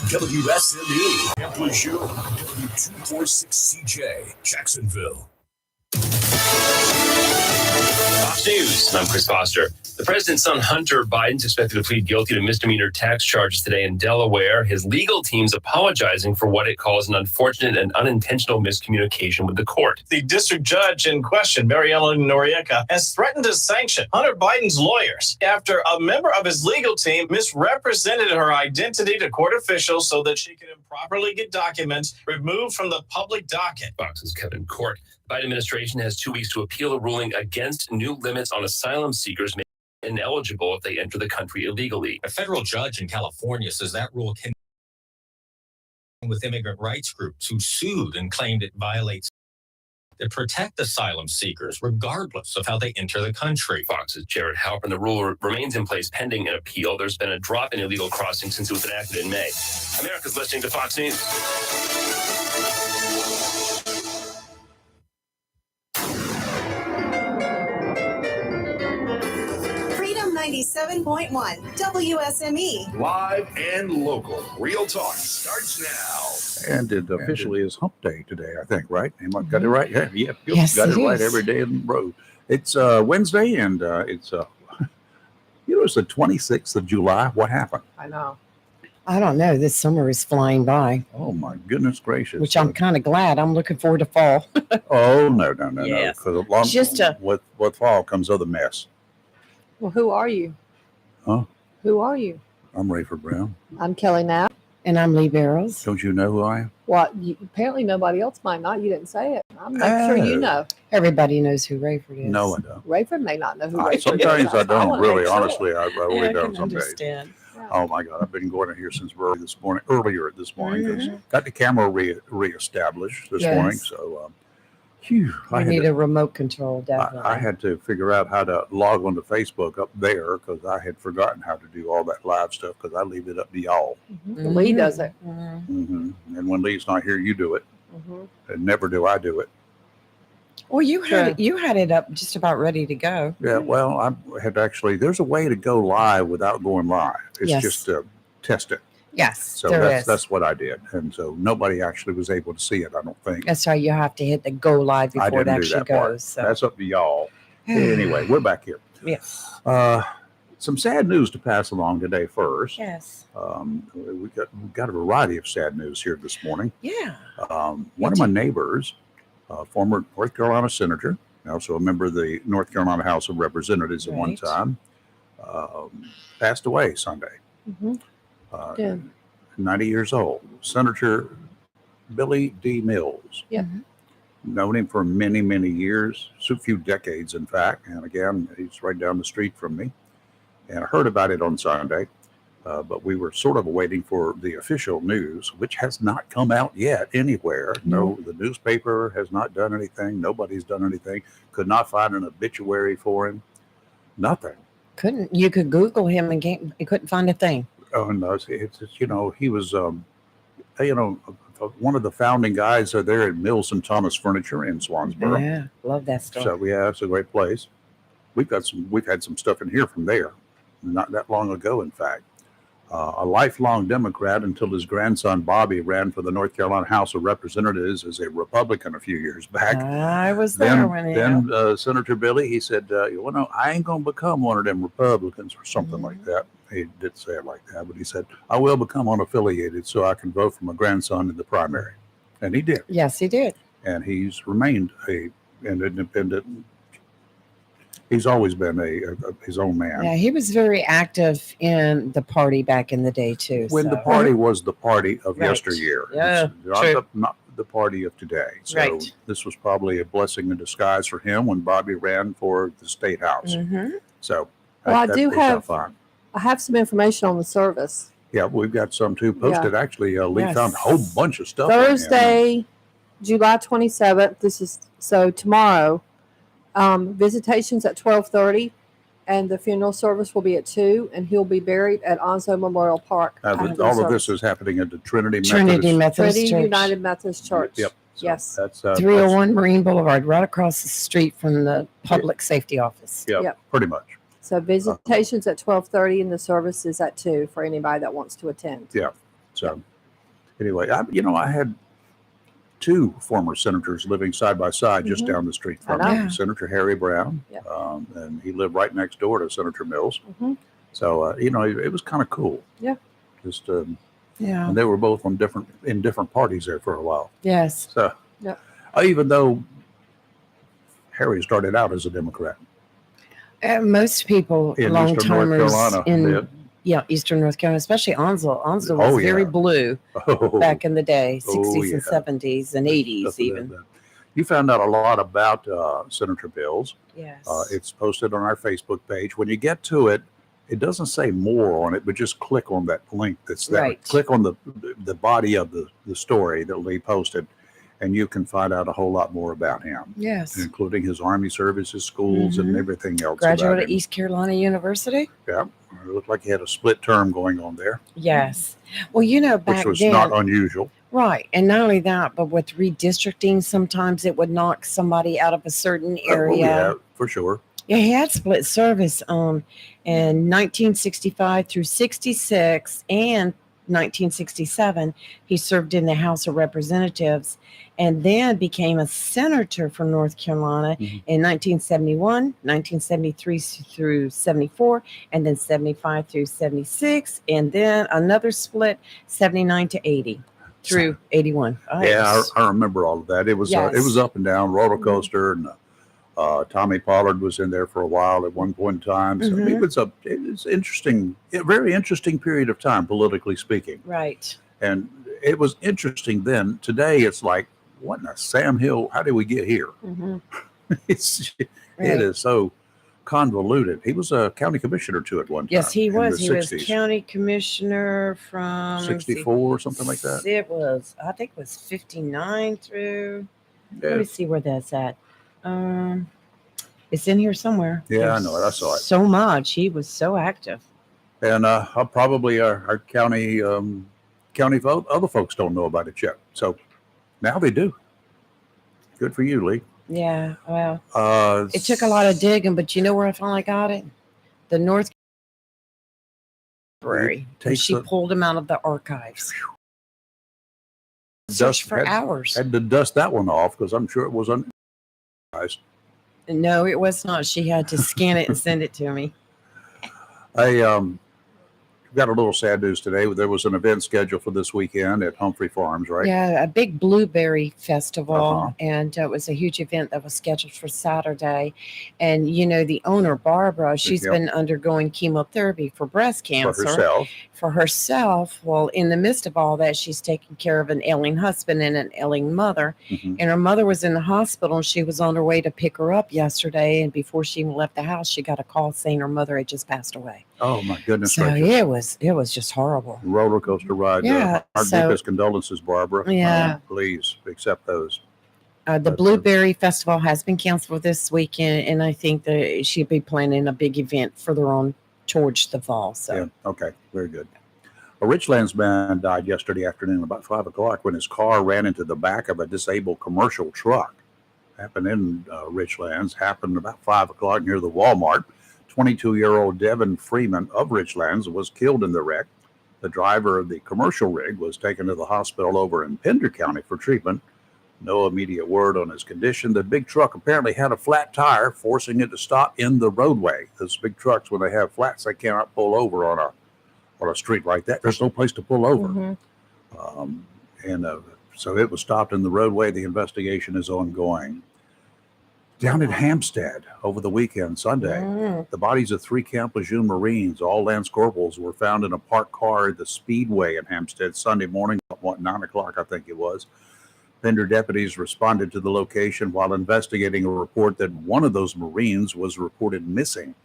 WSME, Amplitude, W246CJ, Jacksonville. Fox News, I'm Chris Foster. The president's son, Hunter Biden, is expected to plead guilty to misdemeanor tax charges today in Delaware. His legal team's apologizing for what it calls an unfortunate and unintentional miscommunication with the court. The district judge in question, Mary Ellen Noriega, has threatened to sanction Hunter Biden's lawyers after a member of his legal team misrepresented her identity to court officials so that she could improperly get documents removed from the public docket. Fox's Kevin Court. The Biden administration has 2 weeks to appeal a ruling against new limits on asylum seekers ineligible if they enter the country illegally. A federal judge in California says that rule can with immigrant rights groups who sued and claimed it violates that protect asylum seekers regardless of how they enter the country. Fox's Jared Halpern. The rule remains in place pending an appeal. There's been a drop in illegal crossing since it was enacted in May. America's listening to Fox News. 97.1 WSME. Live and local. Real talk starts now. And it officially is hump day today, I think, right? Am I got it right? Yeah, Yes, got it it right is. every day in a row. It's Wednesday, and it's it's the 26th of July. What happened? I know. I don't know. This summer is flying by, Oh my goodness gracious! which I'm kind of glad. I'm looking forward to fall. Oh no! Yes. Because Just a- with fall comes other mess. Well, who are you? Huh? Who are you? I'm Rayford Brown. I'm Kelly Knapp. And I'm Lee Barrows. Don't you know who I am? Well, apparently nobody else might not. You didn't say it. I'm not sure you know. Everybody knows who Rayford is. No, I don't. Rayford may not know who Rayford Sometimes is. I don't wanna really. make sure. Honestly, I Yeah, really I don't. can Some days. understand. Oh my God! I've been going in here since earlier this morning because Mhm. got the camera reestablished this Yes. morning. So, phew, We need a remote control, definitely. I had to figure out how to log onto Facebook up there because I had forgotten how to do all that live stuff because I leave it up to y'all. Mhm. Lee does it. Mhm. And when Lee's not here, you do it, Mhm. and never do I do it. Well, you Sure. had it up just about ready to go. Yeah, well, I had actually. There's a way to go live without going live. It's Yes. just to test it. Yes, So there that's is. that's what I did, and so nobody actually was able to see it. I don't think. That's why you have to hit the go live I before it didn't do actually that part. goes. So. That's up to y'all. Anyway, we're back here. Yes. Some sad news to pass along today. First, Yes. we got a variety of sad news here this morning. Yeah. One of my neighbors, former North Carolina senator, also a member of the North Carolina House of Representatives at one Right. time, passed away Sunday. Mhm. Yeah. 90 years old. Senator Billy D. Mills. Yeah. Known him for many, many years, so few decades, in fact. And again, he's right down the street from me. And I heard about it on Sunday, but we were sort of waiting for the official news, which has not come out yet anywhere. No, the newspaper has not done anything. Nobody's done anything. Could not find an obituary for him. Nothing. You could Google him and you couldn't find a thing. Oh no, it's he was one of the founding guys there at Mills and Thomas Furniture in Swansboro. Yeah, love that story. So it's a great place. We've had some stuff in here from there, not that long ago, in fact. A lifelong Democrat until his grandson Bobby ran for the North Carolina House of Representatives as a Republican a few years back. I was there when Then Senator Billy, he said, I ain't going to become one of them Republicans or something like that. He did say it like that, but he said, I will become unaffiliated so I can vote for my grandson in the primary. And he did. Yes, he did. And he's remained an independent. He's always been his own man. Yeah, he was very active in the party back in the day, too. When so. the party was the party of Right. yesteryear. Yeah, It's not the party of today. So Right. this was probably a blessing in disguise for him when Bobby ran for the state house. Mhm. So Well, I that do worked out have- fine. I have some information on the service. Yeah, we've got some too posted. Actually, Lee Yes. found a whole bunch of stuff. on him. Thursday, July 27th. This is so tomorrow. Visitations at 12:30, and the funeral service will be at 2, and he'll be buried at Onzo Memorial Park. after the All of service. this is happening at the Trinity Trinity Methodist. Methodist Trinity Church. United Methodist Church. Yep. So Yes. That's 301 Marine Boulevard, right across the street from the public safety office. yeah, Yep. pretty much. So visitations at 12:30 and the service is at 2 for anybody that wants to attend. Yeah. So anyway, I had two former senators living side by side just Mhm. down the street I from know. me. Yeah. Senator Harry Brown, Yep. and he lived right next door to Senator Mills. Mhm. So it was kind of cool. Yeah. Just Yeah. and they were both in different parties there for a while. Yes. So Yep. even though Harry started out as a Democrat Most people, in long Eastern North timers Carolina, in Eastern North Carolina, especially Onslow. Onslow Oh, was very yeah. blue Oh, back in the day, Oh, 60s and yeah. 70s and 80s Stuff of even. that. You found out a lot about Senator Bills. Yes. It's posted on our Facebook page. When you get to it, it doesn't say more on it, but just click on that link that's there. Right. Click on the body of the story that Lee posted, and you can find out a whole lot more about him, Yes. including his Army service, his schools, and Mhm. everything else. Graduate about at him. East Carolina University. Yeah, it looked like he had a split term going on there, Yes. Well, which back was then, not unusual. right. And not only that, but with redistricting, sometimes it would knock somebody out of a certain area. Oh, yeah, for sure. Yeah, he had split service in 1965 through 66 and 1967. He served in the House of Representatives and then became a senator from North Carolina Mhm. in 1971, 1973 through 74, and then 75 through 76, and then another split 79 to 80 through 81. Yeah, I remember all of that. It was Yes. it was up and down roller Mhm. coaster, and Tommy Pollard was in there for a while at one point in time. So Mhm. it's interesting, a very interesting period of time politically speaking, Right. and it was interesting then. Today, it's like, what in a Sam Hill? How did we get here? Mhm. It Right. is so convoluted. He was a county commissioner too at one time. Yes, he in was. the He was 60s, county commissioner from let me see. 64 or something like that. It was, I think it was 59 through. Let Yeah, me see where that's at. It's in here somewhere. Yeah, I There's know it. I saw it. So much. He was so active. and probably our county vote. Other folks don't know about it yet, so now they do. Good for you, Lee. Yeah. Well, Uh, it took a lot of digging, but you know where I finally got it? The North Library. And takes she the- pulled him out of the archives. Dust Searched for had- hours. Had to dust that one off because I'm sure it was No, it was not. She had to scan it and send it to me. Got a little sad news today. There was an event scheduled for this weekend at Humphrey Farms, right? Yeah, a big blueberry festival, Uh-huh. and it was a huge event that was scheduled for Saturday. And the owner Barbara, she's Yep. been undergoing chemotherapy for breast For cancer herself. For herself. Well, in the midst of all that, she's taking care of an ailing husband and an ailing mother. Mhm. And her mother was in the hospital, and she was on her way to pick her up yesterday. And before she even left the house, she got a call saying her mother had just passed away. Oh my goodness So gracious! it was just horrible. Roller coaster ride. Yeah, Our so- deepest condolences, Barbara. Yeah. Please accept those. The But, Blueberry Festival has been canceled this weekend, and I think that she'll be planning a big event further on towards the fall. So, Yeah. Okay. Very good. A Richlands man died yesterday afternoon about 5 o'clock when his car ran into the back of a disabled commercial truck. Happened in Richlands. Happened about 5 o'clock near the Walmart. 22-year-old Devin Freeman of Richlands was killed in the wreck. The driver of the commercial rig was taken to the hospital over in Pender County for treatment. No immediate word on his condition. The big truck apparently had a flat tire, forcing it to stop in the roadway. Those big trucks, when they have flats, they cannot pull over on a street like that. There's no place to pull over. Mhm. So it was stopped in the roadway. The investigation is ongoing. Down in Hampstead over the weekend, Sunday, Mm. the bodies of 3 Camp Lejeune Marines, all Lance Corporals, were found in a parked car at the Speedway in Hampstead Sunday morning, at 9 o'clock, I think it was. Pender deputies responded to the location while investigating a report that one of those Marines was reported missing.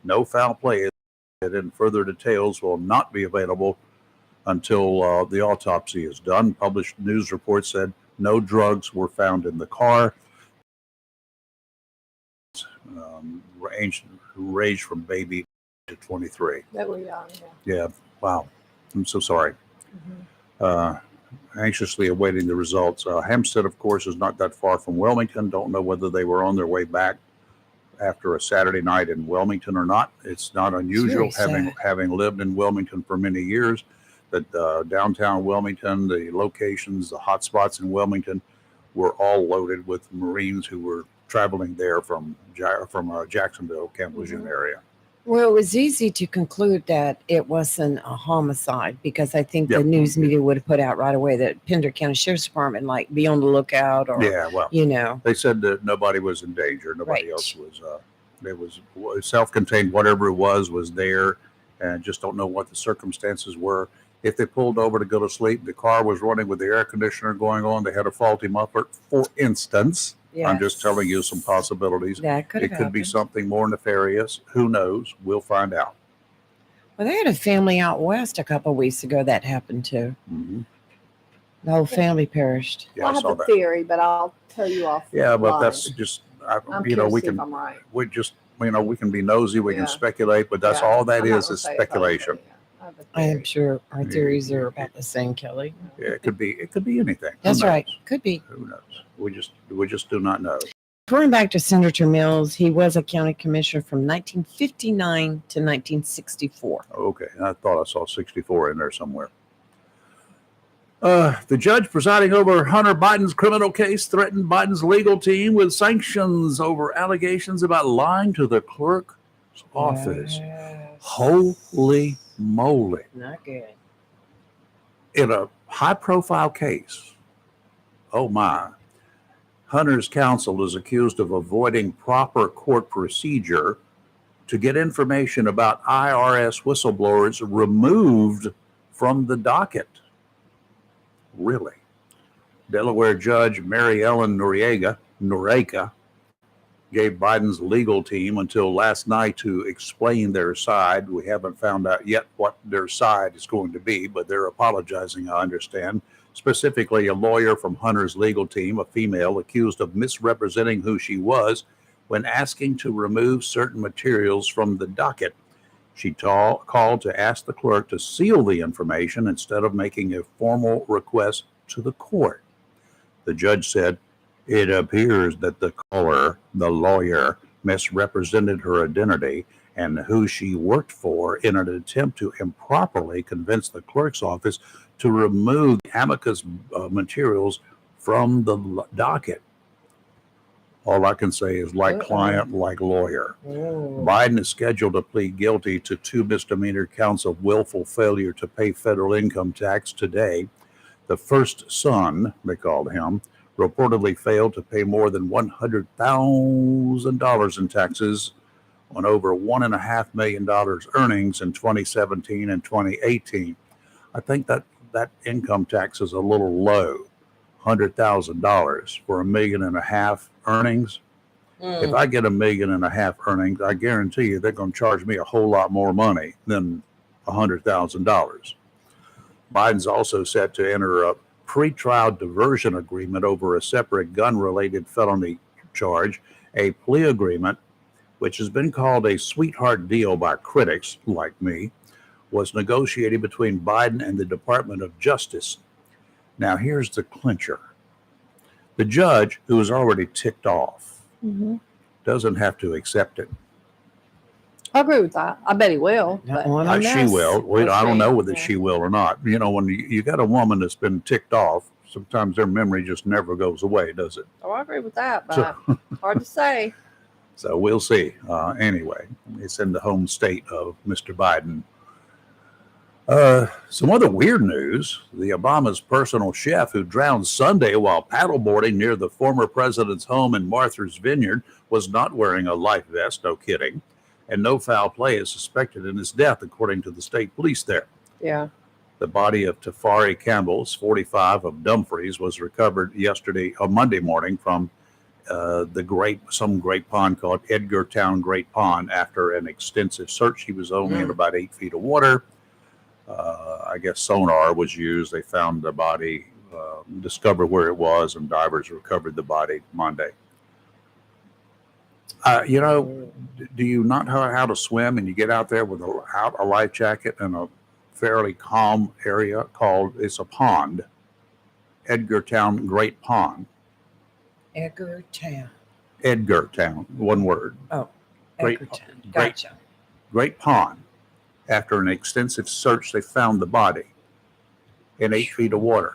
No foul play, and further details will not be available until the autopsy is done. Published news reports said no drugs were found in the car. Ranged from baby to 23. That we are. Yeah, wow. I'm so sorry. Mhm. anxiously awaiting the results. Hempstead, of course, is not that far from Wilmington. Don't know whether they were on their way back after a Saturday night in Wilmington or not. It's not unusual, It's very sad. having lived in Wilmington for many years, that downtown Wilmington, the locations, the hot spots in Wilmington were all loaded with Marines who were traveling there from Jacksonville, Camp Lejeune area. Well, it was easy to conclude that it wasn't a homicide because I think Yep. the news media would have put out right away that Pender County Sheriff's Department, like, be on the lookout or, Yeah, well, you know. they said that nobody was in danger. Nobody Right. else was. It was self-contained. Whatever it was there, and just don't know what the circumstances were. If they pulled over to go to sleep, the car was running with the air conditioner going on. They had a faulty muffler, for instance. I'm just telling you some possibilities. That could It have could be happened. something more nefarious. Who knows? We'll find out. Well, they had a family out west a couple of weeks ago that happened to. Mhm. The whole family perished. Yeah, I I have saw a that. theory, but I'll tell you off. Yeah, but line. that's just, I'm we curious to see can, if I'm right. we just, we can be nosy, we Yeah. can speculate, but that's Yeah, all that I'm not is gonna say if I'm speculation. right. I have a I am theory. sure our theories are about the same, Kelly. Yeah, it could be anything. Who That's knows? right. Could be. Who knows? We just do not know. Going back to Senator Mills, he was a county commissioner from 1959 to 1964. Okay, I thought I saw 64 in there somewhere. The judge presiding over Hunter Biden's criminal case threatened Biden's legal team with sanctions over allegations about lying to the clerk's office. Yes. Holy moly. Not good. In a high-profile case, oh my, Hunter's counsel is accused of avoiding proper court procedure to get information about IRS whistleblowers removed from the docket. Really? Delaware Judge Mary Ellen Noriega gave Biden's legal team until last night to explain their side. We haven't found out yet what their side is going to be, but they're apologizing, I understand. Specifically, a lawyer from Hunter's legal team, a female, accused of misrepresenting who she was when asking to remove certain materials from the docket. She called to ask the clerk to seal the information instead of making a formal request to the court. The judge said, "It appears that the caller, the lawyer, misrepresented her identity and who she worked for in an attempt to improperly convince the clerk's office to remove the amicus materials from the docket." All I can say is like client, like lawyer. Biden is scheduled to plead guilty to 2 misdemeanor counts of willful failure to pay federal income tax today. The first son, they called him, reportedly failed to pay more than $100,000 in taxes on over $1.5 million earnings in 2017 and 2018. I think that income tax is a little low, $100,000 for $1.5 million earnings. If I get $1.5 million earnings, I guarantee you they're going to charge me a whole lot more money than $100,000. Biden's also set to enter a pretrial diversion agreement over a separate gun-related felony charge, a plea agreement, which has been called a sweetheart deal by critics like me, was negotiated between Biden and the Department of Justice. Now, here's the clincher. The judge, who is already ticked off, doesn't have to accept it. I agree with that. I bet he will. Not But one on She this. will. Wait, We'll I don't see. know whether Yeah. she will or not. You know, when you got a woman that's been ticked off, sometimes their memory just never goes away, does it? oh, I agree with that, but So, hard to say. so we'll see. Anyway, it's in the home state of Mr. Biden. Some other weird news. The Obama's personal chef who drowned Sunday while paddleboarding near the former president's home in Martha's Vineyard was not wearing a life vest, no kidding, and no foul play is suspected in his death, according to the state police there. Yeah. The body of Tafari Campbell, 45, of Dumfries, was recovered Monday morning from some great pond called Edgartown Great Pond. After an extensive search, he was only in about 8 feet of water. I guess sonar was used. They found the body, discovered where it was, and divers recovered the body Monday. Do you not know how to swim and you get out there without a life jacket in a fairly calm area it's a pond? Edgartown Great Pond. Edgartown. Edgartown, one word. Great- Edgartown. great- Gotcha. Great Pond. After an extensive search, they found the body in 8 feet of water.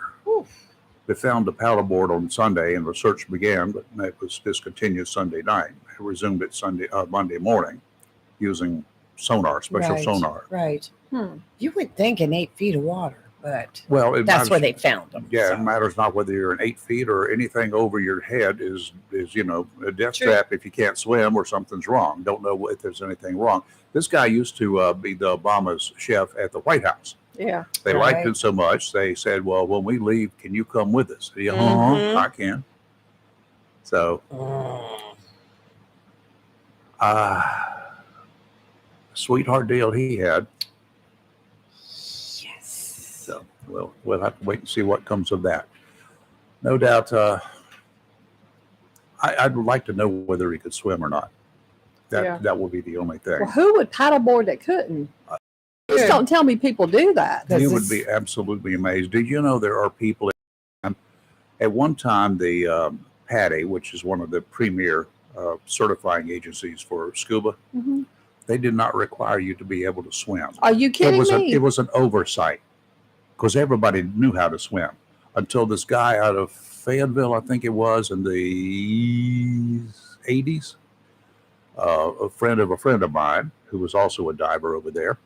They found the paddleboard on Sunday, and the search began, but it was discontinued Sunday night. They resumed it Monday morning using sonar, special Right. sonar. Right. Hmm. You would think in 8 feet of water, but Well, that's where they found them. Yeah, so. it matters not whether you're in 8 feet or anything over your head is a death True. trap if you can't swim or something's wrong. Don't know if there's anything wrong. This guy used to be the Obama's chef at the White House. Yeah. They liked Right. him so much, they said, well, when we leave, can you come with us? Yeah, Mhm. I can. So, sweetheart deal he had. Yes. So, we'll have to wait and see what comes of that. No doubt, I'd like to know whether he could swim or not. Yeah. That will be the only thing. Well, who would paddleboard that couldn't? Just Yeah. don't tell me people do that. Does You would this- be absolutely amazed. Did you know there are people at one time the PADI, which is one of the premier certifying agencies for scuba, Mhm. they did not require you to be able to swim. Are you kidding me? It was an oversight because everybody knew how to swim until this guy out of Fayetteville, I think it was in the 80s, a friend of mine who was also a diver over there,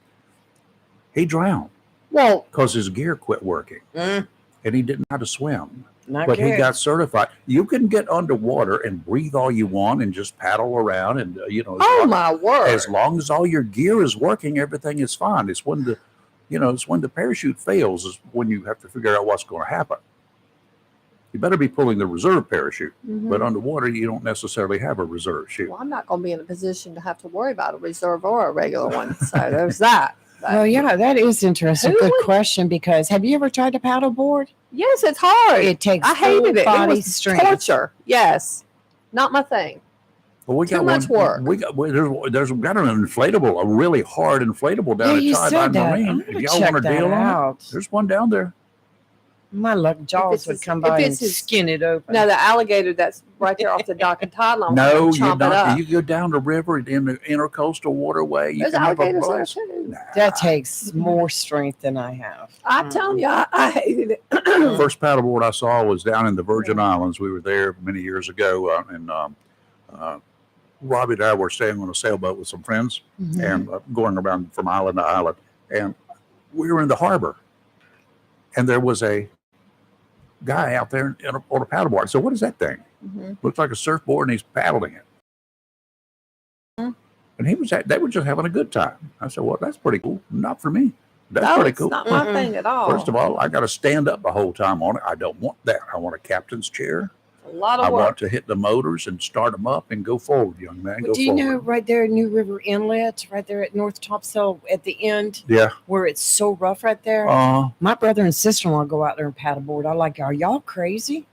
he drowned Well, because his gear quit working Mm, and he didn't know how to swim. not But good. he got certified. You can get underwater and breathe all you want and just paddle around and oh my word. as long as all your gear is working, everything is fine. It's when the parachute fails is when you have to figure out what's going to happen. You better be pulling the reserve parachute, Mhm. but underwater you don't necessarily have a reserve chute. Well, I'm not going to be in a position to have to worry about a reserve or a regular one. So there's that. But- Well, yeah, that is interesting. Who Good would- question. Because have you ever tried to paddleboard? Yes, it's hard. It takes I hated full it. body It was strength. torture. Yes. Not my thing. But we Too got much work. There's got an inflatable, a really hard inflatable down Yeah, at you Tide said that. Marine. I'm If gonna y'all check want a that deal on it, out. there's one down there. My luck, Jaws it's would his- come if by and it's his- skin it open. No, the alligator that's right there off the dock and Tide line. No, you chomp it don't. up. You go down the river in the intercoastal waterway. You There's can have a alligators there blast. too. Nah. That takes more strength than I have. I'm telling you, I hated it. The first paddleboard I saw was down in the Virgin Islands. We were there many years ago, and Robbie and I were staying on a sailboat with some friends Mhm. and going around from island to island. And we were in the harbor, and there was a guy out there on a paddleboard. So what is that thing? Mhm. Looks like a surfboard, and he's paddling it. Mhm. And they were just having a good time. I said, well, that's pretty cool. Not for me. That's No, pretty it's cool. not my Mm-mm. thing at all. First of all, I got to stand up the whole time on it. I don't want that. I want a captain's chair. a lot I of want work. to hit the motors and start them up and go forward, young man. Go Do you know forward. right there at New River Inlet, right there at North Topsail at the end, Yeah. where it's so rough right there? My brother and sister-in-law go out there and paddleboard. I like, are y'all crazy?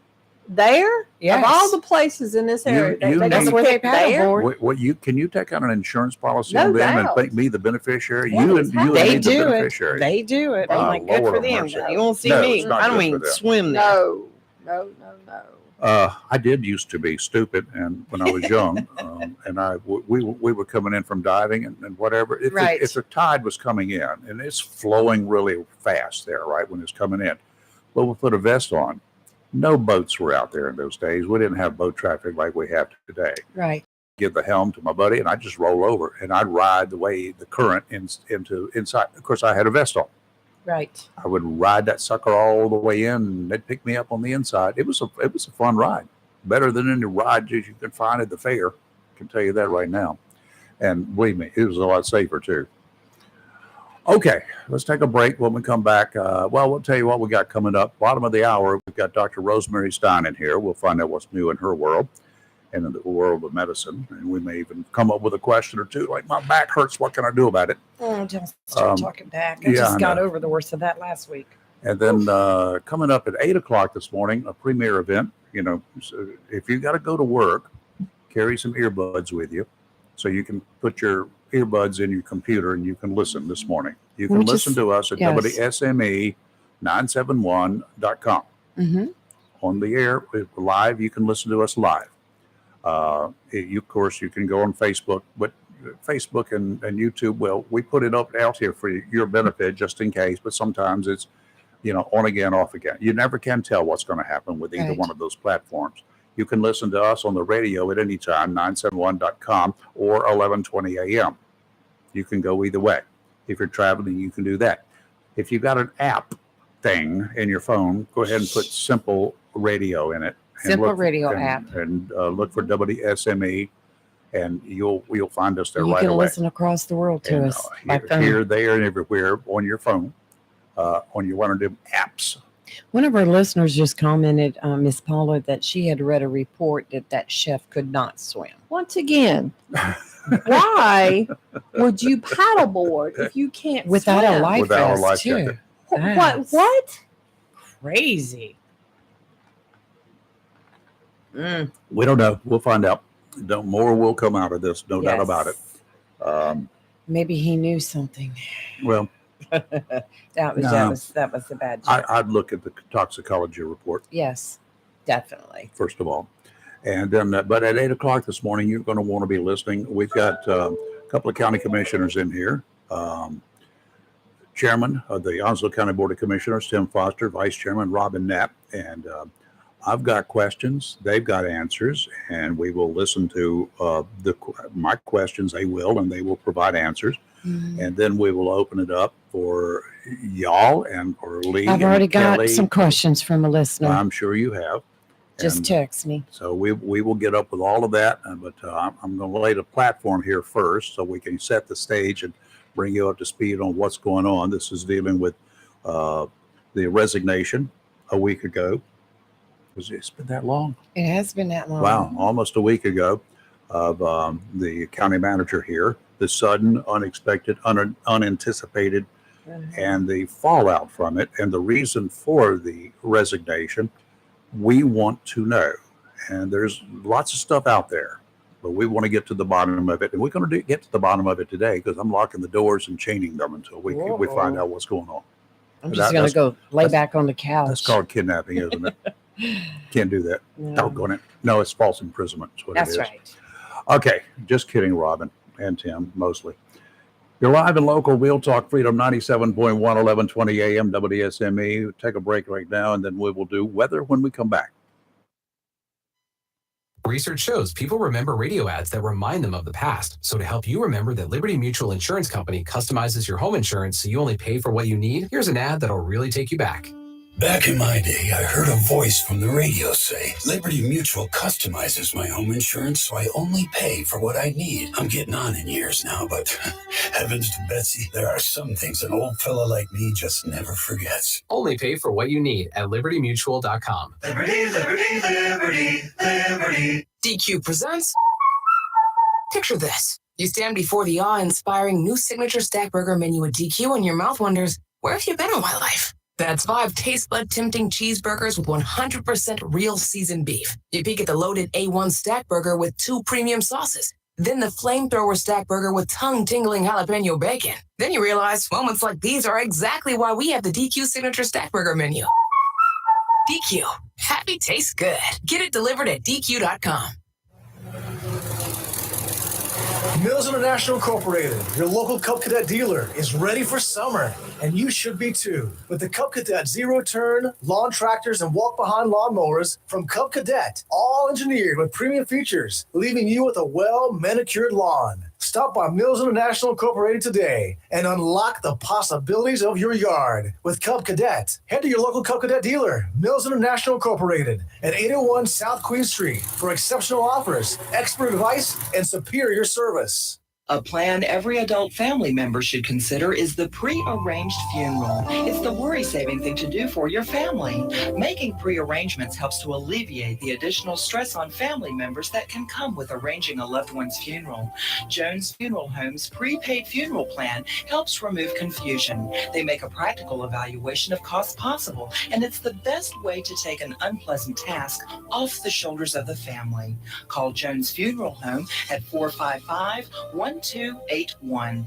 There? Yes. Of all the places in this area, you they That's just where they pick there? paddleboard. what can you take out an insurance policy No on them doubt. and make me the beneficiary? What You is and you happening? and They me the do it. beneficiary. They do it. I'm Oh, like, good Lord for have them. mercy. You won't see No, me. it's not I don't good for even them. swim there. No. I did used to be stupid, and when I was young, and we were coming in from diving and whatever. Right. If the tide was coming in and it's flowing really fast there, right when it's coming in, well, we'll put a vest on. No boats were out there in those days. We didn't have boat traffic like we have today. Right. Give the helm to my buddy, and I'd just roll over, and I'd ride the way the current into inside. Of course, I had a vest on. Right. I would ride that sucker all the way in, and they'd pick me up on the inside. It was a fun ride, better than any ride that you can find at the fair. I can tell you that right now. And believe me, it was a lot safer too. Okay, let's take a break. When we come back, we'll tell you what we got coming up. Bottom of the hour, we've got Dr. Rosemary Stein in here. We'll find out what's new in her world and in the world of medicine. And we may even come up with a question or two, like, my back hurts. What can I do about it? Oh, don't start talking back. I yeah, just I got know. over the worst of that last week. And then coming up at 8 o'clock this morning, a premier event. You know, so if you got to go to work, carry some earbuds with you so you can put your earbuds in your computer and you can listen this morning. You can We listen just- to us at yes. WSME971.com. Mm-hmm. on the air. We're live. You can listen to us live. Of course, you can go on Facebook, but Facebook and YouTube, well, we put it up out here for your benefit just in case, but sometimes it's, on again, off again. You never can tell what's going to happen with either Right. one of those platforms. You can listen to us on the radio at any time, 971.com or 1120 a.m. You can go either way. If you're traveling, you can do that. If you've got an app thing in your phone, go ahead and put Simple Radio in it. and Simple look- Radio and- app. And look for WSME, and you'll find us there You right can away. listen across the world to And, us by phone. here, there, and everywhere on your phone, on your one of them apps. One of our listeners just commented, Miss Paula, that she had read a report that chef could not swim. Once again, why would you paddleboard if you can't Without swim? a life Without a vest, life too. jacket. What? That's What? Crazy. Mm, We don't know. We'll find out. More will come out of this, no doubt about it. yes. Maybe he knew something. Well, That was No. that was a bad joke. I'd look at the toxicology report Yes, definitely. first of all, and then. But at 8 o'clock this morning, you're going to want to be listening. We've got a couple of county commissioners in here. Chairman of the Onslow County Board of Commissioners, Tim Foster, Vice Chairman Robin Knapp, and I've got questions. They've got answers, and we will listen to my questions. They will, and they will provide answers. Mhm. And then we will open it up for y'all and for Lee. I've and already got Kelly. some questions from a listener. I'm sure you have. Just And text me. so we will get up with all of that, but I'm going to lay the platform here first so we can set the stage and bring you up to speed on what's going on. This is dealing with the resignation a week ago. It's been that long? It has been that long. Wow, almost a week ago, of the county manager here. The sudden, unexpected, unanticipated, and the fallout from it, and the reason for the resignation, we want to know. And there's lots of stuff out there, but we want to get to the bottom of it. And we're going to get to the bottom of it today because I'm locking the doors and chaining them until we find Whoa. out what's going on. I'm just going to go lay back on the couch. That's called kidnapping, isn't it? Can't do that. No. Doggone it. No, it's false imprisonment. That's what it That's is. right. Okay, just kidding, Robin and Tim, mostly. You're live and local, Real Talk Freedom 97.1, 1120 a.m. WSME. Take a break right now, and then we will do weather when we come back. Research shows people remember radio ads that remind them of the past. So to help you remember that Liberty Mutual Insurance Company customizes your home insurance so you only pay for what you need, here's an ad that'll really take you back. Back in my day, I heard a voice from the radio say, Liberty Mutual customizes my home insurance so I only pay for what I need. I'm getting on in years now, but heavens to Betsy, there are some things an old fella like me just never forgets. Only pay for what you need at libertymutual.com. Liberty, liberty, liberty, liberty. DQ presents. Picture this. You stand before the awe-inspiring new signature stack burger menu at DQ and your mouth wonders, where have you been all my life? That's 5 taste bud tempting cheeseburgers with 100% real seasoned beef. You peek at the loaded A1 stack burger with 2 premium sauces. Then the flamethrower stack burger with tongue-tingling jalapeno bacon. Then you realize moments like these are exactly why we have the DQ signature stack burger menu. DQ. Happy tastes good. Get it delivered at DQ.com. Mills International Incorporated, your local Cub Cadet dealer, is ready for summer, and you should be too. With the Cub Cadet zero-turn, lawn tractors, and walk-behind lawnmowers from Cub Cadet, all engineered with premium features, leaving you with a well-manicured lawn. Stop by Mills International Incorporated today and unlock the possibilities of your yard with Cub Cadet. Head to your local Cub Cadet dealer, Mills International Incorporated, at 801 South Queen Street for exceptional offers, expert advice, and superior service. A plan every adult family member should consider is the pre-arranged funeral. It's the worry-saving thing to do for your family. Making pre-arrangements helps to alleviate the additional stress on family members that can come with arranging a loved one's funeral. Jones Funeral Home's prepaid funeral plan helps remove confusion. They make a practical evaluation of costs possible, and it's the best way to take an unpleasant task off the shoulders of the family. Call Jones Funeral Home at 455-1281.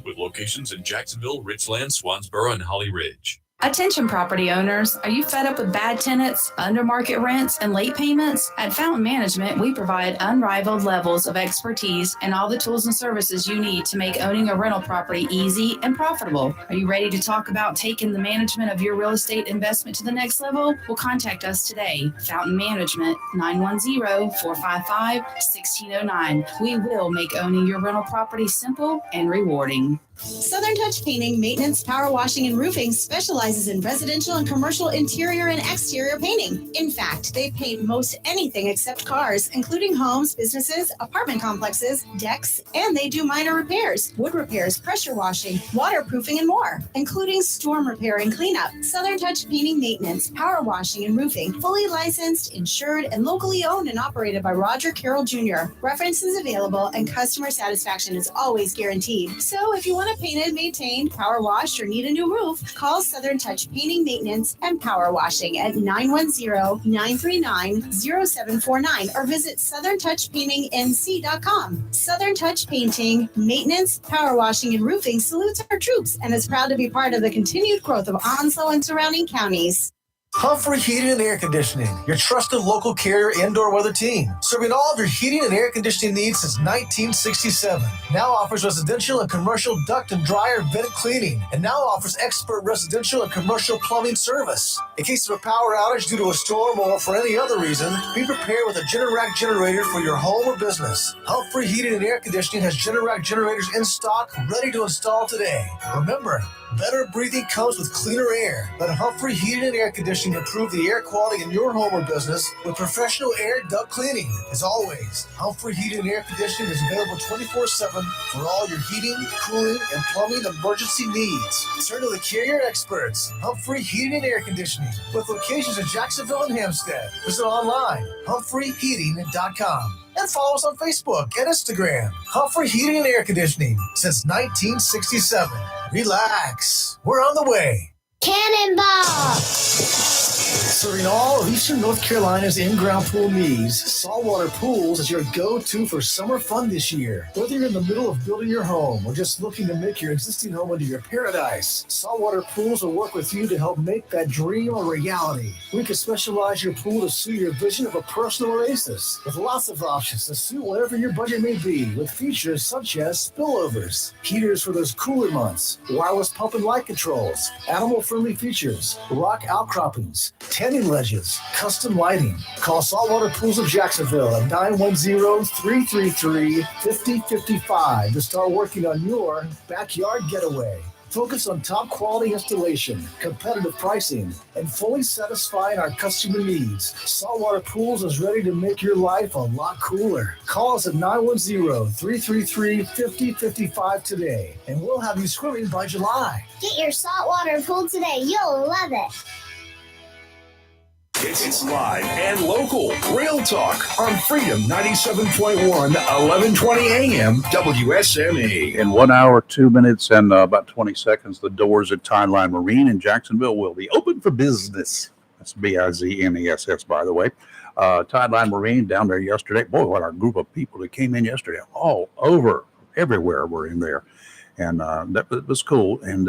With locations in Jacksonville, Richland, Swansboro, and Holly Ridge. Attention property owners, are you fed up with bad tenants, under market rents, and late payments? At Fountain Management, we provide unrivaled levels of expertise and all the tools and services you need to make owning a rental property easy and profitable. Are you ready to talk about taking the management of your real estate investment to the next level? Well, contact us today. Fountain Management, 910-455-1609. We will make owning your rental property simple and rewarding. Southern Touch Painting, Maintenance, Power Washing, and Roofing specializes in residential and commercial interior and exterior painting. In fact, they paint most anything except cars, including homes, businesses, apartment complexes, decks, and they do minor repairs, wood repairs, pressure washing, waterproofing, and more, including storm repair and cleanup. Southern Touch Painting, Maintenance, Power Washing, and Roofing, fully licensed, insured, and locally owned and operated by Roger Carroll Jr. References available and customer satisfaction is always guaranteed. So if you want painted, maintained, power washed, or need a new roof, call Southern Touch Painting, Maintenance, and Power Washing at 910-939-0749 or visit southerntouchpaintingnc.com. Southern Touch Painting, Maintenance, Power Washing, and Roofing salutes our troops and is proud to be part of the continued growth of Onslow and surrounding counties. Humphrey Heating and Air Conditioning, your trusted local carrier indoor weather team, serving all of your heating and air conditioning needs since 1967. Now offers residential and commercial duct and dryer vented cleaning, and now offers expert residential and commercial plumbing service. In case of a power outage due to a storm or for any other reason, be prepared with a Generac generator for your home or business. Humphrey Heating and Air Conditioning has Generac generators in stock, ready to install today. Remember, better breathing comes with cleaner air. Let Humphrey Heating and Air Conditioning improve the air quality in your home or business with professional air duct cleaning. As always, Humphrey Heating and Air Conditioning is available 24/7 for all your heating, cooling, and plumbing emergency needs. Turn to the carrier experts, Humphrey Heating and Air Conditioning, with locations in Jacksonville and Hampstead. Visit online, humphreyheating.com. And follow us on Facebook and Instagram. Humphrey Heating and Air Conditioning since 1967. Relax. We're on the way. Cannonball! Serving all of Eastern North Carolina's in-ground pool needs, Saltwater Pools is your go-to for summer fun this year. Whether you're in the middle of building your home or just looking to make your existing home into your paradise, Saltwater Pools will work with you to help make that dream a reality. We can specialize your pool to suit your vision of a personal oasis, with lots of options to suit whatever your budget may be, with features such as spillovers, heaters for those cooler months, wireless pump and light controls, animal-friendly features, rock outcroppings, tanning ledges, custom lighting. Call Saltwater Pools of Jacksonville at 910-333-5055 to start working on your backyard getaway. Focus on top quality installation, competitive pricing, and fully satisfying our customer needs. Saltwater Pools is ready to make your life a lot cooler. Call us at 910-333-5055 today, and we'll have you swimming by July. Get your saltwater pool today. You'll love it. It's live and local. Real talk on Freedom 97.1, 1120 AM, WSME. In 1 hour, 2 minutes, and about 20 seconds, the doors at Tideline Marine in Jacksonville will be open for business. That's BIZNESS, by the way. Tideline Marine down there yesterday. Boy, what a group of people that came in yesterday. All over, everywhere were in there. And that was cool. And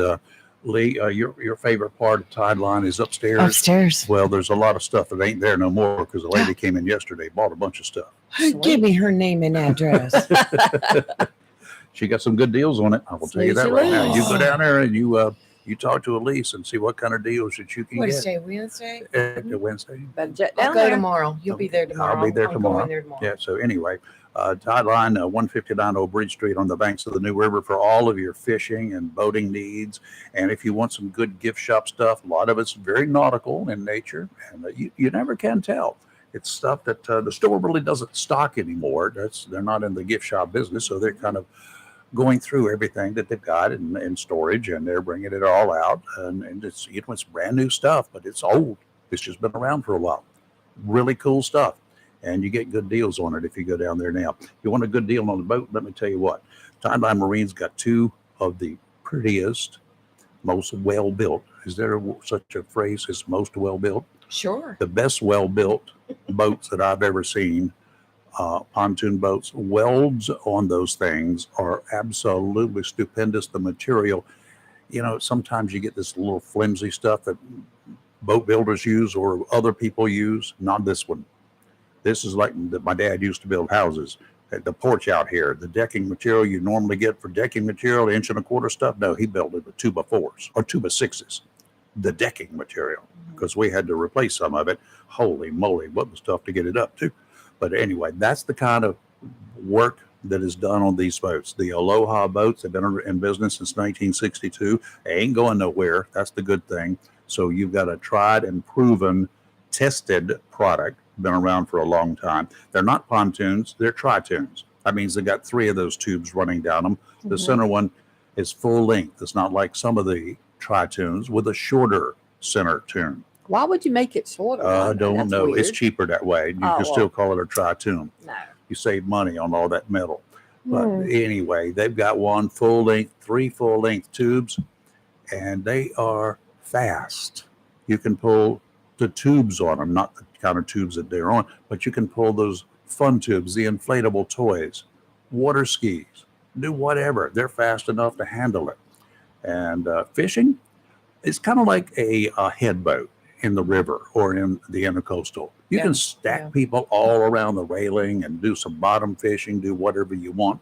Lee, your favorite part of Tideline is upstairs. Upstairs. Well, there's a lot of stuff that ain't there no more because the lady came in yesterday, bought a bunch of stuff. Give me her name and address. She got some good deals on it. I will tell you that right now. You go down there and you talk to Elise and see what kind of deals that you can What get. is today, Wednesday? Wednesday. I'll go tomorrow. You'll be there tomorrow. I'll be there I'm tomorrow. going there tomorrow. Yeah. So anyway, Tideline, 159 Old Bridge Street on the banks of the New River for all of your fishing and boating needs. And if you want some good gift shop stuff, a lot of it's very nautical in nature, and you never can tell. It's stuff that the store really doesn't stock anymore. They're not in the gift shop business, so they're kind of going through everything that they've got in storage, and they're bringing it all out. And it's brand new stuff, but it's old. It's just been around for a while. Really cool stuff. And you get good deals on it if you go down there now. If you want a good deal on the boat, let me tell you what. Tideline Marine's got two of the prettiest, most well-built. Is there such a phrase as most well-built? Sure. The best well-built boats that I've ever seen, pontoon boats. Welds on those things are absolutely stupendous. The material, sometimes you get this little flimsy stuff that boat builders use or other people use. Not this one. This is like that my dad used to build houses. The porch out here, the decking material you normally get for decking material, 1.25 inch stuff. No, he built it with 2x4s or 2x6s, the decking material, because we had to replace some of it. Holy moly, what was tough to get it up to. But anyway, that's the kind of work that is done on these boats. The Aloha boats have been in business since 1962. They ain't going nowhere. That's the good thing. So you've got a tried and proven, tested product, been around for a long time. They're not pontoons, they're tritoons. That means they got 3 of those tubes running down them. The center one is full length. It's not like some of the tritoons with a shorter center tune. Why would you make it shorter? I don't That's know. weird. It's cheaper that way. You can still call it a tritoon. No. You save money on all that metal. But anyway, they've got 1 full length, 3 full length tubes, and they are fast. You can pull the tubes on them, not the kind of tubes that they're on, but you can pull those fun tubes, the inflatable toys, water skis, do whatever. They're fast enough to handle it. And fishing is kind of like a head boat in the river or in the intercoastal. You can stack people all around the railing and do some bottom fishing, do whatever you want.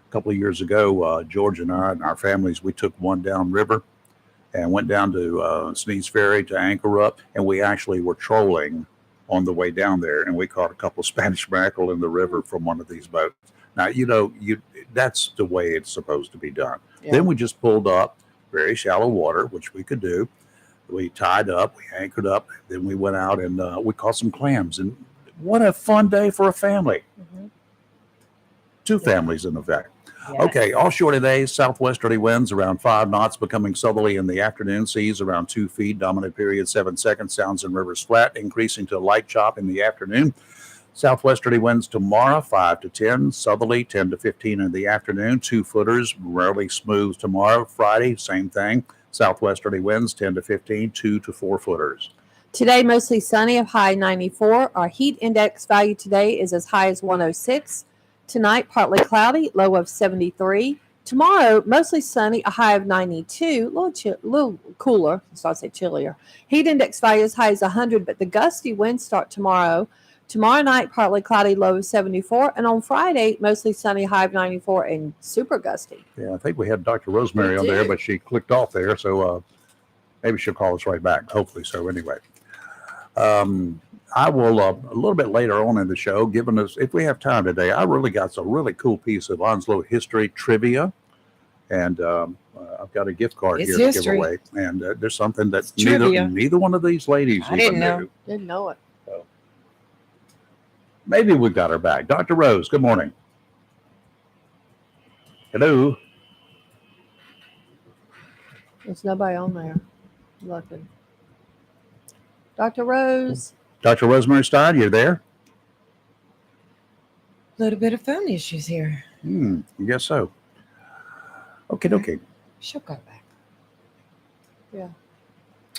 A couple of years ago, George and I and our families, we took one down river and went down to Sneed's Ferry to anchor up, and we actually were trolling on the way down there, and we caught a couple of Spanish mackerel in the river from one of these boats. Now, that's the way it's supposed to be done. Yeah. Then we just pulled up very shallow water, which we could do. We tied up, we anchored up, then we went out and we caught some clams. And what a fun day for a family. 2 families, in effect. Yeah. Okay, offshore today, southwesterly winds around 5 knots, becoming southerly in the afternoon. Seas around 2 feet, dominant period 7 seconds. Sounds and rivers flat, increasing to light chop in the afternoon. Southwesterly winds tomorrow, 5 to 10. Southerly, 10 to 15 in the afternoon. 2-footers, rarely smooth tomorrow. Friday, same thing. Southwesterly winds, 10 to 15, 2 to 4-footers. Today, mostly sunny, a high 94. Our heat index value today is as high as 106. Tonight, partly cloudy, low of 73. Tomorrow, mostly sunny, a high of 92. Little cooler, so I'll say chillier. Heat index value as high as 100, but the gusty winds start tomorrow. Tomorrow night, partly cloudy, low of 74. And on Friday, mostly sunny, high of 94 and super gusty. Yeah, I think we had Dr. Rosemary on there, but she clicked off there. So maybe she'll call us right back. Hopefully so anyway. I will, a little bit later on in the show, given us, if we have time today, I really got some really cool piece of Onslow history trivia. And I've got a gift card here to give away. And there's something that neither one of these ladies even knew. Didn't know it. So, maybe we've got her back. Dr. Rose, good morning. Hello. There's nobody on there. Looking. Dr. Rose. Dr. Rosemary Stein, you there? A little bit of phone issues here. I guess so. Okay. She'll go back. Yeah.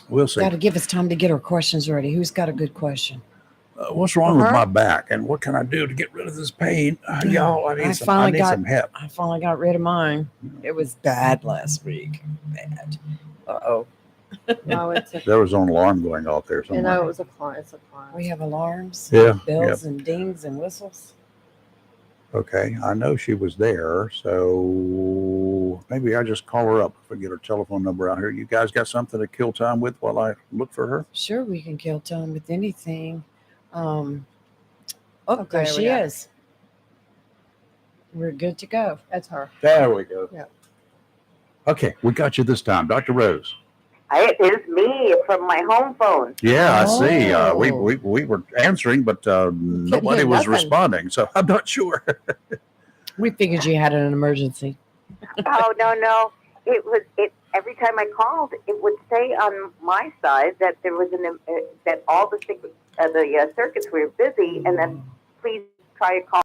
We'll see. Got to give us time to get our questions ready. Who's got a good question? What's wrong with my back, and what can I do to get rid of this pain? Y'all, I need some help. I finally got rid of mine. It was bad last week. Bad. Uh-oh. No, there was an alarm going off there somewhere. You know, it was a client. It's a client. We have alarms, bells, and dings and whistles. Okay, I know she was there, so maybe I just call her up if I get her telephone number out here. You guys got something to kill time with while I look for her? Sure, we can kill time with anything. Okay, There she is. We're good to go. That's her. There we go. Yeah. Okay, we got you this time, Dr. Rose. It is me from my home phone. Yeah, I see. We were answering, but nobody was responding, so I'm not sure. We figured you had an emergency. Oh no! It every time I called, it would say on my side that there was that all the circuits were busy, and then please try to call.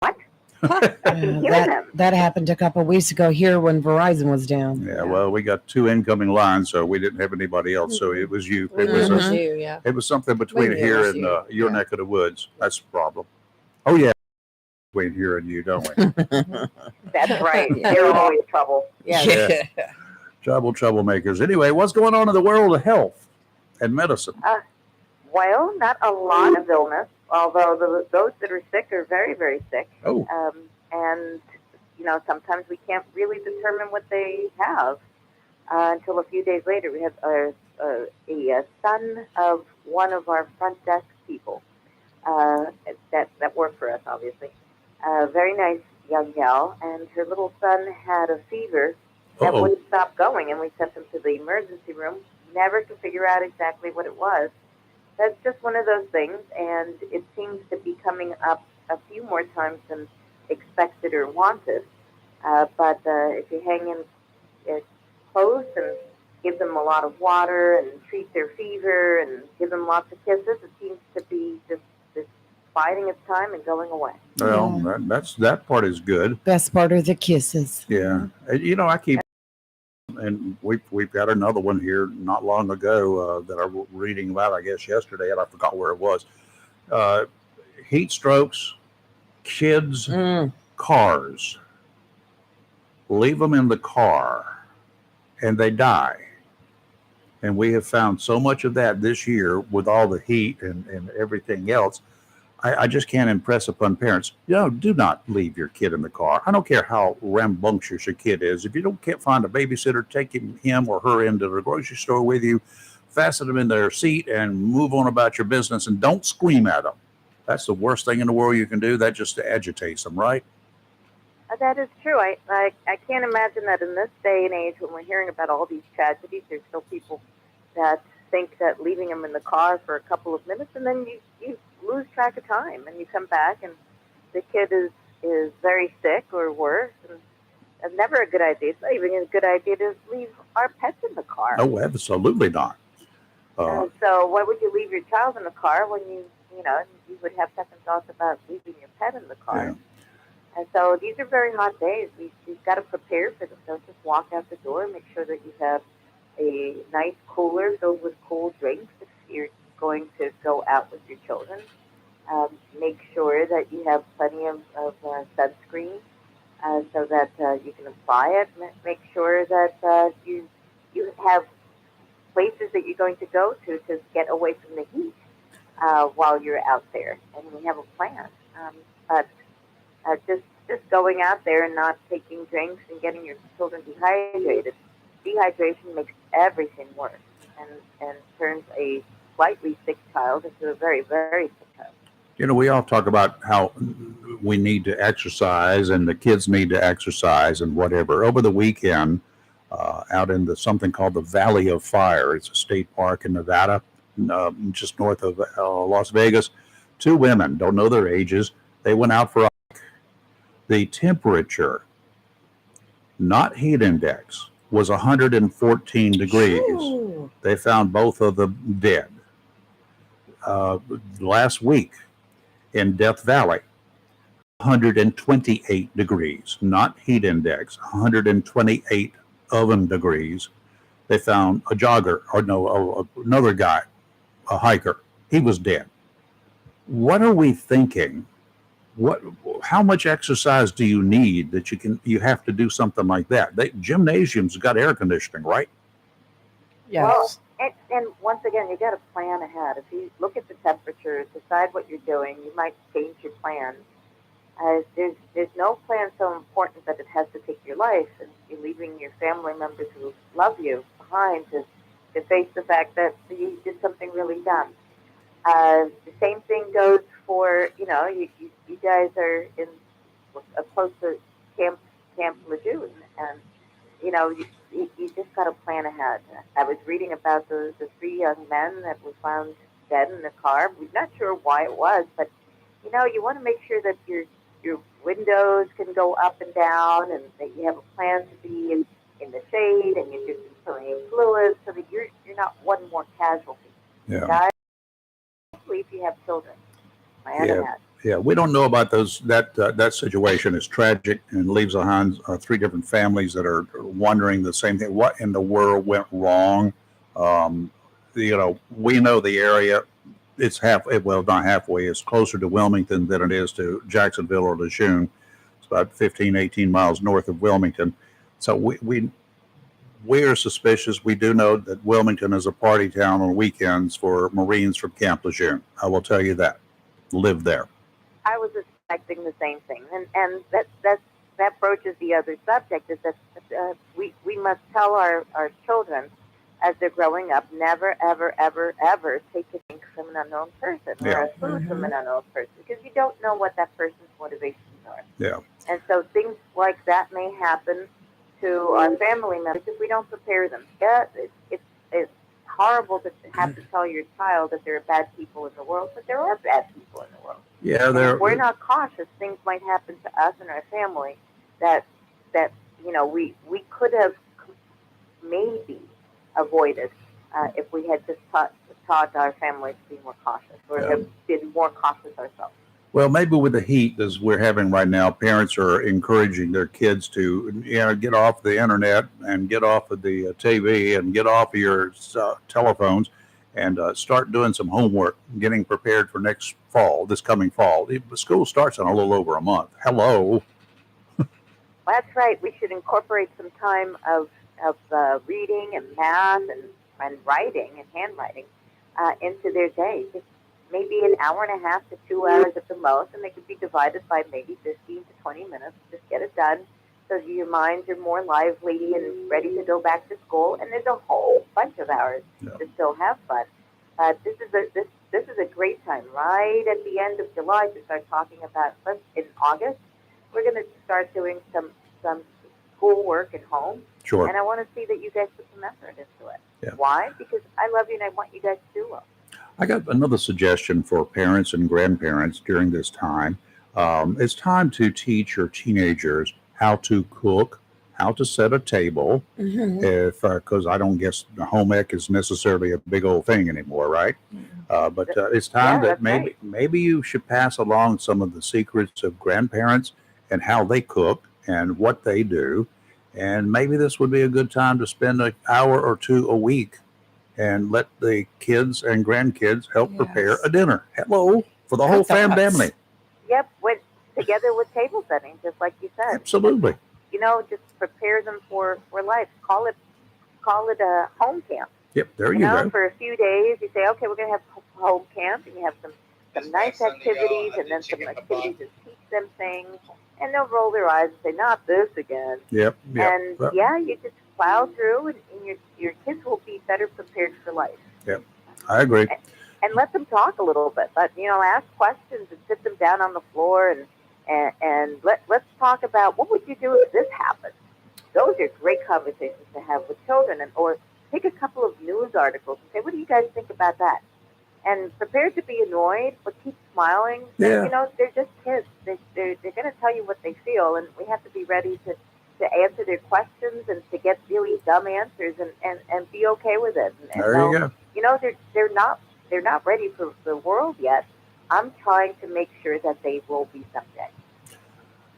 What? I can hear them. That happened a couple of weeks ago here when Verizon was down. Yeah, well, we got 2 incoming lines, so we didn't have anybody else. So it was you. It was you, yeah. It was something between here and your neck of the woods. That's the problem. Oh yeah, between here and you, don't we? That's right. They're always trouble. Yeah. Troublemakers. Anyway, what's going on in the world of health and medicine? Well, not a lot of illness, although those that are sick are very, very sick. Oh. And, sometimes we can't really determine what they have until a few days later. We have a son of one of our front desk people that work for us, obviously. Very nice young gal, and her little son had a fever that wouldn't stop going, and we sent him to the emergency room. Never could figure out exactly what it was. That's just one of those things, and it seems to be coming up a few more times than expected or wanted. But if you hang in close and give them a lot of water and treat their fever and give them lots of kisses, it seems to be just biding its time and going away. Well, that part is good. Best part are the kisses. Yeah. I keep, and we've got another one here not long ago that I was reading about, I guess, yesterday, and I forgot where it was. Heat strokes, kids, cars. Leave them in the car, and they die. And we have found so much of that this year with all the heat and everything else. I just can't impress upon parents. Do not leave your kid in the car. I don't care how rambunctious your kid is. If you can't find a babysitter, take him or her into the grocery store with you, fasten them in their seat, and move on about your business. And don't scream at them. That's the worst thing in the world you can do. That just agitates them, right? That is true. I can't imagine that in this day and age, when we're hearing about all these tragedies, there's still people that think that leaving them in the car for a couple of minutes, and then you lose track of time, and you come back and the kid is very sick or worse, and it's never a good idea. It's not even a good idea to leave our pets in the car. No, absolutely not. So why would you leave your child in the car when you would have second thoughts about leaving your pet in the car? Yeah. And so these are very hot days. We've got to prepare for them. Don't just walk out the door. Make sure that you have a nice cooler filled with cool drinks if you're going to go out with your children. Make sure that you have plenty of sunscreen so that you can apply it. Make sure that you have places that you're going to go to get away from the heat while you're out there, and we have a plan. But just going out there and not taking drinks and getting your children dehydrated. Dehydration makes everything worse and turns a slightly sick child into a very, very sick child. We all talk about how we need to exercise and the kids need to exercise and whatever. Over the weekend, out in something called the Valley of Fire, it's a state park in Nevada, just north of Las Vegas. 2 women, don't know their ages, they went out for a hike. The temperature, not heat index, was 114 degrees. Ooh. They found both of them dead. Last week in Death Valley, 128 degrees, not heat index, 128 oven degrees. They found a jogger, another guy, a hiker. He was dead. What are we thinking? How much exercise do you need that you have to do something like that? Gymnasiums got air conditioning, right? Yes. Well, and once again, you got to plan ahead. If you look at the temperature, decide what you're doing, you might change your plan. There's no plan so important that it has to take your life, and you're leaving your family members who love you behind to face the fact that you did something really dumb. The same thing goes for, you guys are close to Camp Lejeune, and, you just got to plan ahead. I was reading about the 3 young men that were found dead in the car. We're not sure why it was, but, you want to make sure that your windows can go up and down, and that you have a plan to be in the shade, and you're just plenty of fluids so that you're not one more casualty. Yeah. Guys, especially if you have children. Plan ahead. Yeah, we don't know about those. That situation is tragic and leaves behind 3 different families that are wondering the same thing. What in the world went wrong? We know the area. It's not halfway. It's closer to Wilmington than it is to Jacksonville or Lejeune. It's about 15, 18 miles north of Wilmington. So we are suspicious. We do know that Wilmington is a party town on weekends for Marines from Camp Lejeune. I will tell you that. Live there. I was expecting the same thing, and that broaches the other subject, is that we must tell our children as they're growing up, never, ever, ever, ever take a drink from an unknown person or a food from an unknown person, because you don't know what that person's motivations are. Yeah. And so things like that may happen to our family members if we don't prepare them. Yeah, it's horrible to have to tell your child that there are bad people in the world, but there are bad people in the world. Yeah, if we're not cautious, things might happen to us and our family that we could have maybe avoided if we had just taught our families to be more cautious, or have been more cautious ourselves. Well, maybe with the heat as we're having right now, parents are encouraging their kids to get off the internet and get off of the TV and get off of your telephones and start doing some homework, getting prepared for this coming fall. School starts in a little over a month. Hello. That's right. We should incorporate some time of reading and math and writing and handwriting into their day. Just maybe an hour and a half to 2 hours at the most, and they could be divided by maybe 15 to 20 minutes. Just get it done so your minds are more lively and ready to go back to school. And there's a whole bunch of hours to still have fun. This is a great time, right at the end of July, to start talking about. In August, we're going to start doing some school work at home. Sure. And I want to see that you guys put some effort into it. Yeah. Why? Because I love you and I want you guys to do well. I got another suggestion for parents and grandparents during this time. It's time to teach your teenagers how to cook, how to set a table, because I don't guess the home ec is necessarily a big old thing anymore, right? But it's time that maybe you should pass along some of the secrets of grandparents and how they cook and what they do. And maybe this would be a good time to spend an hour or two a week and let the kids and grandkids help prepare a dinner. Hello, for the whole family. Yep, together with table setting, just like you said. Absolutely. Just prepare them for life. Call it a home camp. Yep, there you go. For a few days, you say, okay, we're going to have home camp, and you have some nice activities, and then some activities that teach them things, and they'll roll their eyes and say, not this again. Yep. And you just plow through, and your kids will be better prepared for life. Yep, I agree. And let them talk a little bit, but ask questions and sit them down on the floor and let's talk about what would you do if this happened. Those are great conversations to have with children, or take a couple of news articles and say, what do you guys think about that? And prepare to be annoyed, but keep smiling. Yeah. They're just kids. They're going to tell you what they feel, and we have to be ready to answer their questions and to get really dumb answers and be okay with it. And there you go. They're not ready for the world yet. I'm trying to make sure that they will be someday.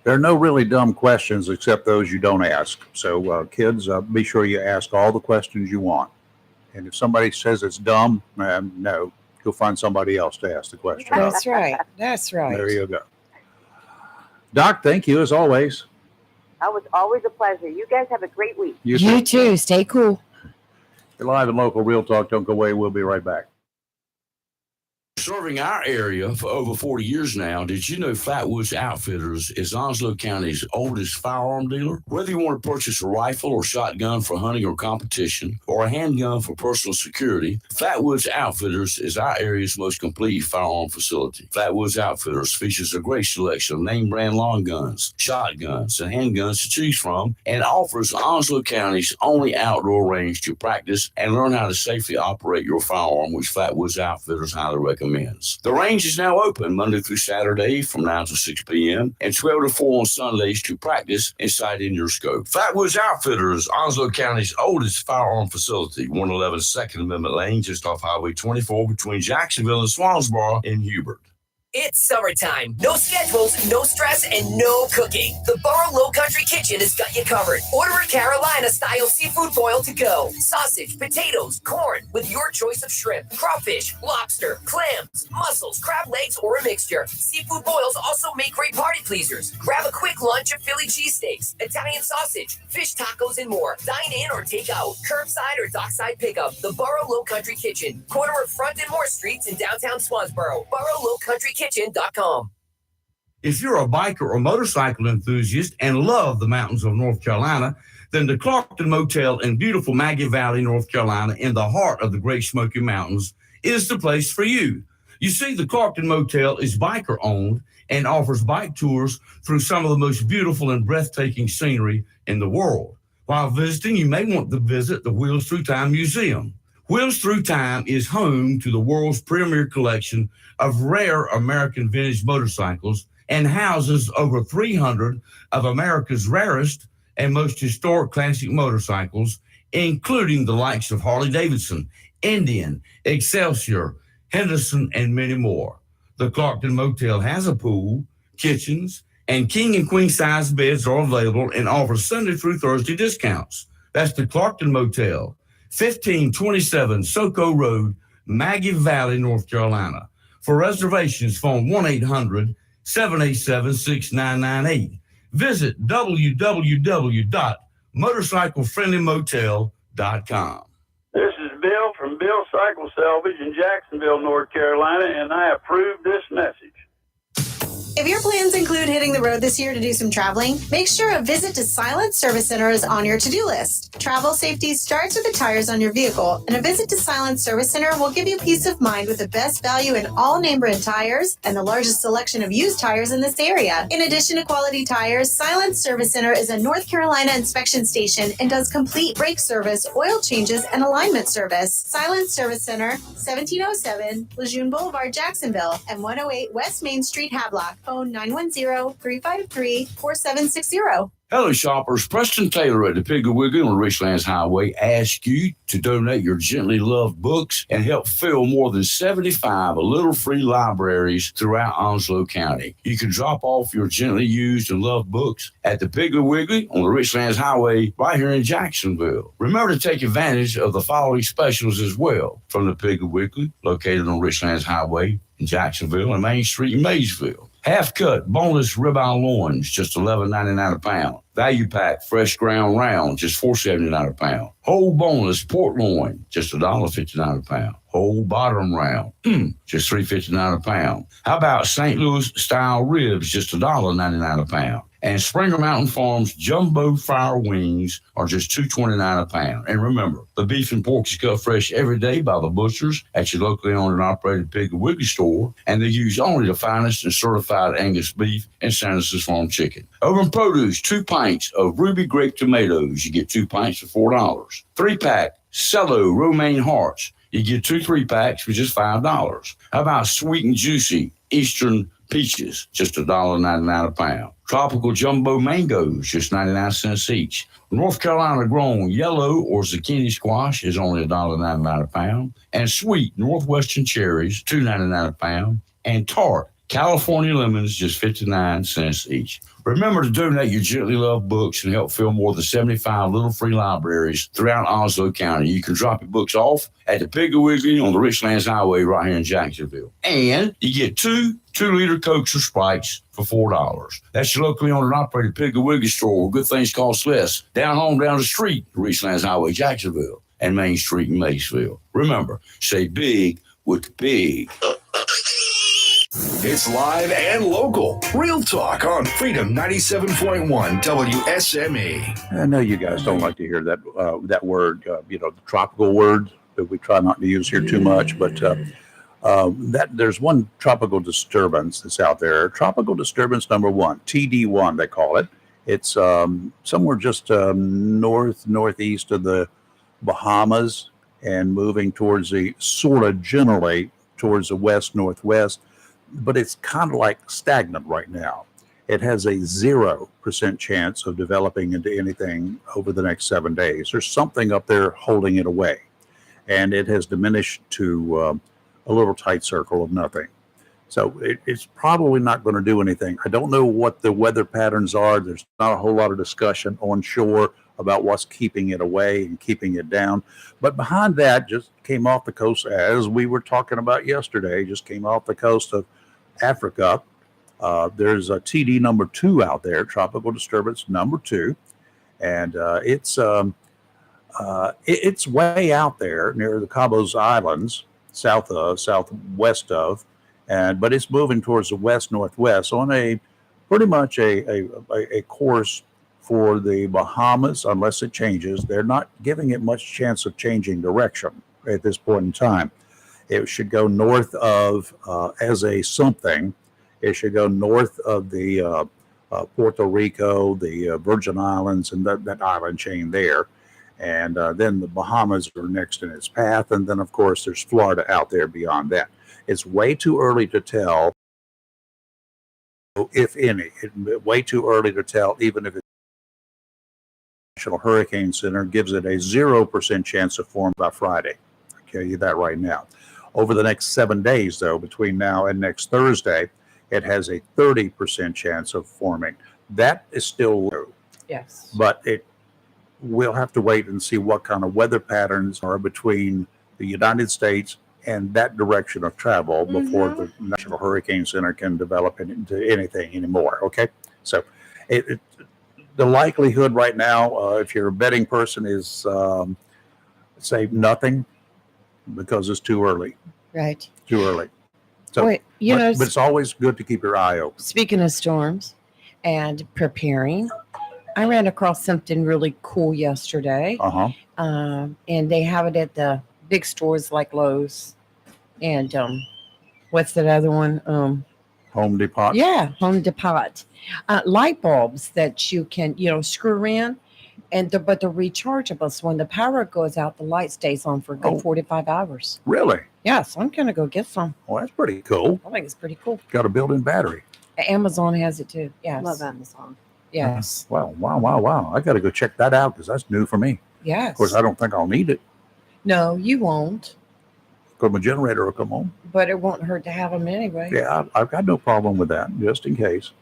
There are no really dumb questions except those you don't ask. So kids, be sure you ask all the questions you want. And if somebody says it's dumb, no, you'll find somebody else to ask the question. That's right. That's right. There you go. Doc, thank you as always. It was always a pleasure. You guys have a great week. You too. Stay cool. You're live and local. Real Talk. Don't go away. We'll be right back. Serving our area for over 40 years now, did you know Flatwoods Outfitters is Onslow County's oldest firearm dealer? Whether you want to purchase a rifle or shotgun for hunting or competition, or a handgun for personal security, Flatwoods Outfitters is our area's most complete firearm facility. Flatwoods Outfitters features a great selection of name brand long guns, shotguns, and handguns to choose from, and offers Onslow County's only outdoor range to practice and learn how to safely operate your firearm, which Flatwoods Outfitters highly recommends. The range is now open Monday through Saturday from 9 to 6 p.m. and 12 to 4 on Sundays to practice and sight in your scope. Flatwoods Outfitters, Onslow County's oldest firearm facility, 111 Second Amendment Lane, just off Highway 24 between Jacksonville and Swansboro in Hubert. It's summertime. No schedules, no stress, and no cooking. The Bar Low Country Kitchen has got you covered. Order a Carolina-style seafood boil to go. Sausage, potatoes, corn, with your choice of shrimp, crawfish, lobster, clams, mussels, crab legs, or a mixture. Seafood boils also make great party pleasers. Grab a quick lunch of Philly cheesesteaks, Italian sausage, fish tacos, and more. Dine in or take out. Curbside or dockside pickup. The Borough Low Country Kitchen. Corner of Front and Moore Streets in downtown Swansboro. BoroughLowCountryKitchen.com. If you're a biker or motorcycle enthusiast and love the mountains of North Carolina, then the Clarkton Motel in beautiful Maggie Valley, North Carolina, in the heart of the Great Smoky Mountains, is the place for you. You see, the Clarkton Motel is biker-owned and offers bike tours through some of the most beautiful and breathtaking scenery in the world. While visiting, you may want to visit the Wheels Through Time Museum. Wheels Through Time is home to the world's premier collection of rare American vintage motorcycles and houses over 300 of America's rarest and most historic classic motorcycles, including the likes of Harley-Davidson, Indian, Excelsior, Henderson, and many more. The Clarkton Motel has a pool, kitchens, and king and queen size beds are available and offers Sunday through Thursday discounts. That's the Clarkton Motel, 1527 Soco Road, Maggie Valley, North Carolina. For reservations, phone 1-800-787-6998. Visit www.motorcyclefriendlymotel.com. This is Bill from Bill Cycle Salvage in Jacksonville, North Carolina, and I approve this message. If your plans include hitting the road this year to do some traveling, make sure a visit to Silent Service Center is on your to-do list. Travel safety starts with the tires on your vehicle, and a visit to Silent Service Center will give you peace of mind with the best value in all name brand tires and the largest selection of used tires in this area. In addition to quality tires, Silent Service Center is a North Carolina inspection station and does complete brake service, oil changes, and alignment service. Silent Service Center, 1707 Lejeune Boulevard, Jacksonville, and 108 West Main Street, Havelock. Phone 910-353-4760. Hello, shoppers. Preston Taylor at the Piggly Wiggly on Richlands Highway asks you to donate your gently loved books and help fill more than 75 little free libraries throughout Onslow County. You can drop off your gently used and loved books at the Piggly Wiggly on the Richlands Highway right here in Jacksonville. Remember to take advantage of the following specials as well from the Piggly Wiggly, located on Richlands Highway in Jacksonville and Main Street in Maysville. Half-cut, boneless ribeye loins, just $11.99 a pound. Value pack, fresh ground round, just $4.79 a pound. Whole boneless pork loin, just $1.59 a pound. Whole bottom round, just $3.59 a pound. How about St. Louis style ribs, just $1.99 a pound? And Springer Mountain Farms jumbo fire wings are just $2.29 a pound. And remember, the beef and pork is cut fresh every day by the butchers at your locally owned and operated Piggly Wiggly store, and they use only the finest and certified Angus beef and Sanders's Farm chicken. Over in produce, 2 pints of Ruby Grape tomatoes. You get 2 pints for $4. 3-pack Cello Romaine hearts. You get 2 3-packs for just $5. How about sweet and juicy Eastern peaches, just $1.99 a pound. Tropical jumbo mangoes, just 99 cents each. North Carolina grown yellow or zucchini squash is only $1.99 a pound. And sweet Northwestern cherries, $2.99 a pound. And tart California lemons, just 59 cents each. Remember to donate your gently loved books and help fill more than 75 little free libraries throughout Onslow County. You can drop your books off at the Piggly Wiggly on the Richlands Highway right here in Jacksonville. And you get 2 2-liter Cokes or Sprites for $4. That's your locally owned and operated Piggly Wiggly store where good things cost less. Down home, down the street, Richlands Highway, Jacksonville, and Main Street in Maysville. Remember, say big with the big. It's live and local. Real talk on Freedom 97.1 WSME. I know you guys don't like to hear that that word, the tropical word that we try not to use here too much, but that there's one tropical disturbance that's out there. Tropical disturbance number 1, TD1 they call it. It's somewhere just northeast of the Bahamas and moving towards the generally towards the west-northwest. But it's kind of like stagnant right now. It has a 0% chance of developing into anything over the next 7 days. There's something up there holding it away. And it has diminished to a little tight circle of nothing. So it's probably not going to do anything. I don't know what the weather patterns are. There's not a whole lot of discussion on shore about what's keeping it away and keeping it down. But behind that, just came off the coast, as we were talking about yesterday, just came off the coast of Africa There's a TD number 2 out there, tropical disturbance number 2, and it's way out there near the Cabos Islands, southwest of, but it's moving towards the west-northwest on a pretty much a course for the Bahamas, unless it changes. They're not giving it much chance of changing direction at this point in time. It should go north of, as a something, it should go north of the Puerto Rico, the Virgin Islands, and that island chain there. And then the Bahamas are next in its path. And then, of course, there's Florida out there beyond that. It's way too early to tell, if any. Way too early to tell, even if the National Hurricane Center gives it a 0% chance of forming by Friday. I'll tell you that right now. Over the next 7 days, though, between now and next Thursday, it has a 30% chance of forming. That is still low. Yes. But we'll have to wait and see what kind of weather patterns are between the United States and that direction of travel before the National Hurricane Center can develop into anything anymore. Okay, so the likelihood right now, if you're a betting person, is say nothing, because it's too early. Right. Too early. So, Wait, but it's always good to keep your eye open. Speaking of storms and preparing, I ran across something really cool yesterday. And they have it at the big stores like Lowe's and what's that other one? Home Depot. Yeah, Home Depot. Light bulbs that you can, screw in, but they're rechargeable. So when the power goes out, the light stays on for a good 45 hours. Really? Yeah, so I'm gonna go get some. Well, that's pretty cool. I think it's pretty cool. Got a built-in battery. Amazon has it too. Yes. Love Amazon. Yes. Wow. I got to go check that out because that's new for me. Yes. Of course, I don't think I'll need it No, you won't. because my generator will come on. But it won't hurt to have them anyway. Yeah, I've got no problem with that, just in case.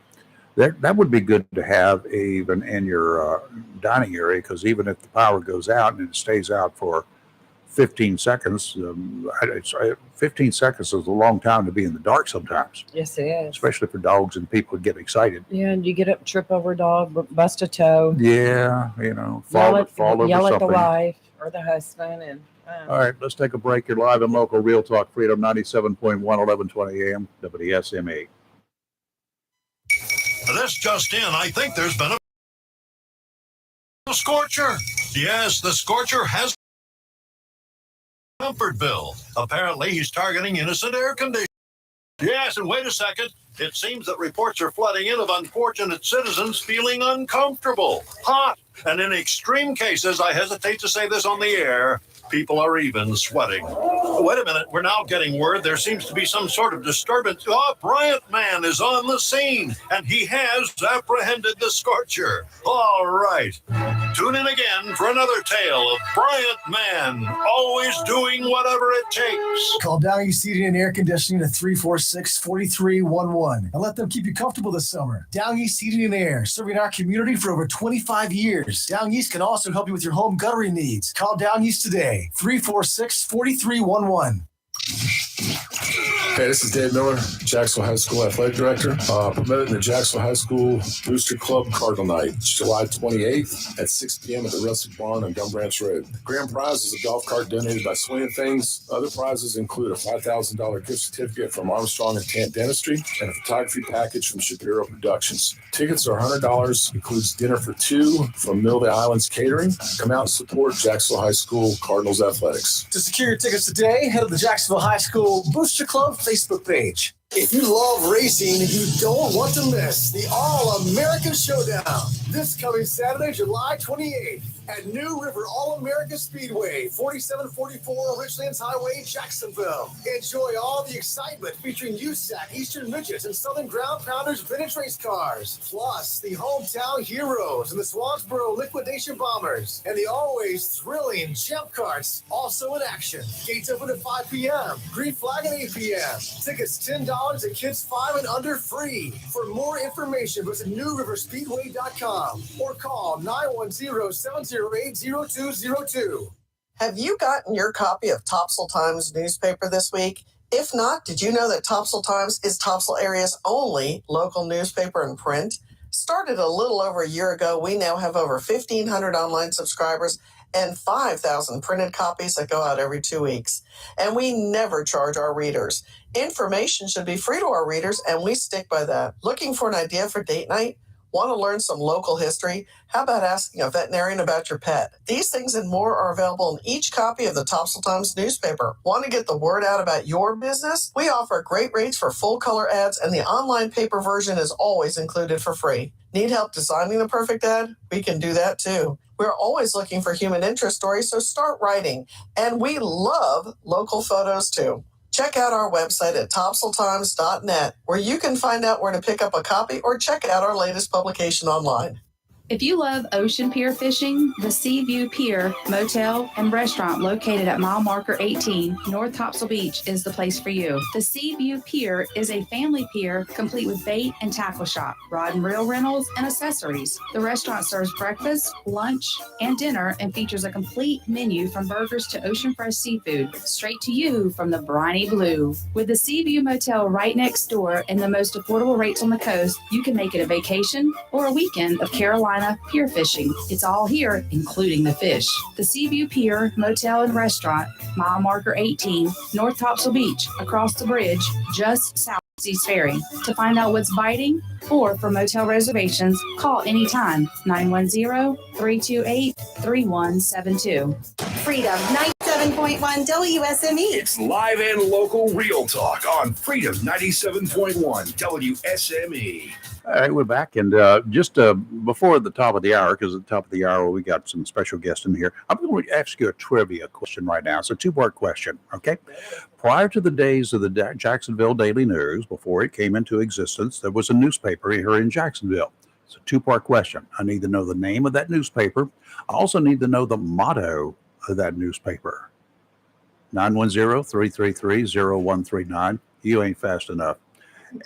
That would be good to have even in your dining area, because even if the power goes out and it stays out for 15 seconds, 15 seconds is a long time to be in the dark sometimes, Yes, it is. especially for dogs and people who get excited. Yeah, and you get up, trip over a dog, bust a toe, Yeah, fall over yell at the something. wife or the husband, and All right, let's take a break. You're live and local, Real Talk Freedom 97.1, 1120 AM, WSME. This just in, I think there's been a scorcher. Yes, the scorcher has Comfortville. Apparently, he's targeting innocent air conditioners. Yes, and wait a second. It seems that reports are flooding in of unfortunate citizens feeling uncomfortable, hot, and in extreme cases, I hesitate to say this on the air, people are even sweating. Wait a minute, we're now getting word there seems to be some sort of disturbance. Bryant Man is on the scene, and he has apprehended the scorcher. All right. Tune in again for another tale of Bryant Man, always doing whatever it takes. Call Down East Heating and Air Conditioning at 346-4311 and let them keep you comfortable this summer. Down East Heating and Air, serving our community for over 25 years. Down East can also help you with your home guttering needs. Call Down East today, 346-4311. Hey, this is Dave Miller, Jacksonville High School Athletic Director. Promoting the Jacksonville High School Booster Club Cardinal Night. It's July 28th at 6 p.m. at the Rustic Barn on Gum Branch Road. The grand prize is a golf cart donated by Swinging Things. Other prizes include a $5,000 gift certificate from Armstrong and Tant Dentistry and a photography package from Shapiro Productions. Tickets are $100, includes dinner for two from Mill the Islands Catering. Come out and support Jacksonville High School Cardinals Athletics. To secure your tickets today, head to the Jacksonville High School Booster Club Facebook page. If you love racing, you don't want to miss the All-American Showdown this coming Saturday, July 28th at New River All-America Speedway, 4744 Richlands Highway, Jacksonville. Enjoy all the excitement featuring USAC, Eastern Midgets, and Southern Ground Pounders vintage race cars, plus the hometown heroes and the Swansboro Liquidation Bombers, and the always thrilling jump carts also in action. Gates open at 5 p.m., green flag at 8 p.m. Tickets $10 and kids 5 and under free. For more information, visit NewRiverSpeedway.com or call 910-708-0202. Have you gotten your copy of Topsail Times newspaper this week? If not, did you know that Topsail Times is Topsail area's only local newspaper in print? Started a little over a year ago, we now have over 1,500 online subscribers and 5,000 printed copies that go out every 2 weeks. And we never charge our readers. Information should be free to our readers, and we stick by that. Looking for an idea for date night? Want to learn some local history? How about asking a veterinarian about your pet? These things and more are available in each copy of the Topsail Times newspaper. Want to get the word out about your business? We offer great rates for full color ads, and the online paper version is always included for free. Need help designing the perfect ad? We can do that too. We're always looking for human interest stories, so start writing. And we love local photos too. Check out our website at topsailtimes.net, where you can find out where to pick up a copy or check out our latest publication online. If you love ocean pier fishing, the Seaview Pier Motel and Restaurant located at mile marker 18, North Topsail Beach is the place for you. The Seaview Pier is a family pier complete with bait and tackle shop, rod and reel rentals, and accessories. The restaurant serves breakfast, lunch, and dinner and features a complete menu from burgers to ocean fresh seafood, straight to you from the briny blue. With the Seaview Motel right next door and the most affordable rates on the coast, you can make it a vacation or a weekend of Carolina pier fishing. It's all here, including the fish. The Seaview Pier Motel and Restaurant, mile marker 18, North Topsail Beach, across the bridge, just south of East Ferry. To find out what's biting or for motel reservations, call anytime 910-328-3172. Freedom 97.1 WSME. It's live and local real talk on Freedom 97.1 WSME. All right, we're back. And just before the top of the hour, because at the top of the hour, we got some special guests in here. I'm going to ask you a trivia question right now. It's a two-part question, okay? Prior to the days of the Jacksonville Daily News, before it came into existence, there was a newspaper here in Jacksonville. It's a two-part question. I need to know the name of that newspaper. I also need to know the motto of that newspaper. 910-333-0139. You ain't fast enough,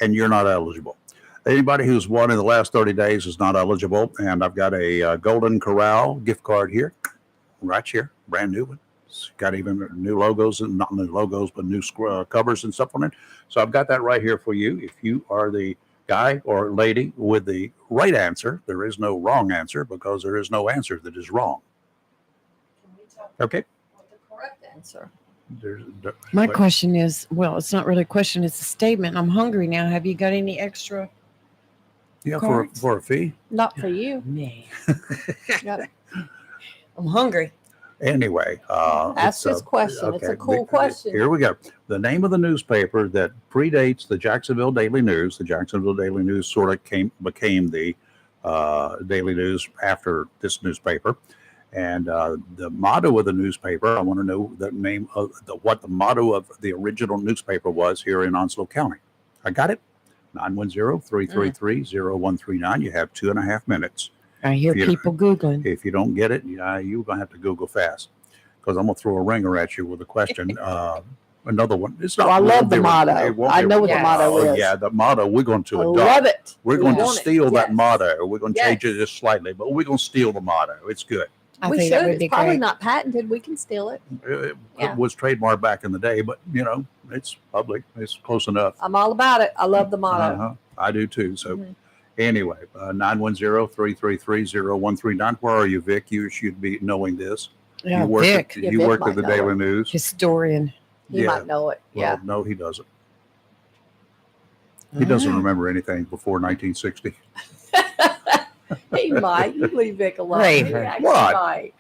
and you're not eligible. Anybody who's won in the last 30 days is not eligible. And I've got a Golden Corral gift card here, right here, brand new one. It's got even new logos, and not new logos, but new covers and stuff on it. So I've got that right here for you. If you are the guy or lady with the right answer, there is no wrong answer because there is no answer that is wrong. Okay. The correct answer. My question is, well, it's not really a question, it's a statement. I'm hungry now. Have you got any extra? Yeah, cards? for a fee. Not for you. Nee. Yep. I'm hungry. Anyway, Ask this question. It's a cool question. Here we go. The name of the newspaper that predates the Jacksonville Daily News. The Jacksonville Daily News sort of became the Daily News after this newspaper. And the motto of the newspaper, I want to know the name of what the motto of the original newspaper was here in Onslow County. I got it. 910-333-0139. You have 2.5 minutes. I hear people Googling. If you don't get it, you're going to have to Google fast, because I'm going to throw a ringer at you with a question. Another one. It's not. I love the motto. I know what the motto is. Yeah, the motto we're going to adopt. Love it. We're going to steal that motto. We're going to change it just slightly, but we're going to steal the motto. It's good. We should. It's probably not patented. We can steal it. It was trademarked back in the day, but it's public. It's close enough. I'm all about it. I love the motto. I do too. So anyway, 910-333-0139. Where are you, Vic? You should be knowing this. Yeah, you work Vic. you work at the Daily News. Historian. He might know it. Well, no, he doesn't. He doesn't remember anything before 1960. He might. You leave Vic alone. What? Might.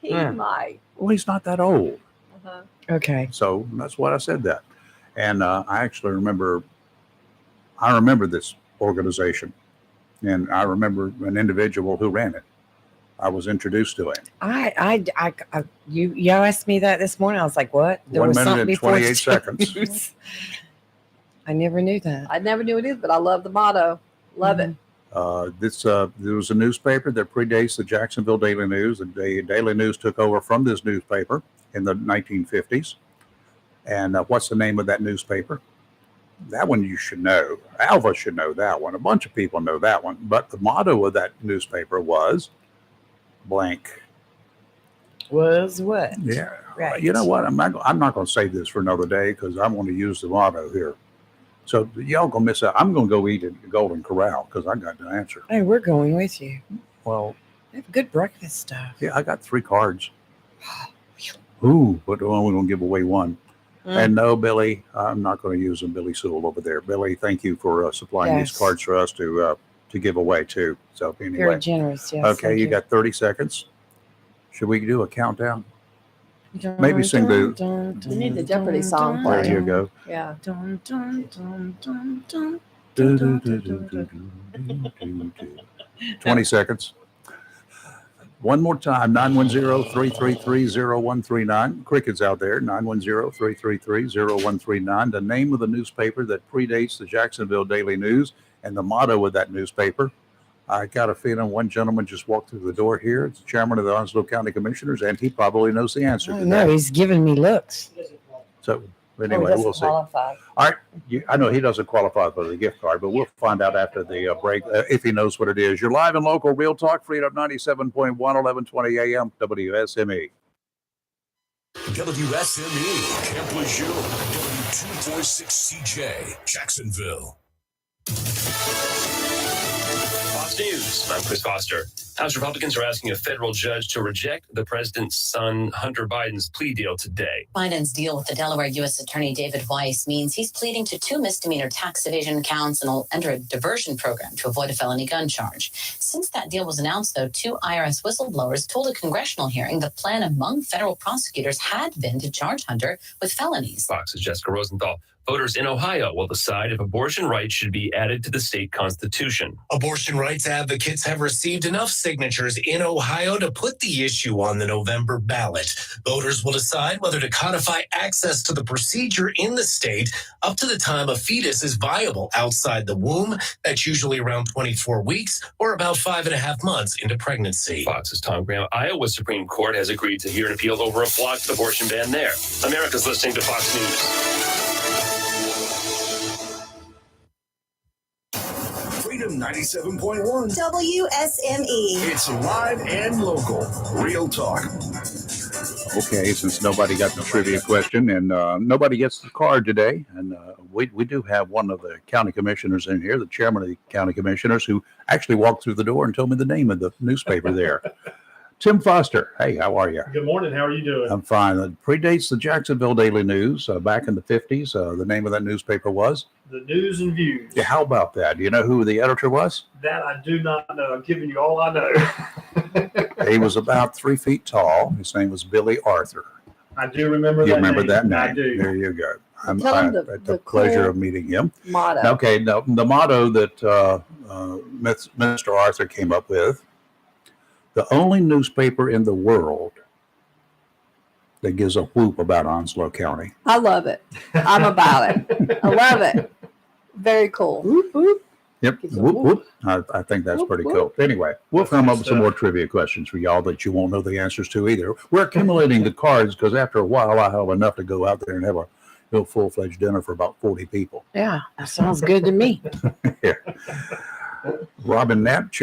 He might. Well, he's not that old. Okay. So that's why I said that. And I actually remember this organization, and I remember an individual who ran it. I was introduced to him. You asked me that this morning. I was like, what? There 1 was minute something and before 28 seconds. news. I never knew that. I never knew it either, but I love the motto. Love it. There was a newspaper that predates the Jacksonville Daily News. The Daily News took over from this newspaper in the 1950s. And what's the name of that newspaper? That one you should know. Alva should know that one. A bunch of people know that one. But the motto of that newspaper was blank. Was what? Yeah. Right. You know what? I'm not going to save this for another day because I want to use the motto here. So y'all gonna miss out. I'm gonna go eat at the Golden Corral because I got the answer. Hey, we're going with you. Well, They have good breakfast stuff. yeah, I got 3 cards. Ooh, but we're only gonna give away one. And no, Billy, I'm not going to use them. Billy Sewell over there. Billy, thank you for supplying these Yes. cards for us to give away too. So anyway, Very generous. Yes. okay, thank you got 30 seconds. Should we do a countdown? Maybe sing the. We need the Jeopardy song There playing. you go. Yeah. 20 seconds. One more time, 910-333-0139. Cricket's out there, 910-333-0139. The name of the newspaper that predates the Jacksonville Daily News and the motto of that newspaper. I got a feeling one gentleman just walked through the door here. It's the chairman of the Onslow County Commissioners, and he probably knows the answer to No, that. he's giving me looks. So anyway, we'll see. All right. I know he doesn't qualify for the gift card, but we'll find out after the break if he knows what it is. You're live and local, Real Talk, Freedom 97.1, 1120 AM, WSME. WSME, Camp Lejeune, W246CJ, Jacksonville. Fox News. I'm Chris Foster. House Republicans are asking a federal judge to reject the president's son, Hunter Biden's plea deal today. Biden's deal with the Delaware U.S. Attorney David Weiss means he's pleading to 2 misdemeanor tax evasion counts and will enter a diversion program to avoid a felony gun charge. Since that deal was announced, though, 2 IRS whistleblowers told a congressional hearing the plan among federal prosecutors had been to charge Hunter with felonies. Fox's Jessica Rosenthal. Voters in Ohio will decide if abortion rights should be added to the state constitution. Abortion rights advocates have received enough signatures in Ohio to put the issue on the November ballot. Voters will decide whether to codify access to the procedure in the state up to the time a fetus is viable outside the womb. That's usually around 24 weeks or about 5.5 months into pregnancy. Fox's Tom Graham. Iowa Supreme Court has agreed to hear an appeal over a blocked abortion ban there. America's listening to Fox News. Freedom 97.1. WSME. It's live and local. Real Talk. Okay, since nobody got the trivia question and nobody gets the card today, and we do have one of the county commissioners in here, the chairman of the county commissioners, who actually walked through the door and told me the name of the newspaper there. Tim Foster. Hey, how are you? Good morning. How are you doing? I'm fine. It predates the Jacksonville Daily News back in the 50s. The name of that newspaper was? The News and Views. Yeah, how about that? Do you know who the editor was? That I do not know. I'm giving you all I know. He was about 3 feet tall. His name was Billy Arthur. I do remember You that remember name. that name? I do. There you go. I Tell him had the the pleasure cool of meeting him. motto. Okay, now, the motto that Mr. Arthur came up with, the only newspaper in the world that gives a whoop about Onslow County. I love it. I'm about it. I love it. Very cool. Whoop, whoop. Yep. Whoop, whoop. I think that's pretty cool. Anyway, we'll come up with some more trivia questions for y'all that you won't know the answers to either. We're accumulating the cards because after a while, I have enough to go out there and have a full-fledged dinner for about 40 people. Yeah, that sounds good to me. Yeah. Robin Knapp,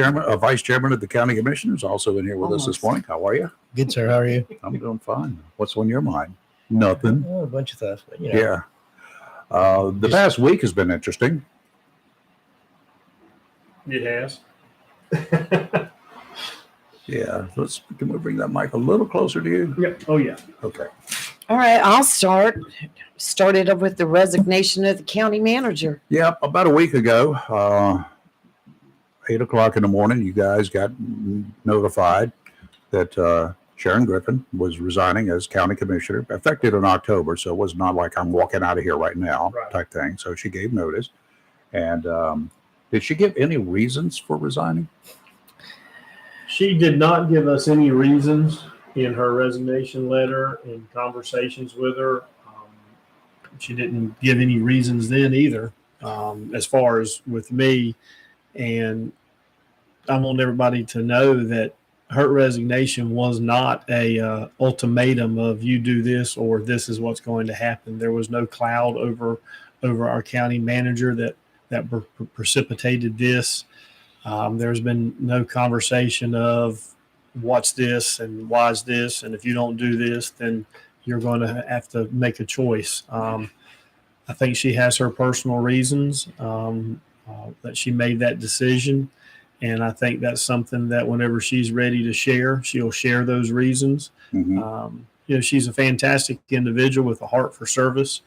Vice Chairman of the County Commissioners, also in here with us this morning. How are you? Good, sir. How are you? I'm doing fine. What's on your mind? Nothing. Oh, a bunch of stuff. But, you know. Yeah. The past week has been interesting. It has. Yeah. Can we bring that mic a little closer to you? Yep. Oh, yeah. Okay. All right, I'll start. Started up with the resignation of the county manager. Yeah, about a week ago, 8 o'clock in the morning, you guys got notified that Sharon Griffin was resigning as county commissioner, effective in October. So it was not like I'm walking out of here right now type thing. So she gave notice. And did she give any reasons for resigning? She did not give us any reasons in her resignation letter and conversations with her. She didn't give any reasons then either, as far as with me. And I want everybody to know that her resignation was not a ultimatum of you do this or this is what's going to happen. There was no cloud over our county manager that precipitated this. There's been no conversation of what's this and why is this, and if you don't do this, then you're going to have to make a choice. I think she has her personal reasons that she made that decision. And I think that's something that whenever she's ready to share, she'll share those reasons. She's a fantastic individual with a heart for service.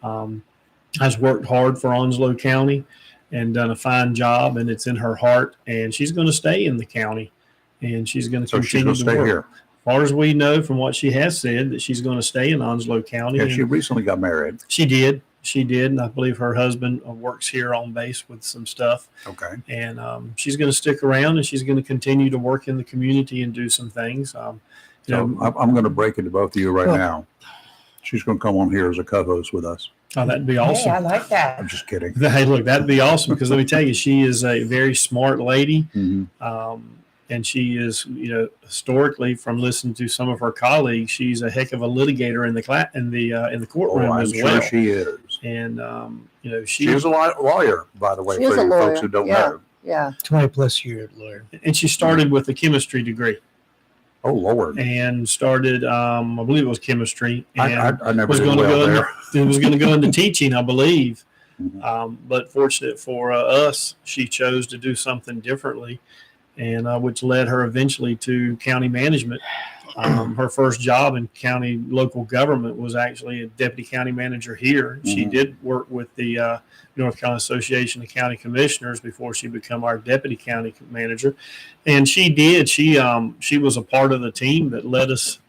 Has worked hard for Onslow County and done a fine job, and it's in her heart. And she's going to stay in the county, and she's going to continue to work. Here. As far as we know from what she has said, that she's going to stay in Onslow County. Yeah, she recently got married. She did. And I believe her husband works here on base with some stuff. Okay. And she's going to stick around, and she's going to continue to work in the community and do some things. I'm going to break it to both of you right now. She's going to come on here as a co-host with us. Oh, that'd be awesome. Hey, I like that. I'm just kidding. Hey, look, that'd be awesome because let me tell you, she is a very smart lady. And she is, historically, from listening to some of her colleagues, she's a heck of a litigator in the courtroom as well. Sure she is. And she is a lawyer, by the way, She is for a you lawyer. folks who don't know. Yeah. 20+ year lawyer. And she started with a chemistry degree. Oh Lord! And started, I believe it was chemistry. And I never was did going to well go there. into, was going to go into teaching, I believe. But fortunate for us, she chose to do something differently, and which led her eventually to county management. Her first job in county local government was actually a deputy county manager here. She did work with the North Carolina Association of County Commissioners before she became our deputy county manager. And she was a part of the team that led us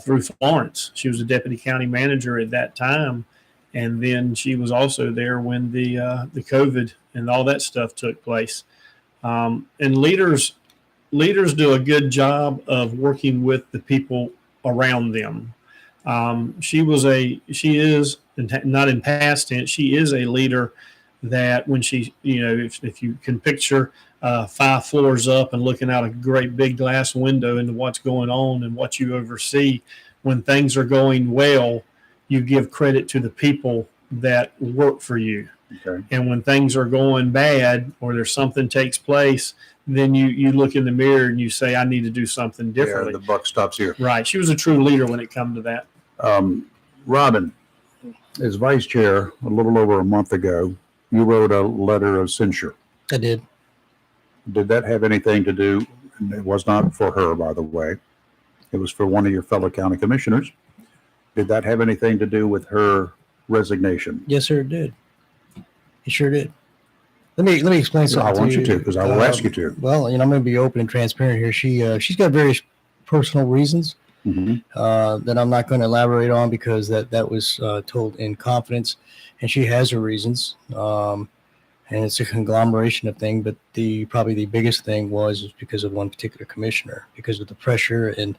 through Florence. She was a deputy county manager at that time. And then she was also there when the COVID and all that stuff took place. And leaders do a good job of working with the people around them. She is, not in past tense, she is a leader that when she, if you can picture 5 floors up and looking out a great big glass window into what's going on and what you oversee, when things are going well, you give credit to the people that work for you. Okay. And when things are going bad or there's something takes place, then you look in the mirror and you say, I need to do something differently. Yeah, the buck stops here. Right. She was a true leader when it comes to that. Robin, as vice chair, a little over a month ago, you wrote a letter of censure. I did. Did that have anything to do? It was not for her, by the way. It was for one of your fellow county commissioners. Did that have anything to do with her resignation? Yes, sir, it did. It sure did. Let me explain something. I want you to, because I will ask you to. Well, I'm going to be open and transparent here. She's got various personal reasons that I'm not going to elaborate on because that was told in confidence, and she has her reasons. And it's a conglomeration of things, but probably the biggest thing was because of one particular commissioner, because of the pressure and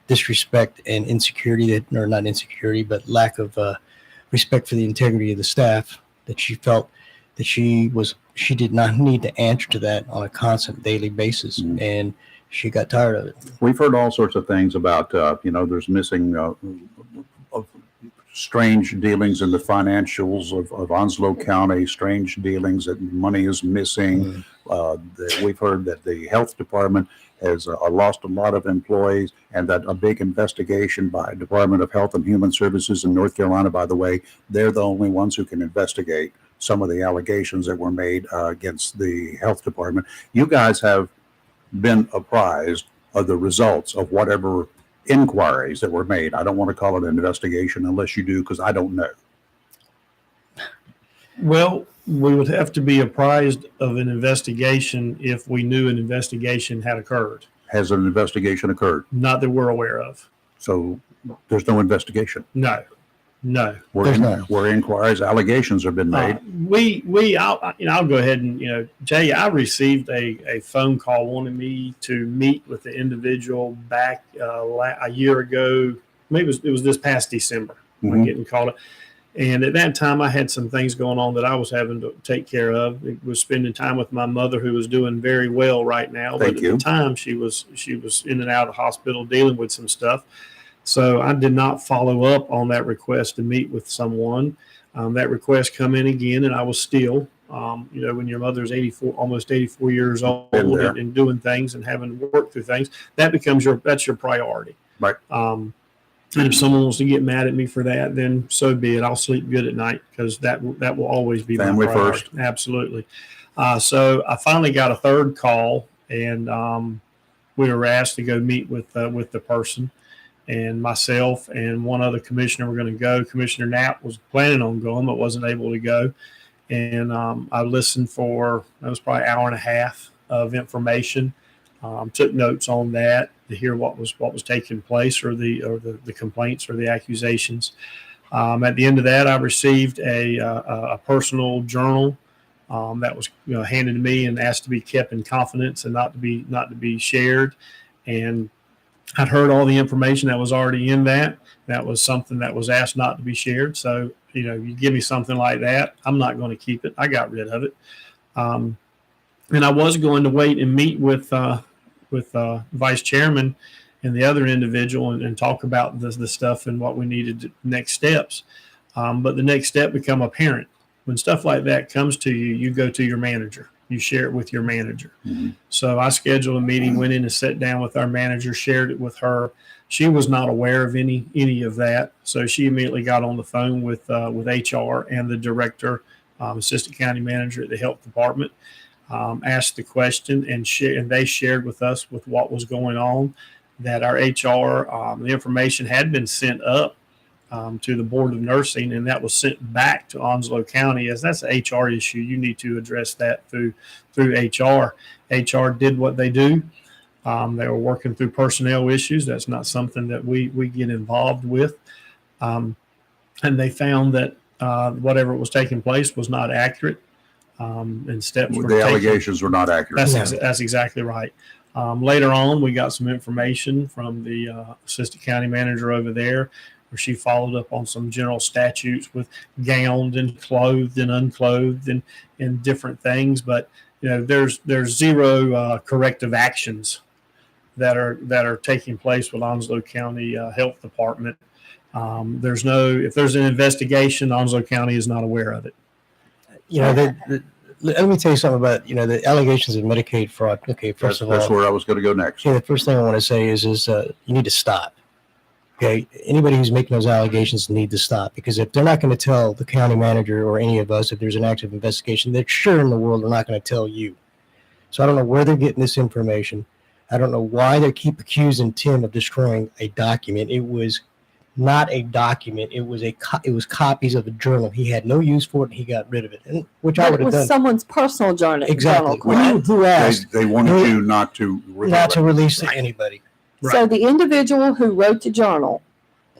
disrespect and insecurity or not insecurity, but lack of respect for the integrity of the staff, that she felt that she did not need to answer to that on a constant daily basis. And she got tired of it. We've heard all sorts of things about, there's missing strange dealings in the financials of Onslow County, strange dealings that money is missing. We've heard that the health department has lost a lot of employees, and that a big investigation by Department of Health and Human Services in North Carolina, by the way, they're the only ones who can investigate some of the allegations that were made against the health department. You guys have been apprised of the results of whatever inquiries that were made. I don't want to call it an investigation unless you do, because I don't know. Well, we would have to be apprised of an investigation if we knew an investigation had occurred. Has an investigation occurred? Not that we're aware of. So there's no investigation? No. Where inquiries, allegations have been made. I'll go ahead and tell you, I received a phone call wanting me to meet with the individual back a year ago. Maybe it was this past December. I'm getting called up. And at that time, I had some things going on that I was having to take care of. It was spending time with my mother, who was doing very well right now. But at the time, she was in and out of hospital dealing with some stuff. So I did not follow up on that request to meet with someone. That request come in again, and I was still, when your mother's almost 84 years old and doing things and having to work through things, that's your priority. Right. And if someone wants to get mad at me for that, then so be it. I'll sleep good at night because that will always be Family my priority. first. Absolutely. So I finally got a third call, and we were asked to go meet with the person, and myself and one other commissioner were going to go. Commissioner Knapp was planning on going, but wasn't able to go. And I listened for, that was probably an hour and a half of information. Took notes on that to hear what was taking place, or the complaints or the accusations. At the end of that, I received a personal journal that was handed to me and asked to be kept in confidence and not to be shared. And I'd heard all the information that was already in that. That was something that was asked not to be shared. So you give me something like that, I'm not going to keep it. I got rid of it. And I was going to wait and meet with vice chairman and the other individual and talk about the stuff and what we needed next steps. But the next step become apparent. When stuff like that comes to you, you go to your manager. You share it with your manager. Mm-hmm. So I scheduled a meeting, went in and sat down with our manager, shared it with her. She was not aware of any of that. So she immediately got on the phone with HR and the director, assistant county manager at the health department. Asked the question, and they shared with us with what was going on, that our HR, the information had been sent up to the Board of Nursing, and that was sent back to Onslow County, as that's an HR issue. You need to address that through HR. HR did what they do. They were working through personnel issues. That's not something that we get involved with. And they found that whatever was taking place was not accurate. And steps were taken. Allegations were not accurate. That's exactly right. Later on, we got some information from the assistant county manager over there, where she followed up on some general statutes with gowned and clothed and unclothed and different things. But there's zero corrective actions that are taking place with Onslow County Health Department. If there's an investigation, Onslow County is not aware of it. Let me tell you something about the allegations of Medicaid fraud. Okay, first of all, that's where I was going to go next. Okay, the first thing I want to say is you need to stop. Okay, anybody who's making those allegations need to stop, because if they're not going to tell the county manager or any of us if there's an active investigation, they're sure in the world they're not going to tell you. So I don't know where they're getting this information. I don't know why they keep accusing Tim of destroying a document. It was not a document. It was copies of a journal. He had no use for it, and he got rid of it, and which I would have done. Someone's personal journal. Exactly. Who asked? They wanted you not to release to anybody. Right. So the individual who wrote the journal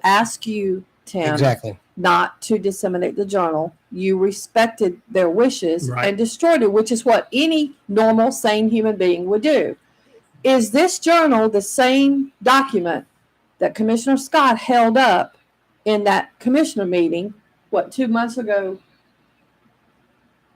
asked you, Tim, exactly, not to disseminate the journal. You respected their wishes Right. and destroyed it, which is what any normal, sane human being would do. Is this journal the same document that Commissioner Scott held up in that commissioner meeting, 2 months ago?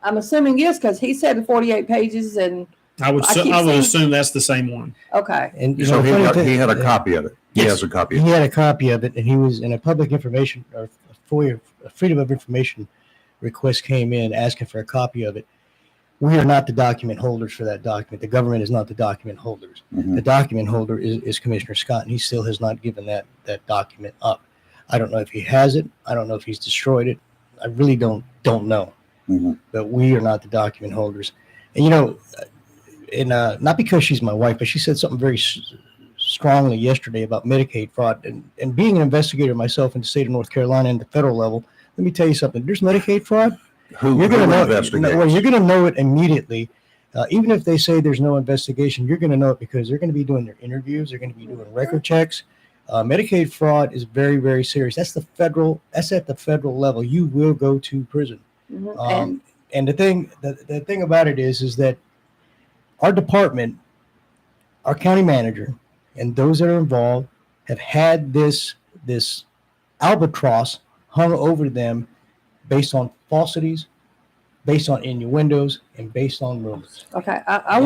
I'm assuming yes, because he said 48 pages, and I would assume that's the same one. okay. And So he had a copy of it. He has a copy. He had a copy of it, and he was in a public information or FOIA, Freedom of Information request came in asking for a copy of it. We are not the document holders for that document. The government is not the document holders. Mm-hmm. The document holder is Commissioner Scott, and he still has not given that document up. I don't know if he has it. I don't know if he's destroyed it. I really don't know. Mm-hmm. But we are not the document holders. And not because she's my wife, but she said something very strongly yesterday about Medicaid fraud. And being an investigator myself in the state of North Carolina and the federal level, let me tell you something. There's Medicaid fraud. You're going to know it immediately. Even if they say there's no investigation, you're going to know it because they're going to be doing their interviews. They're going to be doing record checks. Medicaid fraud is very, very serious. That's at the federal level. You will go to prison. Mm-hmm. And the thing about it is that our department, our county manager, and those that are involved have had this albatross hung over them based on falsities, based on innuendos, and based on rumors. Okay, I'm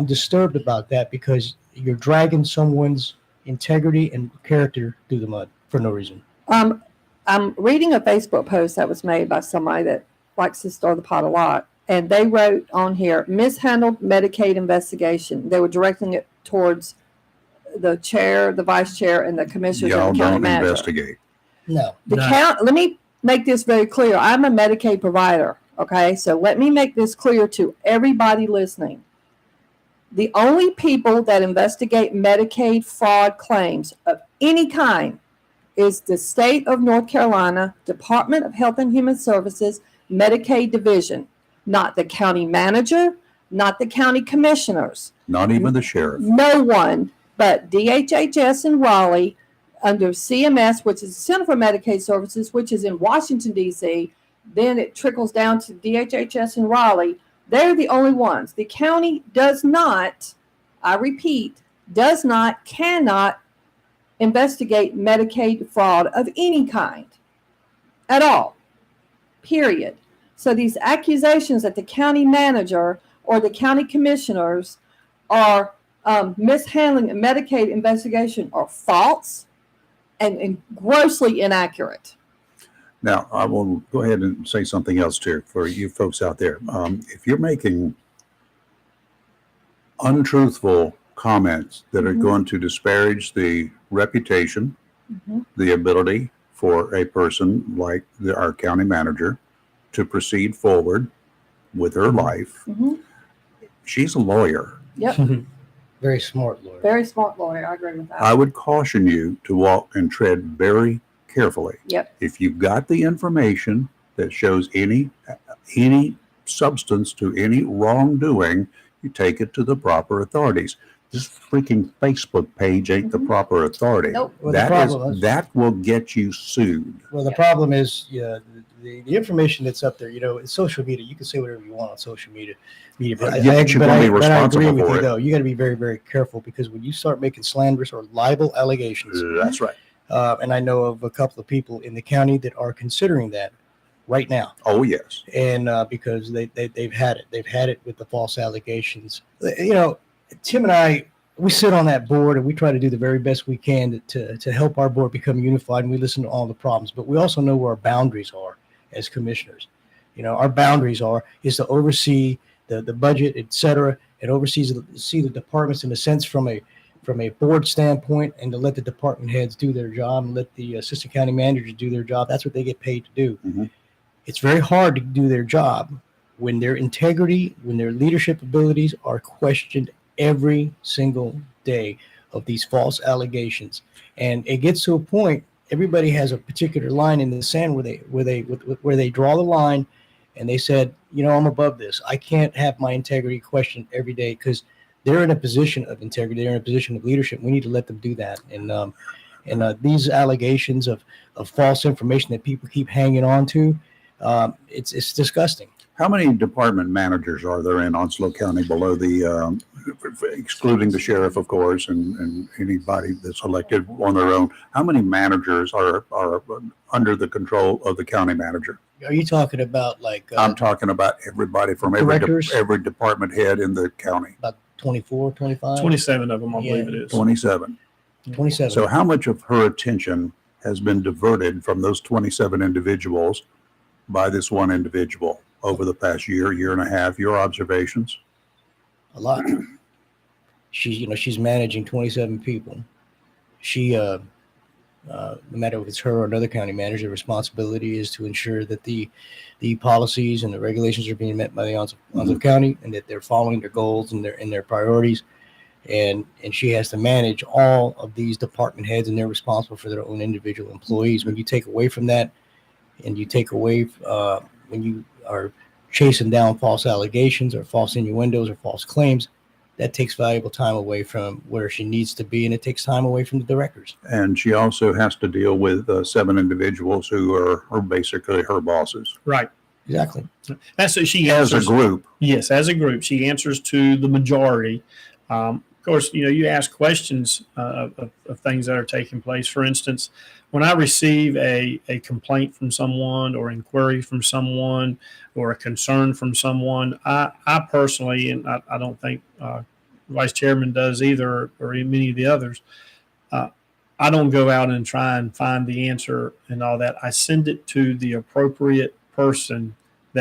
disturbed about that, because you're dragging someone's integrity and character through the mud for no reason. I'm reading a Facebook post that was made by somebody that likes to stir the pot a lot, and they wrote on here, mishandled Medicaid investigation. They were directing it towards the chair, the vice chair, and the commissioners Y'all and the county don't manager. investigate. No. Let me make this very clear. I'm a Medicaid provider. Okay. So let me make this clear to everybody listening. The only people that investigate Medicaid fraud claims of any kind is the state of North Carolina Department of Health and Human Services Medicaid Division, not the county manager, not the county commissioners. Not even the sheriff. No one but DHHS in Raleigh under CMS, which is the Center for Medicaid Services, which is in Washington, D.C. Then it trickles down to DHHS in Raleigh. They're the only ones. The county does not, I repeat, does not, cannot investigate Medicaid fraud of any kind at all, period. So these accusations that the county manager or the county commissioners are mishandling a Medicaid investigation are false and grossly inaccurate. Now, I will go ahead and say something else too for you folks out there. If you're making untruthful comments that are going to disparage the reputation, the ability for a person like our county manager to proceed forward with her life, she's a lawyer. Yep. Very smart lawyer. Very smart lawyer. I agree with that. I would caution you to walk and tread very carefully. Yep. If you've got the information that shows any substance to any wrongdoing, you take it to the proper authorities. This freaking Facebook page ain't the proper authority. Nope. Well, that will get you sued. Well, the problem is, the information that's up there, it's social media. You can say whatever you want on social media. But Yet you're going to be I responsible agree with for you, it. though. You got to be very, very careful, because when you start making slanderous or libel allegations, That's right. and I know of a couple of people in the county that are considering that right now. Oh, yes. And because they've had it with the false allegations. Tim and I, we sit on that board and we try to do the very best we can to help our board become unified, and we listen to all the problems, but we also know where our boundaries are as commissioners. Our boundaries is to oversee the budget, et cetera, and see the departments in a sense from a board standpoint, and to let the department heads do their job and let the assistant county managers do their job. That's what they get paid to do. It's very hard to do their job when their integrity, when their leadership abilities are questioned every single day of these false allegations. And it gets to a point, everybody has a particular line in the sand where they draw the line, and they said, I'm above this. I can't have my integrity questioned every day, because they're in a position of integrity. They're in a position of leadership. We need to let them do that. And these allegations of false information that people keep hanging on to, it's disgusting. How many department managers are there in Onslow County below the, excluding the sheriff, of course, and anybody that's elected on their own? How many managers are under the control of the county manager? Are you talking about I'm talking about everybody from every department head in the county. About 24, 25? 27 of them, I believe it is. 27. 27. So how much of her attention has been diverted from those 27 individuals by this one individual over the past year and a half? Your observations? A lot. She's managing 27 people. She, no matter if it's her or another county manager, the responsibility is to ensure that the policies and the regulations are being met by the Onslow County, and that they're following their goals and their priorities. And she has to manage all of these department heads, and they're responsible for their own individual employees. When you take away from that, and you take away when you are chasing down false allegations or false innuendos or false claims, that takes valuable time away from where she needs to be, and it takes time away from the directors. And she also has to deal with 7 individuals who are basically her bosses. Right. Exactly. That's what she As answers. a group. Yes, as a group, she answers to the majority. Of course, you ask questions of things that are taking place. For instance, when I receive a complaint from someone, or inquiry from someone, or a concern from someone, I personally, and I don't think Vice Chairman does either, or many of the others, I don't go out and try and find the answer and all that. I send it to the appropriate person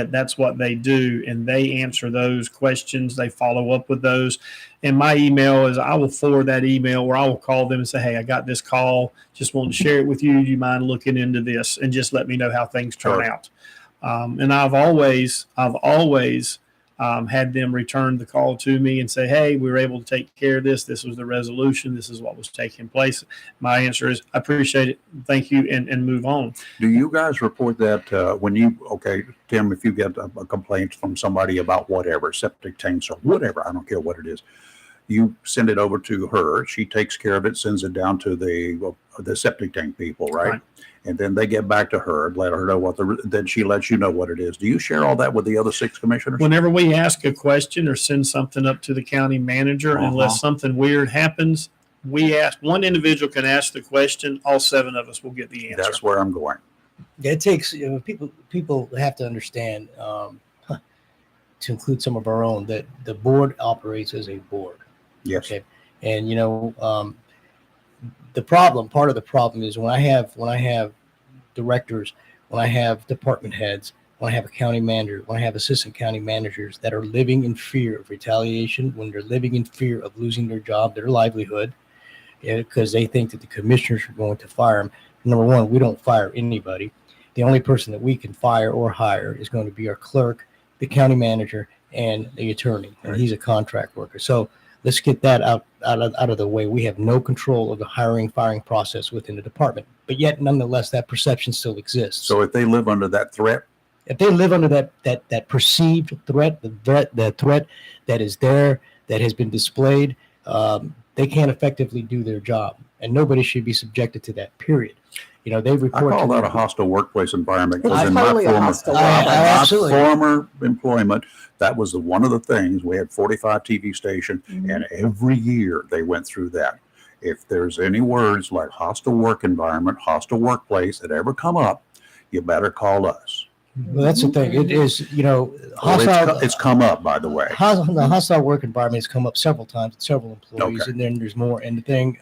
that's what they do, and they answer those questions. They follow up with those. And my email is, I will forward that email, or I will call them and say, hey, I got this call. Just wanted to share it with you. Do you mind looking into this? And just let me know how things turn out. And I've always had them return the call to me and say, hey, we were able to take care of this. This was the resolution. This is what was taking place. My answer is, I appreciate it. Thank you, and move on. Do you guys report that when you, Tim, if you get a complaint from somebody about whatever, septic tanks or whatever, I don't care what it is, you send it over to her. She takes care of it, sends it down to the septic tank people, right? And then they get back to her and let her know then she lets you know what it is. Do you share all that with the other 6 commissioners? Whenever we ask a question or send something up to the county manager, unless something weird happens, we ask, one individual can ask the question, all 7 of us will get the answer. That's where I'm going. Yeah, it takes, people have to understand, to include some of our own, that the board operates as a board. Yes. Okay. And, part of the problem is when I have directors, when I have department heads, when I have a county manager, when I have assistant county managers that are living in fear of retaliation, when they're living in fear of losing their job, their livelihood, because they think that the commissioners are going to fire them. Number one, we don't fire anybody. The only person that we can fire or hire is going to be our clerk, the county manager, and the attorney, and he's a contract worker. So let's get that out of the way. We have no control of the firing process within the department, but yet nonetheless, that perception still exists. So if they live under that threat, if they live under that perceived threat, the threat that is there, that has been displayed, they can't effectively do their job, and nobody should be subjected to that. Period. They report. I call that a hostile workplace environment. It's Because in totally a hostile my former employment, that was one of the things. We had 45 TV station, and every year they went through that. If there's any words like hostile work environment, hostile workplace that ever come up, you better call us. Well, that's the thing. It is, hostile. It's come up, by the way. The hostile work environment has come up several times with several employees, Okay. and then there's more. And the thing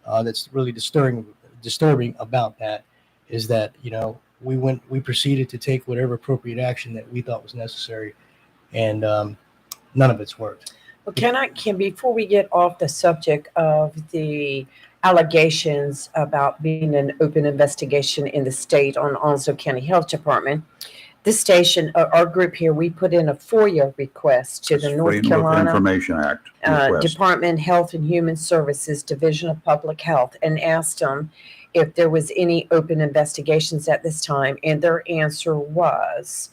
that's really disturbing about that is that we proceeded to take whatever appropriate action that we thought was necessary, and none of it's worked. Well, can before we get off the subject of the allegations about being an open investigation in the state on Onslow County Health Department, this station, our group here, we put in a FOIA request to the North Freedom of Carolina Information Act request. Department of Health and Human Services, Division of Public Health, and asked them if there was any open investigations at this time. And their answer was,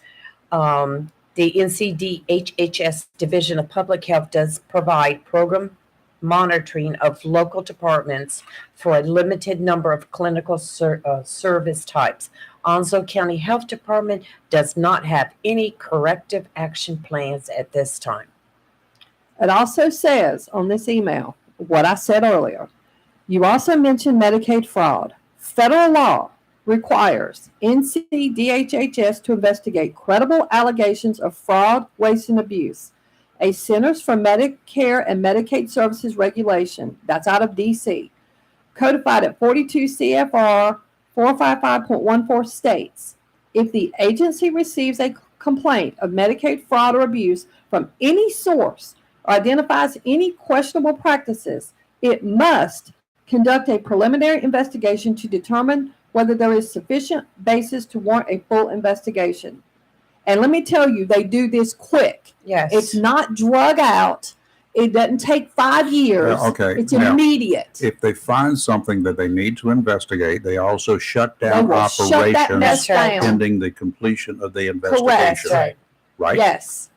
the NCDHHS Division of Public Health does provide program monitoring of local departments for a limited number of clinical service types. Onslow County Health Department does not have any corrective action plans at this time. It also says on this email what I said earlier. You also mentioned Medicaid fraud. Federal law requires NCDHHS to investigate credible allegations of fraud, waste, and abuse. A Centers for Medicare and Medicaid Services regulation, that's out of D.C., codified at 42 CFR 455.14 states, if the agency receives a complaint of Medicaid fraud or abuse from any source or identifies any questionable practices, it must conduct a preliminary investigation to determine whether there is sufficient basis to warrant a full investigation. And let me tell you, they do this quick. Yes. It's not drug out. It doesn't take 5 years. Yeah, okay. It's Now, immediate. If they find something that they need to investigate, they also shut They down will shut that operations mess down. pending the completion of the Correct. investigation. Right? Yes.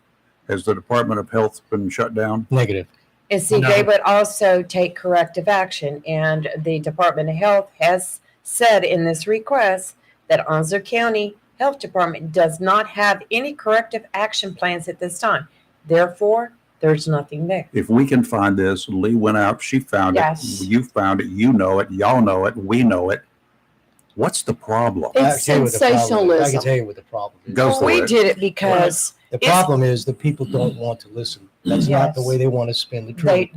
Has the Department of Health been shut down? Negative. And see, No. they would also take corrective action. And the Department of Health has said in this request that Onslow County Health Department does not have any corrective action plans at this time. Therefore, there's nothing there. If we can find this, Lee went out, she found Yes. it, you found it, you know it, y'all know it, we know it. What's the problem? It's I can tell you what the problem is. I sensationalism. can tell you what the problem is. Go Well, for we it. did it because The problem is the people don't want to listen. That's not the Yes. way they want to spin the truth.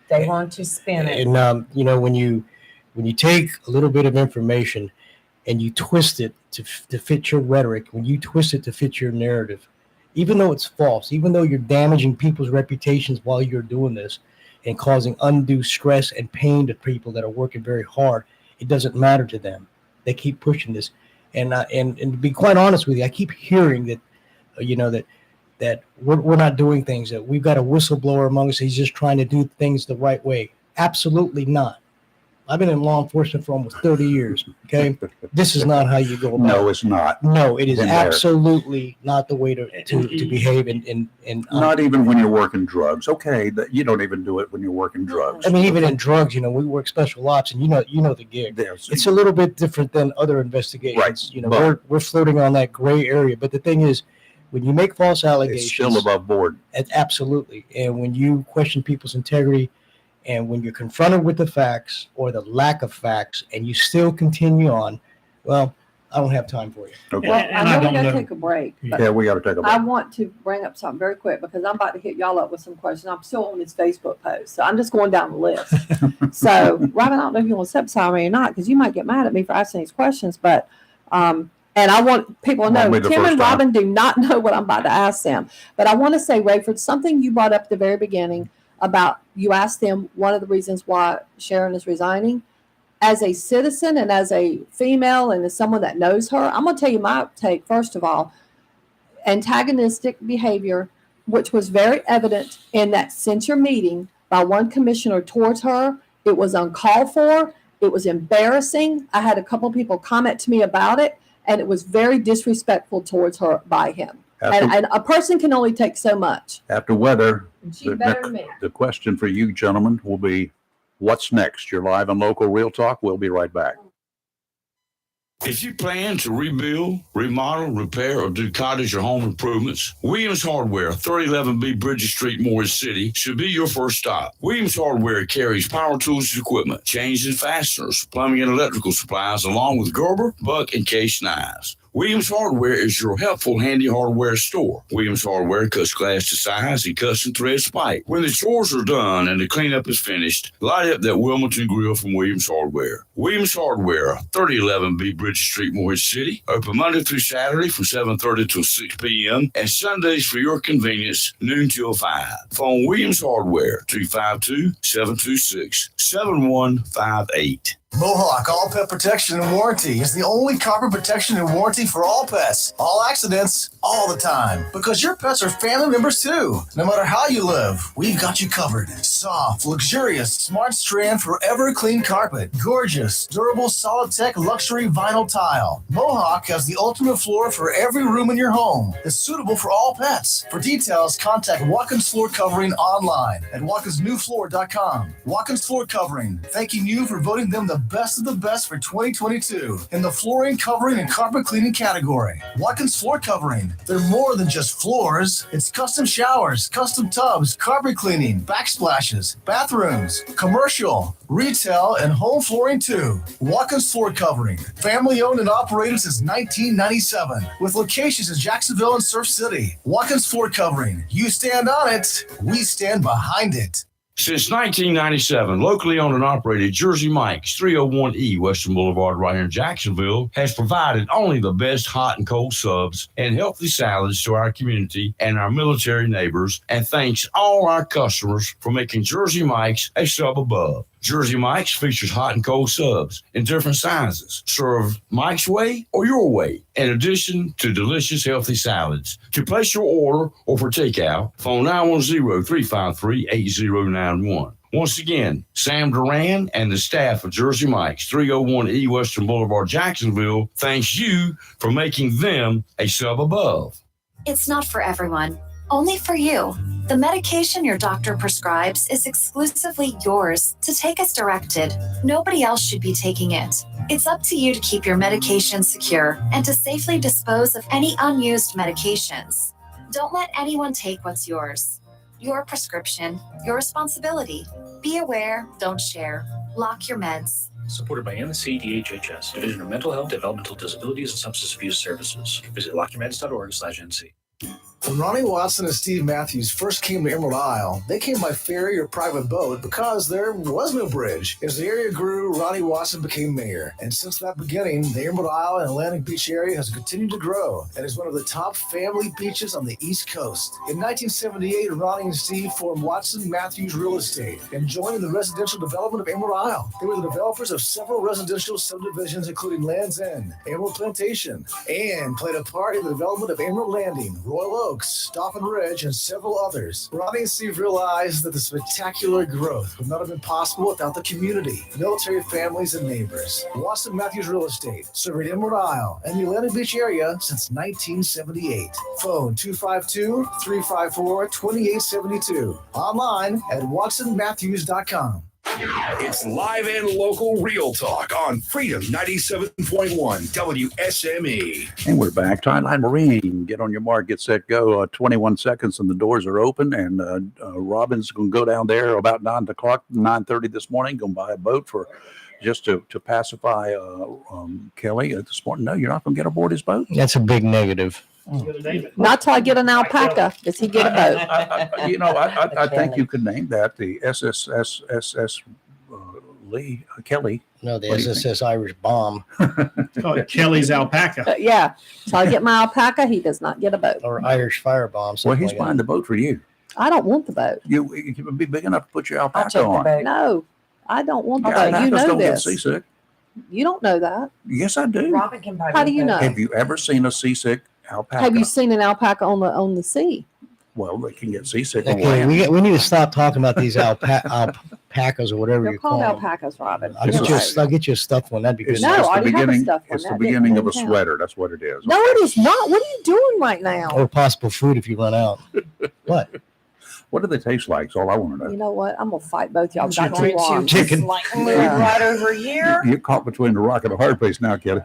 they want to spin it. And when you take a little bit of information and you twist it to fit your rhetoric, when you twist it to fit your narrative, even though it's false, even though you're damaging people's reputations while you're doing this and causing undue stress and pain to people that are working very hard, it doesn't matter to them. They keep pushing this. And to be quite honest with you, I keep hearing that, that we're not doing things, that we've got a whistleblower among us. He's just trying to do things the right way. Absolutely not. I've been in law enforcement for almost 30 years. Okay. This is not how you go about it. No, it's not. No, it is absolutely not the way to behave. And not even when you're working drugs. Okay. You don't even do it when you're working drugs. I mean, even in drugs, we work special ops, and you know the gig. It's a little bit different than other investigations. Right. We're floating on that gray area. But the thing is, when you make false allegations, it's still above board. Absolutely. And when you question people's integrity, and when you're confronted with the facts or the lack of facts, and you still continue on, well, I don't have time for you. Okay. Well, I know we got to take a break. But Yeah, we got to take a break. I want to bring up something very quick because I'm about to hit y'all up with some questions. I'm still on this Facebook post, so I'm just going down the list. So, Robin, I don't know if you want to step beside me or not, because you might get mad at me for asking these questions, but and I want people to know Tim and Robin do not know what I'm about to ask them. But I want to say, Rayford, something you brought up at the very beginning about, you asked them one of the reasons why Sharon is resigning. As a citizen and as a female and as someone that knows her, I'm going to tell you my take. First of all, antagonistic behavior, which was very evident in that censure meeting by one commissioner towards her. It was uncalled for. It was embarrassing. I had a couple people comment to me about it, and it was very disrespectful towards her by him. And a person can only take so much. After weather, She's better than me. the question for you gentlemen will be, what's next? You're live on Local Real Talk. We'll be right back. If you plan to rebuild, remodel, repair, or do cottage or home improvements, Williams Hardware, 3011B Bridges Street, Morris City, should be your first stop. Williams Hardware carries power tools and equipment, chains and fasteners, plumbing and electrical supplies, along with Gerber, Buck, and Case knives. Williams Hardware is your helpful, handy hardware store. Williams Hardware cuts glass to size and custom threads pipe. When the chores are done and the cleanup is finished, light up that Wilmington grill from Williams Hardware. Williams Hardware, 3011B Bridges Street, Morris City. Open Monday through Saturday from 7:30 till 6 p.m. and Sundays for your convenience, noon till 5. Phone Williams Hardware, 252-726-7158. Mohawk All Pet Protection and Warranty is the only carpet protection and warranty for all pets, all accidents, all the time. Because your pets are family members too. No matter how you live, we've got you covered. Soft, luxurious, smart strand, forever clean carpet. Gorgeous, durable, solid tech, luxury vinyl tile. Mohawk has the ultimate floor for every room in your home. It's suitable for all pets. For details, contact Watkins Floor Covering online at watkinsnewfloor.com. Watkins Floor Covering, thanking you for voting them the best of the best for 2022 in the flooring, covering, and carpet cleaning category. Watkins Floor Covering. They're more than just floors. It's custom showers, custom tubs, carpet cleaning, backsplashes, bathrooms, commercial, retail, and home flooring too. Watkins Floor Covering. Family owned and operated since 1997 with locations in Jacksonville and Surf City. Watkins Floor Covering. You stand on it, we stand behind it. Since 1997, locally owned and operated Jersey Mike's, 301E Western Boulevard right here in Jacksonville, has provided only the best hot and cold subs and healthy salads to our community and our military neighbors, and thanks all our customers for making Jersey Mike's a sub above. Jersey Mike's features hot and cold subs in different sizes, served Mike's way or your way, in addition to delicious, healthy salads. To place your order or for takeout, phone 910-353-8091. Once again, Sam Duran and the staff of Jersey Mike's, 301E Western Boulevard, Jacksonville, thanks you for making them a sub above. It's not for everyone, only for you. The medication your doctor prescribes is exclusively yours to take as directed. Nobody else should be taking it. It's up to you to keep your medication secure and to safely dispose of any unused medications. Don't let anyone take what's yours. Your prescription, your responsibility. Be aware, don't share. Lock your meds. Supported by MSC DHHS, Division of Mental Health, Developmental Disabilities, and Substance Abuse Services. Visit lockyourmeds.org/NC. When Ronnie Watson and Steve Matthews first came to Emerald Isle, they came by ferry or private boat because there was no bridge. As the area grew, Ronnie Watson became mayor. And since that beginning, the Emerald Isle and Atlantic Beach area has continued to grow and is one of the top family beaches on the East Coast. In 1978, Ronnie and Steve formed Watson Matthews Real Estate and joined in the residential development of Emerald Isle. They were the developers of several residential subdivisions, including Land's End, Emerald Plantation, and played a part in the development of Emerald Landing, Royal Oaks, Stauffen Ridge, and several others. Ronnie and Steve realized that the spectacular growth would not have been possible without the community, military families, and neighbors. Watson Matthews Real Estate, serving Emerald Isle and the Atlantic Beach area since 1978. Phone 252-354-2872. Online at watsonmatthews.com. It's live and local real talk on Freedom 97.1 WSME. And we're back. Tideline Marine. Get on your mark, get set, go. 21 seconds and the doors are open. And Robin's going to go down there about 9:30 this morning. Going to buy a boat for just to pacify Kelly this morning. No, you're not going to get aboard his boat. That's a big negative. Not till I get an alpaca. Does he get a boat? I think you could name that the SSS Lee Kelly. No, the SSS Irish Bomb. It's called Kelly's Alpaca. Yeah. Till I get my alpaca, he does not get a boat. Or Irish Firebomb. Well, he's buying the boat for you. I don't want the boat. You would be big enough to put your alpaca on. No, I don't want the boat. You Alpacas know don't get this. seasick. You don't know that. Yes, I do. Robin can buy How do you know? Have you ever seen a seasick alpaca? Have you seen an alpaca on the sea? Well, they can get seasick on Okay, land. we need to stop talking about these alpacas or whatever They're you call called them. alpacas, Robin. I'll get you a stuffed one. That'd be good. It's No, just I the already have a beginning. stuffed one. It's the That beginning didn't of a count. sweater. That's what it is. No, it is not. What are you doing right now? Or possible food if you run out. What? What do they taste like? That's all I want to know. You know what? I'm gonna fight both y'all. I'm Got going too long. to just like move right over here. You're caught between the rock and a hard place now, Kelly.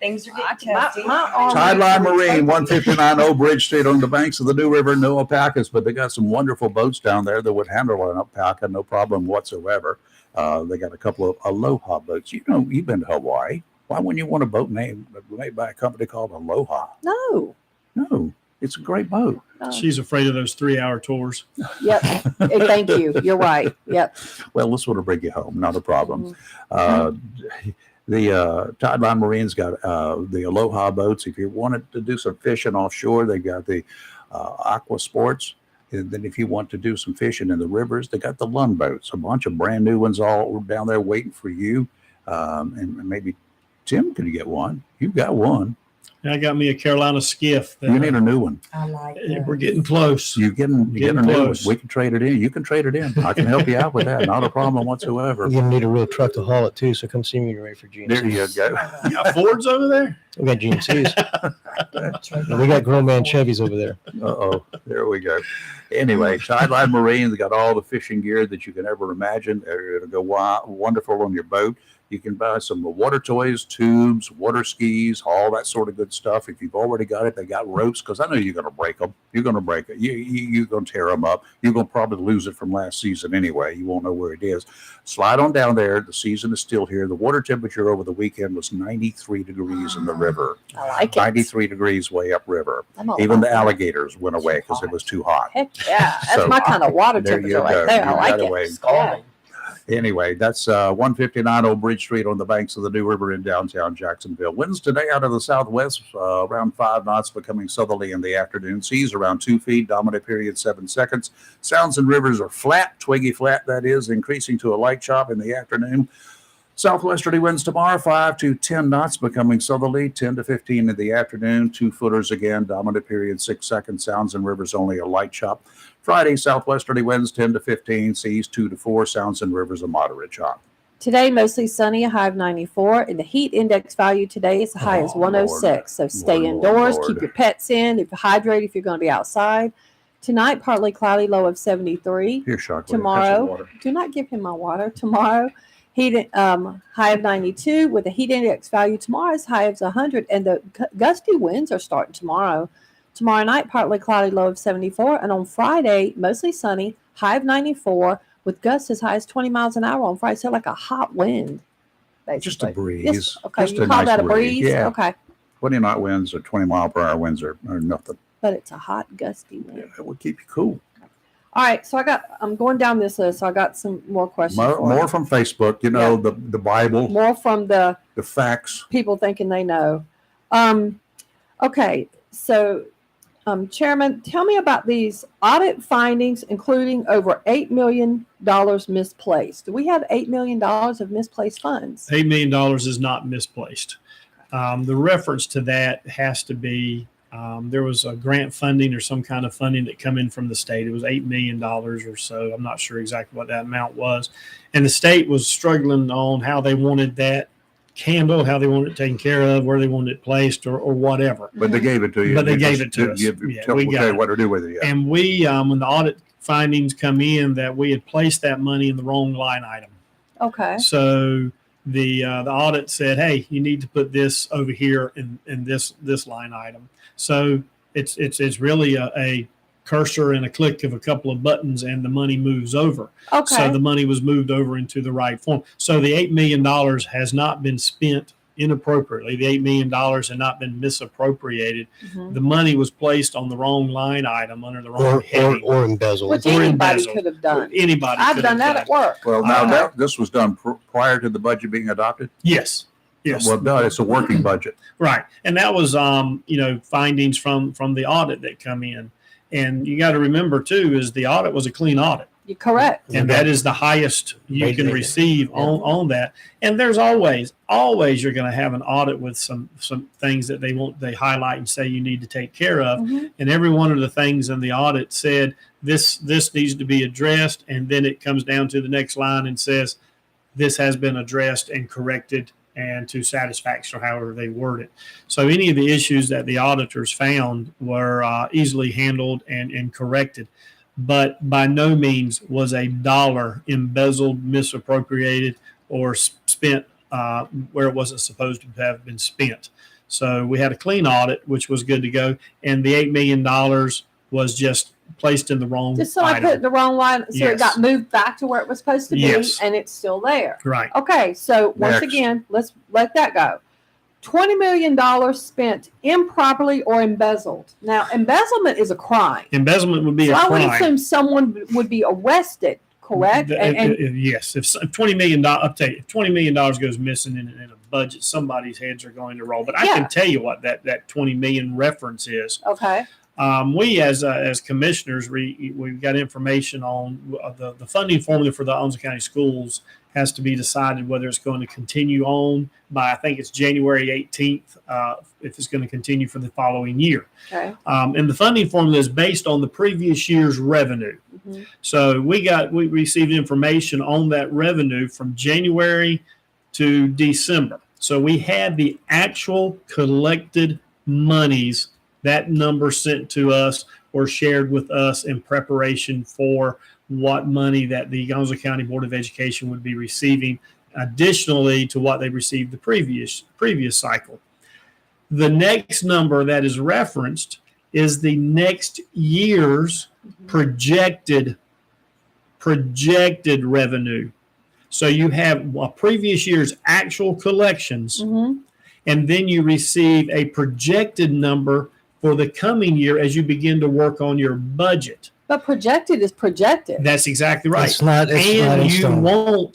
Things are getting testy. Tideline Marine, 159 Old Bridge Street on the banks of the New River. No alpacas, but they got some wonderful boats down there that would handle an alpaca, no problem whatsoever. They got a couple of Aloha boats. You know, you've been to Hawaii. Why wouldn't you want a boat made by a company called Aloha? No. No, it's a great boat. She's afraid of those 3-hour tours. Yep. Hey, thank you. You're right. Yep. Well, this one will bring you home. Not a problem. The Tideline Marine's got the Aloha boats. If you wanted to do some fishing offshore, they got the Aqua Sports. And then if you want to do some fishing in the rivers, they got the Lund boats, a bunch of brand new ones all down there waiting for you. And maybe Tim could get one. You've got one. I got me a Carolina skiff. You need a new one. I like it. We're getting close. You're getting a Getting new one. close. We can trade it in. You can trade it in. I can help you out with that. Not a problem whatsoever. You're going to need a real truck to haul it too, so come see me when you're ready for GMCs. There you go. You got Fords over there? We got GMCs. And we got grown man Chevys over there. Uh-oh. There we go. Anyway, Tideline Marine, they got all the fishing gear that you can ever imagine. It'll go wonderful on your boat. You can buy some water toys, tubes, water skis, all that sort of good stuff. If you've already got it, they got ropes, because I know you're going to break them. You're going to break it. You're going to tear them up. You're going to probably lose it from last season anyway. You won't know where it is. Slide on down there. The season is still here. The water temperature over the weekend was 93 degrees in the river. I like it. 93 degrees way upriver. I'm all Even about the that. alligators went away because it was too hot. Heck yeah. That's So, my kind of water there you temperature right go. there. I You like got it. away. Yeah. Anyway, that's 159 Old Bridge Street on the banks of the New River in downtown Jacksonville. Winds today out of the southwest, around 5 knots, becoming southerly in the afternoon. Seas around 2 feet, dominant period 7 seconds. Sounds and rivers are flat, twiggy flat, that is, increasing to a light chop in the afternoon. Southwesterly winds tomorrow, 5 to 10 knots, becoming southerly, 10 to 15 in the afternoon. 2-footers again, dominant period 6 seconds. Sounds and rivers only a light chop. Friday, southwesterly winds 10 to 15, seas 2 to 4, sounds and rivers a moderate chop. Today, mostly sunny, a high of 94, and the heat index value today is a high as 106. So stay indoors, keep your pets in. If you hydrate, if you're going to be outside. Tonight, partly cloudy, low of 73. Here, Shark. Tomorrow, do not give him my water. Tomorrow, heat high of 92 with a heat index value. Tomorrow's high of 100, and the gusty winds are starting tomorrow. Tomorrow night, partly cloudy, low of 74, and on Friday, mostly sunny, high of 94, with gusts as high as 20 miles an hour on Friday. So like a hot wind, basically. Just a breeze. Yes, okay, Just you call nice that a breeze? Yeah. Okay. 20 knot winds or 20 mile per hour winds are nothing. but it's a hot, gusty wind. It will keep you cool. All right, so I'm going down this list, so I got some more questions. More from Facebook, the Bible, more from the facts. People thinking they know. Okay, so Chairman, tell me about these audit findings, including over $8 million misplaced. Do we have $8 million of misplaced funds? $8 million is not misplaced. The reference to that has to be there was a grant funding or some kind of funding that come in from the state. It was $8 million or so. I'm not sure exactly what that amount was. And the state was struggling on how they wanted that handled, how they wanted it taken care of, where they wanted it placed or whatever. But they gave it to you. But they gave it to us. We got what to do with it. Yeah. And we, when the audit findings come in, that we had placed that money in the wrong line item. Okay. So the audit said, hey, you need to put this over here in this line item. So it's really a cursor and a click of a couple of buttons and the money moves over. Okay. So the money was moved over into the right form. So the $8 million has not been spent inappropriately. The $8 million had not been misappropriated. Mm-hmm. The money was placed on the wrong line item under the wrong heading. Or embezzled. Which anybody could have done. Anybody I've done that at work. Well, now this was done prior to the budget being adopted? Yes. Yes. Well, no, it's a working budget. Right. And that was, findings from the audit that come in. And you got to remember, too, is the audit was a clean audit. You're correct. And that is the highest you can receive on that. And there's always you're going to have an audit with some things that they highlight and say you need to take care of. Mm-hmm. And every one of the things in the audit said this needs to be addressed. And then it comes down to the next line and says this has been addressed and corrected and to satisfaction, or however they word it. So any of the issues that the auditors found were easily handled and corrected, but by no means was a dollar embezzled, misappropriated, or spent where it wasn't supposed to have been spent. So we had a clean audit, which was good to go, and the $8 million was just placed in the wrong Just so I put the wrong line, so it got moved back to where it was supposed to be, and it's still there. Right. Okay, so once again, let's let that go. $20 million spent improperly or embezzled. Now, embezzlement is a crime. Embezzlement would be a I crime. would assume someone would be arrested, correct? Yes. If $20 million, I'll tell you, if $20 million goes missing in a budget, somebody's heads are going to roll. But I can tell you what that $20 million reference is. Okay. We as commissioners, we've got information on the funding formula for the Onslow County Schools has to be decided whether it's going to continue on by, I think it's January 18th, if it's going to continue for the following year. Okay. And the funding formula is based on the previous year's revenue. Mm-hmm. So we received information on that revenue from January to December. So we had the actual collected monies, that number sent to us or shared with us in preparation for what money that the Onslow County Board of Education would be receiving additionally to what they received the previous cycle. The next number that is referenced is the next year's projected revenue. So you have a previous year's actual collections, and then you receive a projected number for the coming year as you begin to work on your budget. But projected is projected. That's exactly right. It's not in stone.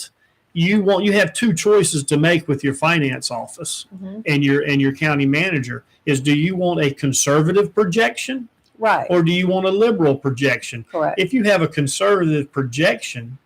You have two choices to make with your finance office and your county manager is, do you want a conservative projection? Right. Or do you want a liberal projection? Correct. If you have a conservative projection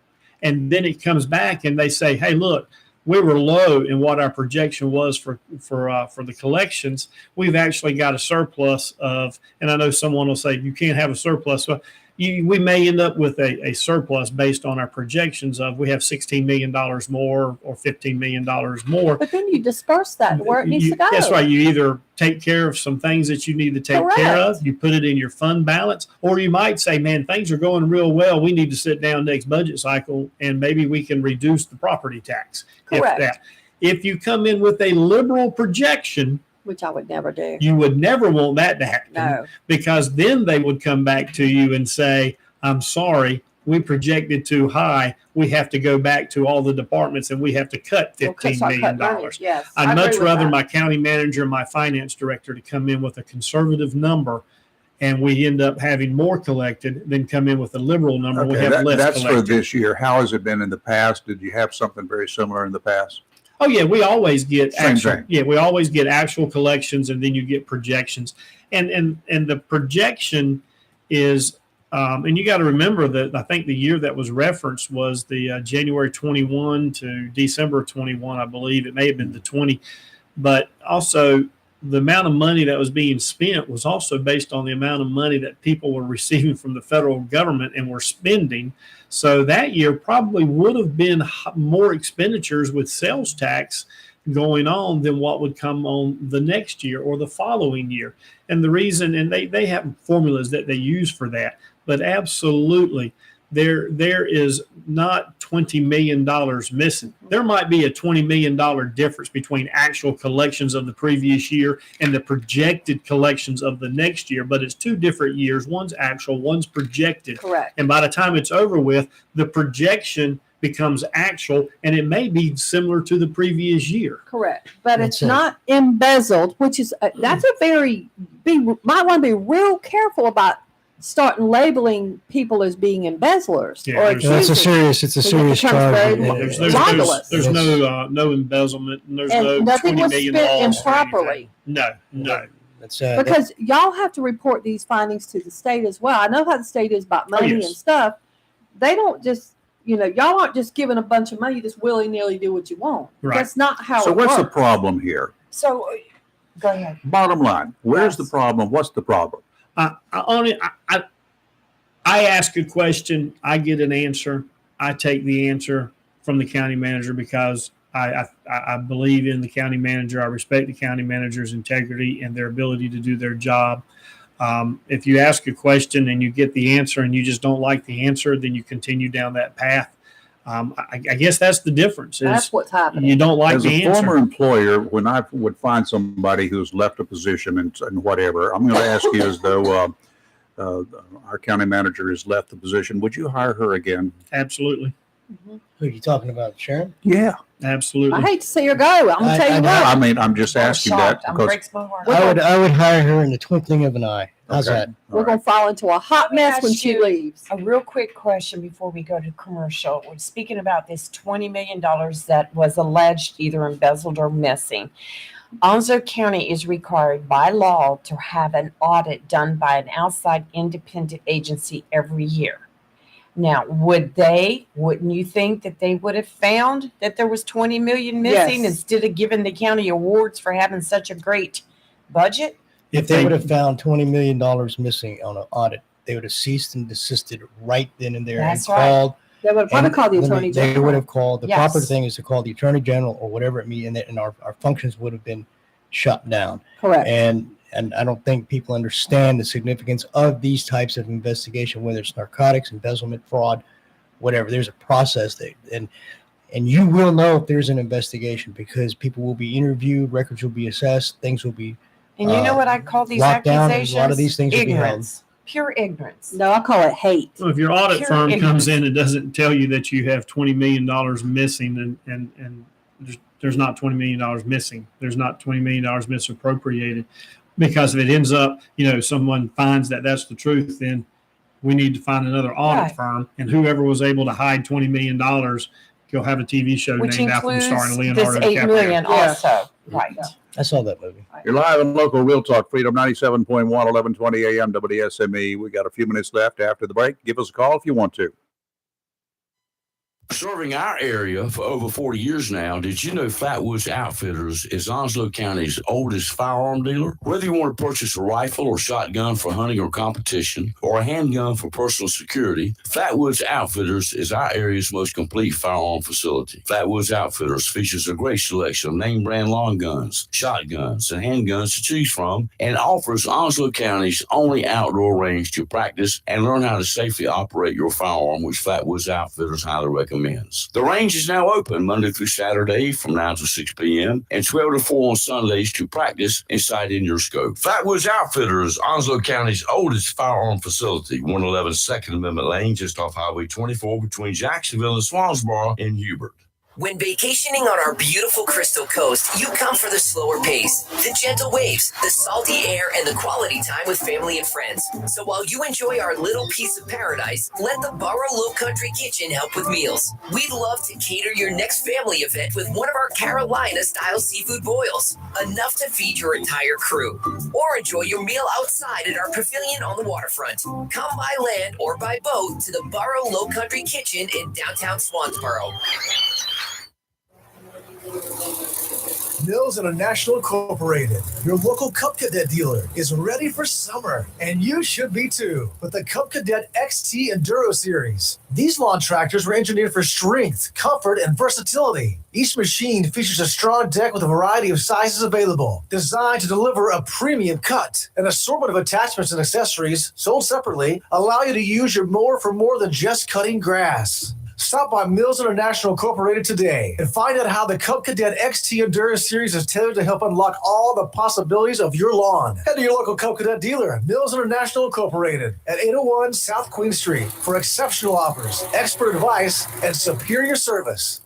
and then it comes back and they say, hey, look, we were low in what our projection was for the collections. We've actually got a surplus of, and I know someone will say you can't have a surplus. So we may end up with a surplus based on our projections of we have $16 million more or $15 million more. But then you disperse that where it needs to go. That's right. You either take care of some things that you need to take care of, you put it in your fund balance, or you might say, man, things are going real well. We need to sit down next budget cycle and maybe we can reduce the property tax. Correct. If you come in with a liberal projection, which I would never do. You would never want that to happen. No. Because then they would come back to you and say, I'm sorry, we projected too high. We have to go back to all the departments and we have to cut $15 million. Yes, I'd much rather my county manager and my finance director to come in with a conservative number and we end up having more collected than come in with a liberal number. We Okay, have less that's collected. for this year. How has it been in the past? Did you have something very similar in the past? Oh yeah, we always get Same actual. thing. Yeah, we always get actual collections, and then you get projections. And the projection is, and you got to remember that I think the year that was referenced was the January 21 to December 21, I believe. It may have been the 20, but also the amount of money that was being spent was also based on the amount of money that people were receiving from the federal government and were spending. So that year probably would have been more expenditures with sales tax going on than what would come on the next year or the following year. And the reason, and they have formulas that they use for that, but absolutely there is not $20 million missing. There might be a $20 million difference between actual collections of the previous year and the projected collections of the next year, but it's two different years. One's actual, one's projected. Correct. And by the time it's over with, the projection becomes actual, and it may be similar to the previous year. Correct. But That's it's it. not embezzled, which is, that's a might want to be real careful about starting labeling people as being embezzlers. Yeah, or there's- it's a serious charge. There's no embezzlement, and there's And no nothing $20 was million spent loss or improperly. anything. No. That's Because y'all have to report these findings to the state as well. I know how the state is about money yes. and stuff. They don't just, y'all aren't just giving a bunch of money, just willy-nilly do what you want. Right. That's not how So it what's the works. problem here? So, go ahead. Bottom line, where's the problem? What's the problem? I ask a question, I get an answer, I take the answer from the county manager because I believe in the county manager. I respect the county manager's integrity and their ability to do their job. If you ask a question and you get the answer and you just don't like the answer, then you continue down that path. I guess that's the difference. That's what's happening. You don't like As the a answer. former employer, when I would find somebody who's left a position and whatever, I'm going to ask you as though our county manager has left the position, would you hire her again? Absolutely. Who are you talking about, Sharon? Yeah. Absolutely. I hate to see her go. I'm going to tell you what. I mean, I'm just asking that because I would hire her in the twinkling of an eye. How's Okay. that? We're going to fall into a hot mess when ask she you leaves. A real quick question before we go to commercial. We're speaking about this $20 million that was alleged either embezzled or missing. Onslow County is required by law to have an audit done by an outside independent agency every year. Now, wouldn't you think that they would have found that there was 20 million missing Yes. instead of giving the county awards for having such a great budget? If they would have found $20 million missing on an audit, they would have ceased and desisted right then and there That's and right. called. They would have probably and called the let me- attorney They general. would have called. The Yes. proper thing is to call the attorney general or whatever it means, and our functions would have been shut down. Correct. And I don't think people understand the significance of these types of investigation, whether it's narcotics, embezzlement, fraud, whatever. There's a process that, and you will know if there's an investigation because people will be interviewed, records will be assessed, things will be And you know what I call these locked down, and accusations? a lot of these things will be held. Ignorance. Pure ignorance. No, I call it hate. Well, if your audit Pure firm ignorance. comes in and doesn't tell you that you have $20 million missing and there's not $20 million missing, there's not $20 million misappropriated, because if it ends up, someone finds that that's the truth, then we need to find another audit Right. firm, and whoever was able to hide $20 million, go have a TV show Which named after them includes starring this Leonardo $8 DiCaprio. million also. Right. I saw that movie. you're live on local Real Talk Freedom 97.1, 1120 AM WSME. We got a few minutes left after the break. Give us a call if you want to. Serving our area for over 40 years now, did you know Flatwoods Outfitters is Onslow County's oldest firearm dealer? Whether you want to purchase a rifle or shotgun for hunting or competition, or a handgun for personal security, Flatwoods Outfitters is our area's most complete firearm facility. Flatwoods Outfitters features a great selection of name brand long guns, shotguns, and handguns to choose from, and offers Onslow County's only outdoor range to practice and learn how to safely operate your firearm, which Flatwoods Outfitters highly recommends. The range is now open Monday through Saturday from 9 to 6 p.m. and 12 to 4 on Sundays to practice and sight in your scope. Flatwoods Outfitters, Onslow County's oldest firearm facility, 111 Second Amendment Lane, just off Highway 24 between Jacksonville and Swansboro in Hubert. When vacationing on our beautiful Crystal Coast, you come for the slower pace, the gentle waves, the salty air, and the quality time with family and friends. So while you enjoy our little piece of paradise, let the Barrow Low Country Kitchen help with meals. We'd love to cater your next family event with one of our Carolina-style seafood boils, enough to feed your entire crew. Or enjoy your meal outside at our pavilion on the waterfront. Come by land or by boat to the Barrow Low Country Kitchen in downtown Swansboro. Mills International Incorporated, your local Cub Cadet dealer, is ready for summer, and you should be too, with the Cub Cadet XT Enduro Series. These lawn tractors were engineered for strength, comfort, and versatility. Each machine features a strong deck with a variety of sizes available, designed to deliver a premium cut. An assortment of attachments and accessories, sold separately, allow you to use your mower for more than just cutting grass. Stop by Mills International Incorporated today and find out how the Cub Cadet XT Endurance Series is tailored to help unlock all the possibilities of your lawn. Head to your local Cub Cadet dealer, Mills International Incorporated, at 801 South Queen Street for exceptional offers, expert advice, and superior service.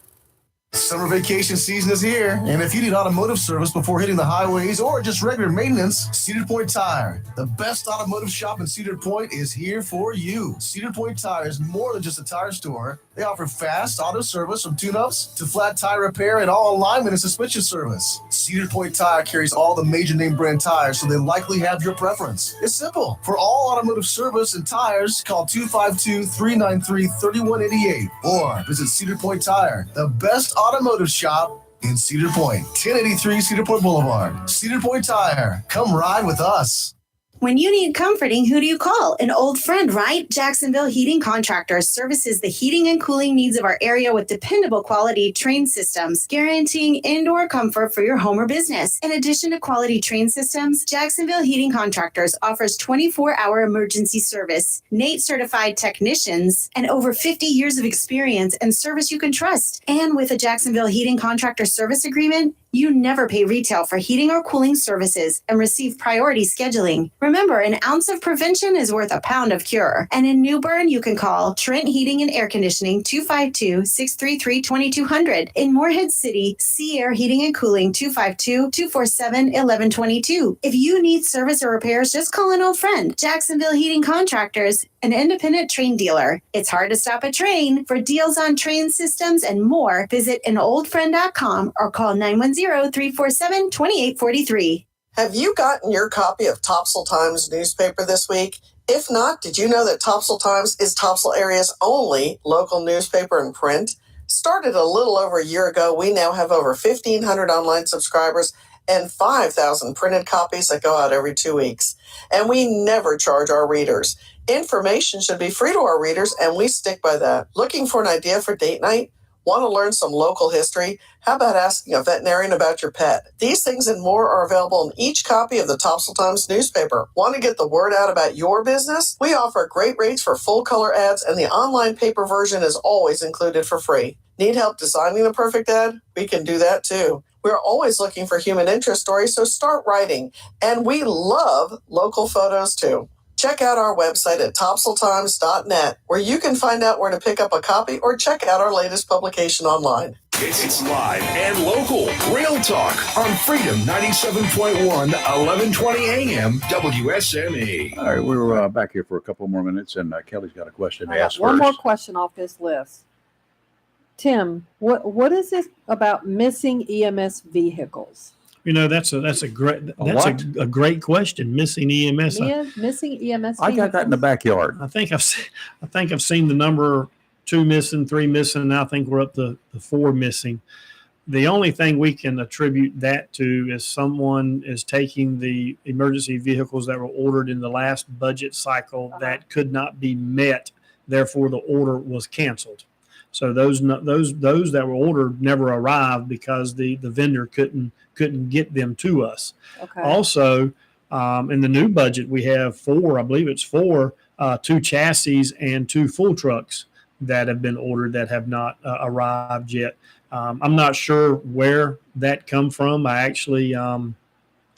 Summer vacation season is here, and if you need automotive service before hitting the highways or just regular maintenance, Cedar Point Tire, the best automotive shop in Cedar Point, is here for you. Cedar Point Tire is more than just a tire store. They offer fast auto service from tune-ups to flat tire repair and all alignment and suspension service. Cedar Point Tire carries all the major name brand tires, so they likely have your preference. It's simple. For all automotive service and tires, call 252-393-3188 or visit Cedar Point Tire, the best automotive shop in Cedar Point, 1083 Cedar Point Boulevard. Cedar Point Tire. Come ride with us. When you need comforting, who do you call? An old friend, right? Jacksonville Heating Contractors services the heating and cooling needs of our area with dependable quality train systems, guaranteeing indoor comfort for your home or business. In addition to quality train systems, Jacksonville Heating Contractors offers 24-hour emergency service, NATE certified technicians, and over 50 years of experience and service you can trust. And with a Jacksonville Heating Contractor service agreement, you never pay retail for heating or cooling services and receive priority scheduling. Remember, an ounce of prevention is worth a pound of cure. And in New Bern, you can call Trent Heating and Air Conditioning 252-633-2200. In Morehead City, Sea Air Heating and Cooling 252-247-1122. If you need service or repairs, just call an old friend. Jacksonville Heating Contractors, an independent train dealer. It's hard to stop a train. For deals on train systems and more, visit anoldfriend.com or call 910-347-2843. Have you gotten your copy of Topsail Times newspaper this week? If not, did you know that Topsail Times is Topsail area's only local newspaper in print? Started a little over a year ago, we now have over 1,500 online subscribers and 5,000 printed copies that go out every 2 weeks. And we never charge our readers. Information should be free to our readers, and we stick by that. Looking for an idea for date night? Want to learn some local history? How about asking a veterinarian about your pet? These things and more are available in each copy of the Topsail Times newspaper. Want to get the word out about your business? We offer great rates for full color ads, and the online paper version is always included for free. Need help designing the perfect ad? We can do that too. We're always looking for human interest stories, so start writing. And we love local photos too. Check out our website at topsailtimes.net, where you can find out where to pick up a copy or check out our latest publication online. It's live and local. Real Talk on Freedom 97.1, 1120 AM, WSME. All right, we're back here for a couple more minutes, and Kelly's got a question to ask One first. more question off this list. Tim, what is this about missing EMS vehicles? You know, that's a great question. Missing EMS. Missing EMS. I got that in the backyard. I think I've seen the number 2 missing, 3 missing. Now I think we're up to 4 missing. The only thing we can attribute that to is someone is taking the emergency vehicles that were ordered in the last budget cycle that could not be met. Therefore, the order was canceled. So those that were ordered never arrived because the vendor couldn't get them to us. Okay. Also, in the new budget, we have 4, I believe it's 4, 2 chassis and 2 full trucks that have been ordered that have not arrived yet. I'm not sure where that come from. I actually,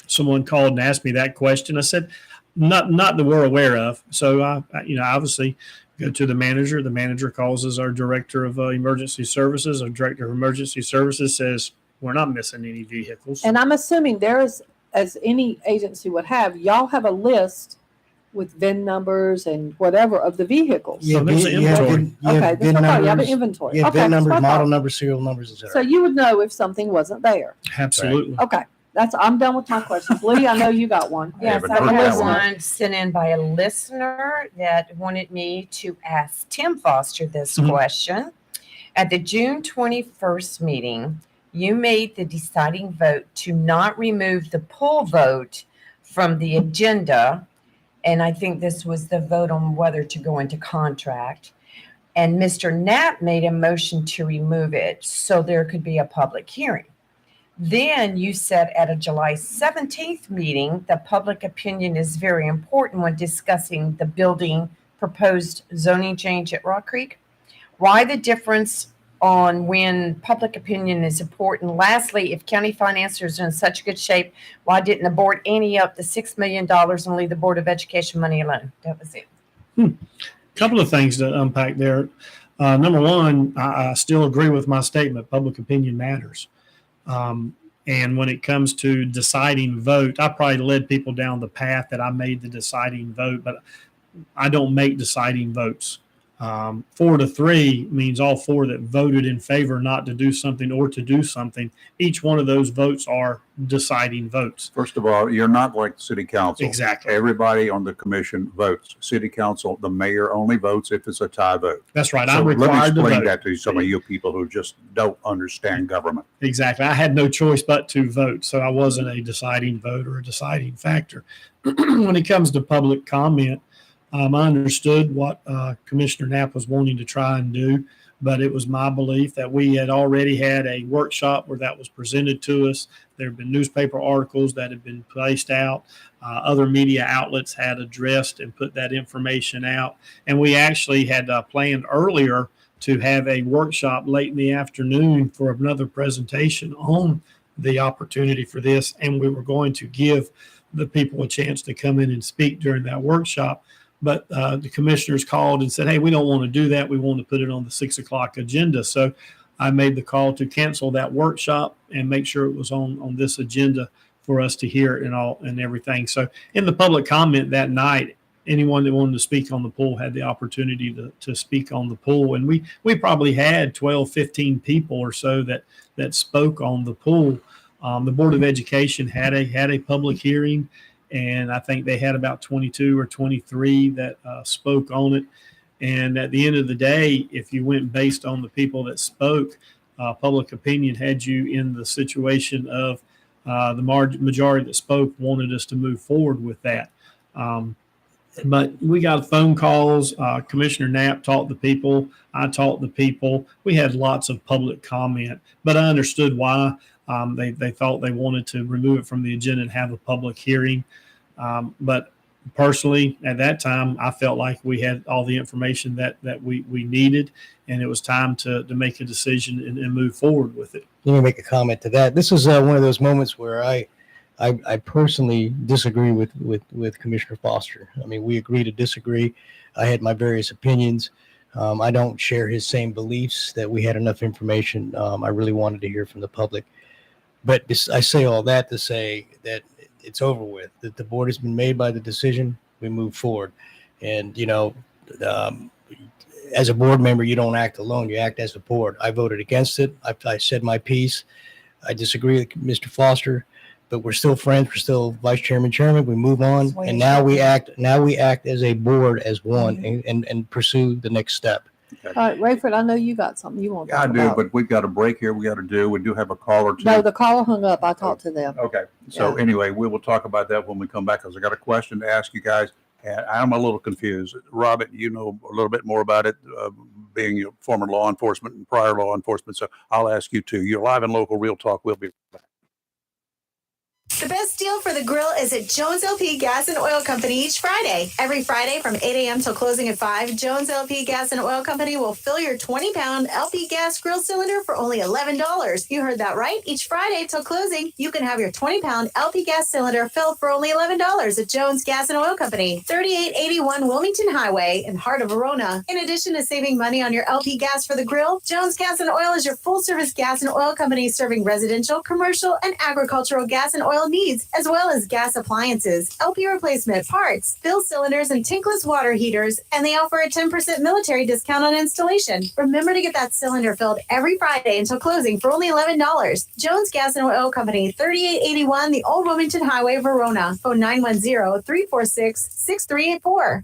someone called and asked me that question. I said, not that we're aware of. So, obviously go to the manager. The manager calls us our director of emergency services. Our director of emergency services says, we're not missing any vehicles. And I'm assuming there is, as any agency would have, y'all have a list with VIN numbers and whatever of the vehicles. So there's an you have inventory. VIN- you have Okay, VIN that's what I thought. You have an numbers, inventory. You have Okay, VIN that's numbers, what I model thought. numbers, serial numbers, etc. So you would know if something wasn't there. Absolutely. Okay, I'm done with my questions. Lee, I know you got one. Yes, haven't I heard have that one. one sent in by a listener that wanted me to ask Tim Foster this Mhm. question. At the June 21st meeting, you made the deciding vote to not remove the poll vote from the agenda. And I think this was the vote on whether to go into contract. And Mr. Knapp made a motion to remove it so there could be a public hearing. Then you said at a July 17th meeting, the public opinion is very important when discussing the building proposed zoning change at Rock Creek. Why the difference on when public opinion is important? Lastly, if county financiers are in such good shape, why didn't the board ante up the $6 million and leave the Board of Education money alone? That was it. Couple of things to unpack there. Number one, I still agree with my statement. Public opinion matters. And when it comes to deciding vote, I probably led people down the path that I made the deciding vote, but I don't make deciding votes. 4-3 means all four that voted in favor not to do something or to do something. Each one of those votes are deciding votes. First of all, you're not like the city council. Exactly. Everybody on the commission votes. City council, the mayor only votes if it's a tie vote. That's right. So I'm let me required to explain vote. that to some of you people who just don't understand government. Exactly. I had no choice but to vote. So I wasn't a deciding vote or a deciding factor. When it comes to public comment, I understood what Commissioner Knapp was wanting to try and do, but it was my belief that we had already had a workshop where that was presented to us. There have been newspaper articles that had been placed out. Other media outlets had addressed and put that information out. And we actually had planned earlier to have a workshop late in the afternoon for another presentation on the opportunity for this. And we were going to give the people a chance to come in and speak during that workshop. But the commissioners called and said, hey, we don't want to do that. We want to put it on the 6 o'clock agenda. So I made the call to cancel that workshop and make sure it was on this agenda for us to hear it and everything. So in the public comment that night, anyone that wanted to speak on the pool had the opportunity to speak on the pool. And we probably had 12, 15 people or so that spoke on the pool. The Board of Education had a public hearing. And I think they had about 22 or 23 that spoke on it. And at the end of the day, if you went based on the people that spoke, public opinion had you in the situation of the majority that spoke wanted us to move forward with that. But we got phone calls. Commissioner Knapp talked to people. I talked to people. We had lots of public comment, but I understood why. They thought they wanted to remove it from the agenda and have a public hearing. But personally, at that time, I felt like we had all the information that we needed, and it was time to make a decision and move forward with it. Let me make a comment to that. This is one of those moments where I personally disagree with Commissioner Foster. I mean, we agree to disagree. I had my various opinions. I don't share his same beliefs that we had enough information. I really wanted to hear from the public. But I say all that to say that it's over with, that the board has been made by the decision. We move forward. And, as a board member, you don't act alone. You act as a board. I voted against it. I said my piece. I disagree with Mr. Foster, but we're still friends. We're still vice chairman, chairman. We move on. And now we act as a board, as one, and pursue the next step. All right, Rayford, I know you got something you want to Yeah, I talk do, about. but we've got a break here. We do have a call or two. No, the caller hung up. I talked to them. Okay. So anyway, we will talk about that when we come back, because I got a question to ask you guys. And I'm a little confused. Robert, you know a little bit more about it, being a former law enforcement and prior law enforcement. So I'll ask you too. You're live and local, Real Talk. We'll be back. The best deal for the grill is at Jones LP Gas and Oil Company each Friday. Every Friday from 8 a.m. till closing at 5, Jones LP Gas and Oil Company will fill your 20-pound LP gas grill cylinder for only $11. You heard that right. Each Friday till closing, you can have your 20-pound LP gas cylinder filled for only $11 at Jones Gas and Oil Company, 3881 Wilmington Highway in heart of Verona. In addition to saving money on your LP gas for the grill, Jones Gas and Oil is your full-service gas and oil company serving residential, commercial, and agricultural gas and oil needs, as well as gas appliances, LP replacement parts, fill cylinders, and tankless water heaters, and they offer a 10% military discount on installation. Remember to get that cylinder filled every Friday until closing for only $11. Jones Gas and Oil Company, 3881 the Old Wilmington Highway, Verona. Phone 910-346-6384.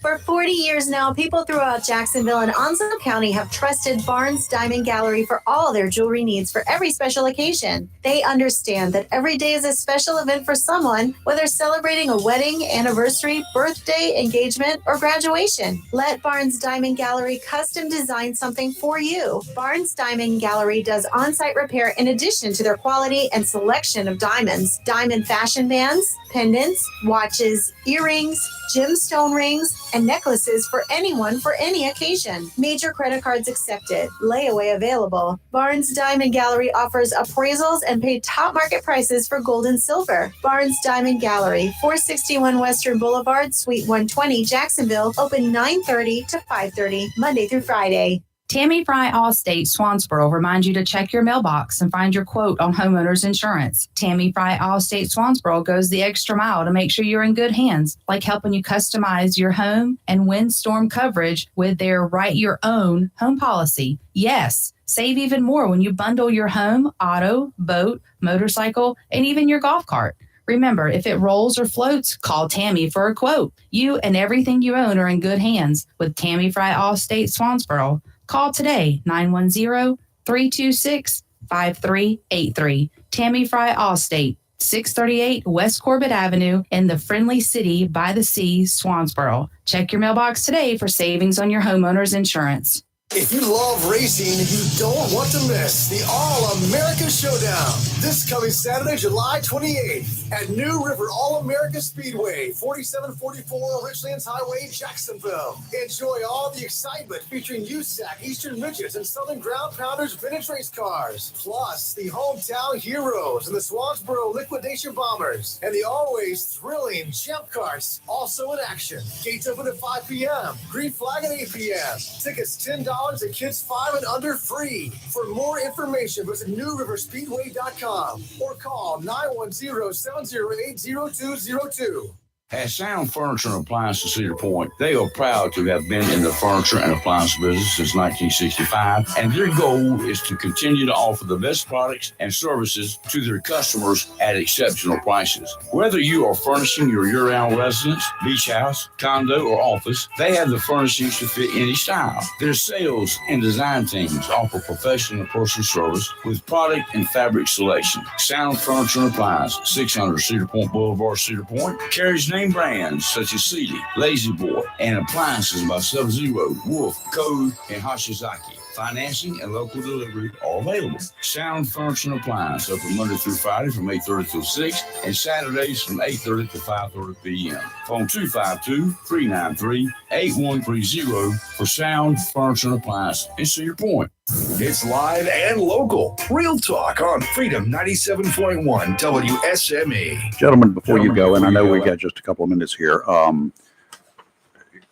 For 40 years now, people throughout Jacksonville and Onslow County have trusted Barnes Diamond Gallery for all their jewelry needs for every special occasion. They understand that every day is a special event for someone, whether celebrating a wedding, anniversary, birthday, engagement, or graduation. Let Barnes Diamond Gallery custom design something for you. Barnes Diamond Gallery does on-site repair in addition to their quality and selection of diamonds, diamond fashion bands, pendants, watches, earrings, gemstone rings, and necklaces for anyone for any occasion. Major credit cards accepted. Layaway available. Barnes Diamond Gallery offers appraisals and paid top market prices for gold and silver. Barnes Diamond Gallery, 461 Western Boulevard, Suite 120, Jacksonville, open 9:30 to 5:30, Monday through Friday. Tammy Fry Allstate Swansboro reminds you to check your mailbox and find your quote on homeowners insurance. Tammy Fry Allstate Swansboro goes the extra mile to make sure you're in good hands, like helping you customize your home and windstorm coverage with their Write Your Own home policy. Yes, save even more when you bundle your home, auto, boat, motorcycle, and even your golf cart. Remember, if it rolls or floats, call Tammy for a quote. You and everything you own are in good hands with Tammy Fry Allstate Swansboro. Call today, 910-326-5383. Tammy Fry Allstate, 638 West Corbett Avenue in the friendly city by the sea, Swansboro. Check your mailbox today for savings on your homeowner's insurance. If you love racing, you don't want to miss the All-America Showdown this coming Saturday, July 28th at New River All-America Speedway, 4744 Richlands Highway, Jacksonville. Enjoy all the excitement featuring USAC, Eastern Midgets, and Southern Ground Pounders vintage race cars, plus the hometown heroes and the Swansboro Liquidation Bombers, and the always thrilling Jump Carts also in action. Gates open at 5 p.m., green flag at 8 p.m. Tickets $10 and kids 5 and under free. For more information, visit newriverspeedway.com or call 910-708-0202. At Sound Furniture and Appliance in Cedar Point, they are proud to have been in the furniture and appliance business since 1965, and their goal is to continue to offer the best products and services to their customers at exceptional prices. Whether you are furnishing your year-round residence, beach house, condo, or office, they have the furnishings to fit any style. Their sales and design teams offer professional and personal service with product and fabric selection. Sound Furniture and Appliance, 600 Cedar Point Boulevard, Cedar Point, carries name brands such as Sealy, Lazy Boy, and appliances by Sub-Zero, Wolf, Code, and Hashizaki. Financing and local delivery are available. Sound Furniture and Appliance open Monday through Friday from 8:30 till 6 and Saturdays from 8:30 to 5:30 p.m. Phone 252-393-8130 for Sound Furniture and Appliance in Cedar Point. It's live and local. Real Talk on Freedom 97.1 WSME. Gentlemen, before you go, and I know we got just a couple of minutes here.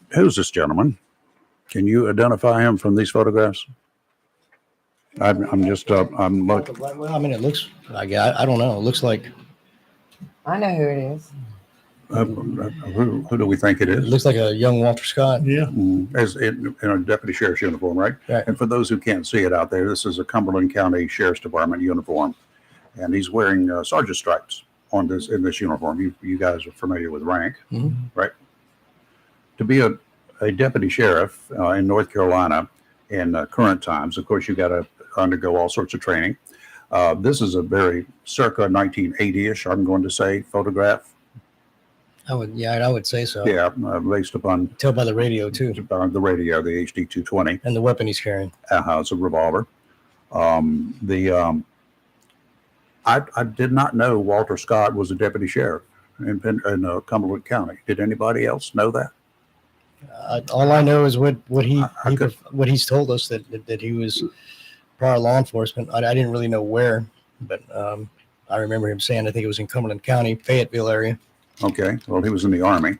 Who's this gentleman? Can you identify him from these photographs? I'm looking. Well, I mean, it looks like, I don't know. It looks like. I know who it is. Who do we think it is? It looks like a young Walter Scott. Yeah. As in a deputy sheriff's uniform, right? Right. And for those who can't see it out there, this is a Cumberland County Sheriff's Department uniform, and he's wearing sergeant stripes in this uniform. You guys are familiar with rank, right? To be a deputy sheriff in North Carolina in current times, of course, you got to undergo all sorts of training. This is a very circa 1980-ish, I'm going to say, photograph. I would say so. Yeah, based upon. Tell by the radio too. The radio, the HD 220, and the weapon he's carrying. It's a revolver. I I did not know Walter Scott was a deputy sheriff in Cumberland County. Did anybody else know that? All I know is what he's told us that he was prior law enforcement. I didn't really know where, but I remember him saying I think it was in Cumberland County, Fayetteville area. Okay, well, he was in the Army.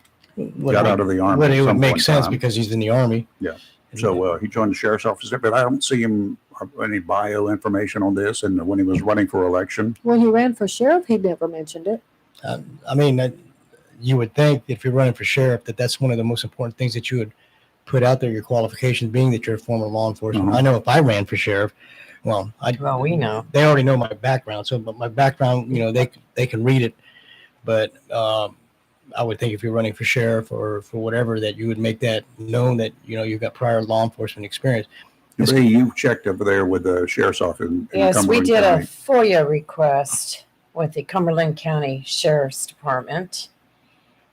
Got out of the Army. But it would make sense because he's in the Army. Yeah. So he joined the sheriff's office there, but I don't see him any bio information on this. And when he was running for election, When he ran for sheriff, he never mentioned it. I mean, you would think if you're running for sheriff that's one of the most important things that you would put out there, your qualifications being that you're a former law enforcement. I know if I ran for sheriff, well, we know. They already know my background. So, but my background, they can read it. But I would think if you're running for sheriff or for whatever, that you would make that known that, you've got prior law enforcement experience. Ray, you checked over there with the sheriff's office in Yes, we Cumberland did County. a FOIA request with the Cumberland County Sheriff's Department.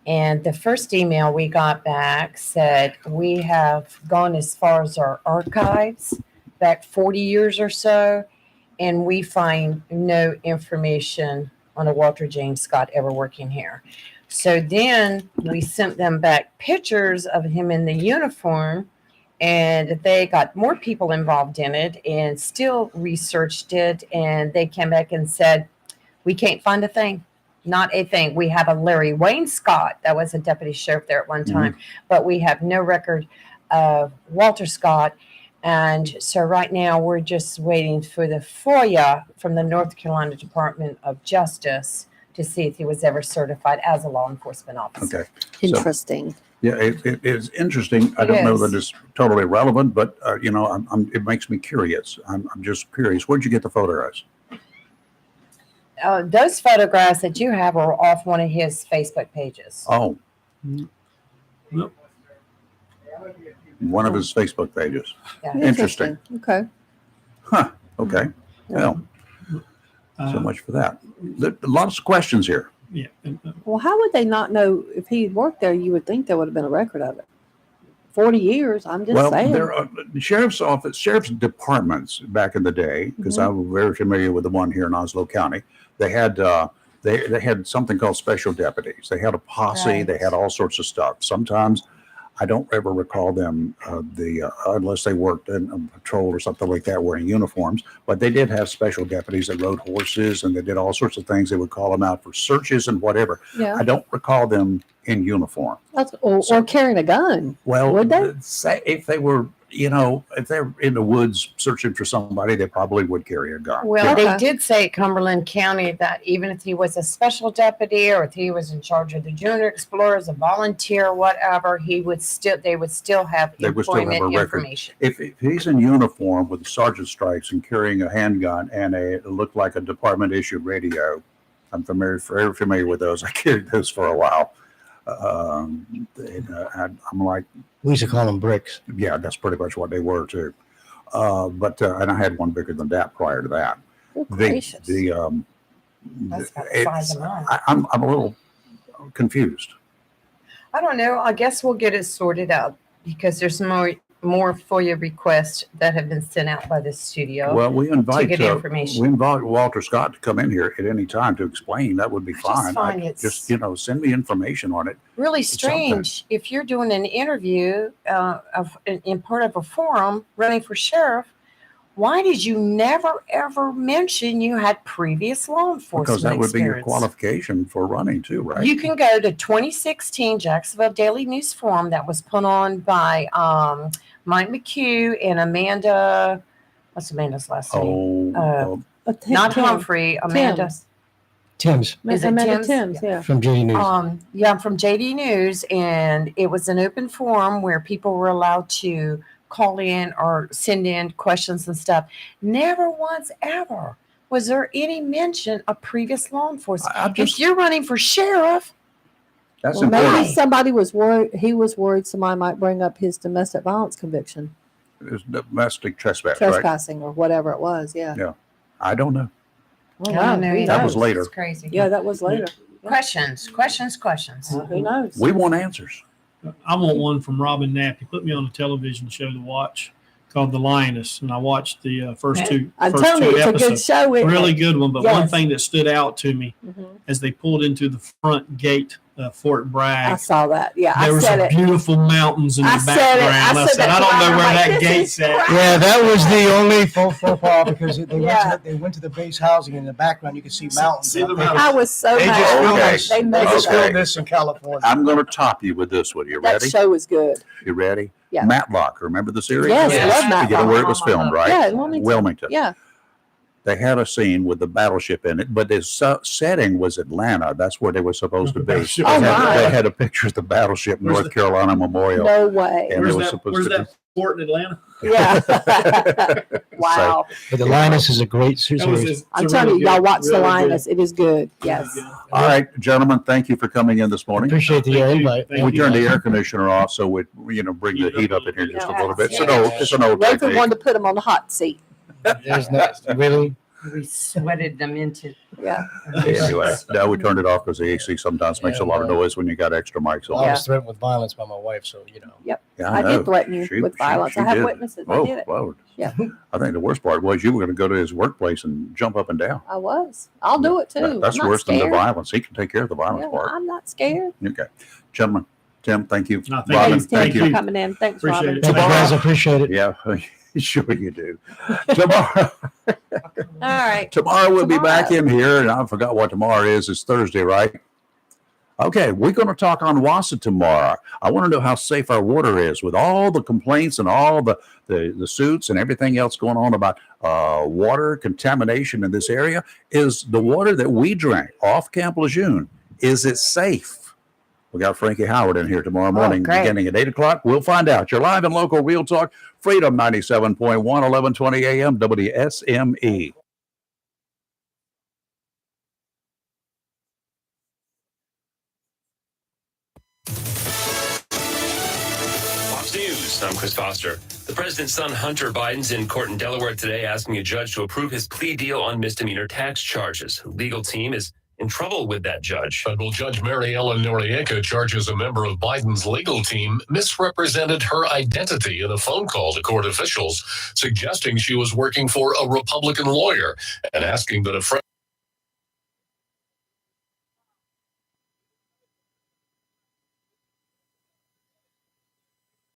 And the first email we got back said, we have gone as far as our archives, back 40 years or so, and we find no information on a Walter James Scott ever working here. So then we sent them back pictures of him in the uniform, and they got more people involved in it and still researched it. And they came back and said, we can't find a thing, not a thing. We have a Larry Wayne Scott that was a deputy sheriff there at one time, but we have no record of Walter Scott. And so right now we're just waiting for the FOIA from the North Carolina Department of Justice to see if he was ever certified as a law enforcement officer. Okay. Interesting. Yeah, it is interesting. I don't know that it's totally relevant, but it makes me curious. I'm just curious. Where'd you get the photographs? Those photographs that you have are off one of his Facebook pages. Oh, one of his Facebook pages. Yeah. Interesting. Okay. Huh. Okay. Well, so much for that. Lots of questions here. Yeah. Well, how would they not know if he worked there? You would think there would have been a record of it. 40 years. I'm just saying. There are sheriff's departments back in the day, because I'm very familiar with the one here in Oslo County. They had they had something called special deputies. They had a posse. Right. They had all sorts of stuff. Sometimes I don't ever recall them unless they worked in a patrol or something like that wearing uniforms. But they did have special deputies that rode horses, and they did all sorts of things. They would call them out for searches and whatever. Yeah. I don't recall them in uniform. Or carrying a gun. Well, would they? Say if they were, if they're in the woods searching for somebody, they probably would carry a gun. Well, they did say at Cumberland County that even if he was a special deputy or if he was in charge of the Junior Explorers, a volunteer, whatever, they would still have employment information. If he's in uniform with sergeant stripes and carrying a handgun and it looked like a department issued radio, I'm very familiar with those. I carried those for a while. I'm like, we used to call them bricks. Yeah, that's pretty much what they were too. But and I had one bigger than that prior to that. Oh, gracious. That's about the size of mine. I'm a little confused. I don't know. I guess we'll get it sorted out because there's more FOIA requests that have been sent out by the studio. Well, we invite to get information. We invite Walter Scott to come in here at any time to explain. That would be fine. Just send me information on it. Really strange if you're doing an interview in part of a forum running for sheriff. Why did you never ever mention you had previous law enforcement Because that would be your experience? qualification for running too, right? You can go to 2016 Jacksonville Daily News Forum that was put on by Mike McHugh and Amanda. What's Amanda's last name? Not Humphrey. Amanda. Tim's. Is it Amanda Tim's? Timms, yeah. From JD News. I'm from JD News, and it was an open forum where people were allowed to call in or send in questions and stuff. Never once ever was there any mention of previous law enforcement. If you're running for sheriff, that's maybe somebody was worried. He was worried somebody might bring up his domestic violence conviction, It's domestic trespassing, or whatever it was. Yeah. Yeah, I don't know. I know That was later. It's crazy. Yeah, that was later. Questions. Who knows? We want answers. I want one from Robin Knapp. He put me on a television show to watch called The Lioness, and I watched the first two telling you, it's episodes. a good show. Isn't Really it? good one. But Yes. one thing that stood out to me as they pulled into the front gate of Fort Bragg, I saw that. Yeah, there I was said some it. beautiful mountains in I the said it. background. I said I that don't know to where my that wife. This gate's is at. crap. Yeah, that was the only faux pas because Yeah. they went to the base housing in the background. You could see mountains. See the I'm thinking, I was so They just mad. filmed Okay. this. They They messed just it Okay. up. filmed this in California. I'm going to top you with this one. You That ready? show was good. You ready? Yeah. Matlock. Remember the series? Yes, Yes. I love You get Matlock. where it was filmed, right? Yeah, in Wilmington. Wilmington. Yeah. They had a scene with the battleship in it, but the setting was Atlanta. That's where they were supposed to be. Battleship. Oh, They had- my. They had a picture of the battleship Where's North Carolina Memorial. No way. And Where's it was that? supposed Where's to that port in Atlanta? Yeah. Wow. But the Linus is a great series. I'm telling you, y'all watch The Lioness. It is good. Yes. All right, gentlemen, thank you for coming in this morning. Appreciate the invite. We turned the air conditioner off, so we bring the heat up in here just a little bit. It's an old Nathan technique. wanted to put him on the hot seat. There's no really. We sweated them into. Yeah. Anyway, now we turned it off because the AC sometimes makes a lot of noise when you got extra mics I on. was threatened with violence by my wife, so you know. Yep. Yeah, I know. did threaten you with violence. I have did. witnesses. I Oh, did it. Lord. Yeah. I think the worst part was you were going to go to his workplace and jump up and down. I was. I'll do it too. That's I'm not worse than the scared. violence. He can take care of the violence Yeah, part. I'm not scared. Okay. Gentlemen, Tim, thank you. No, thank Robin, Thanks, Tim, thank for you. coming in. Thanks, Appreciate Robin. it. Thank you guys. I appreciate it. Yeah, sure you do. Tomorrow, All right. tomorrow we'll be back Tomorrow. in here, and I forgot what tomorrow is. It's Thursday, right? Okay, we're going to talk on WASA tomorrow. I want to know how safe our water is with all the complaints and all the suits and everything else going on about water contamination in this area. Is the water that we drink off Camp Lejeune, is it safe? We got Frankie Howard in here tomorrow morning, great. beginning at 8 o'clock. We'll find out. You're live and local, Real Talk, Freedom 97.1, 1120 a.m., WSME. Fox News, I'm Chris Foster. The president's son, Hunter Biden's in court in Delaware today asking a judge to approve his plea deal on misdemeanor tax charges. The legal team is in trouble with that judge. Federal Judge Mary Ellen Noriega charges a member of Biden's legal team misrepresented her identity in a phone call to court officials, suggesting she was working for a Republican lawyer and asking that a friend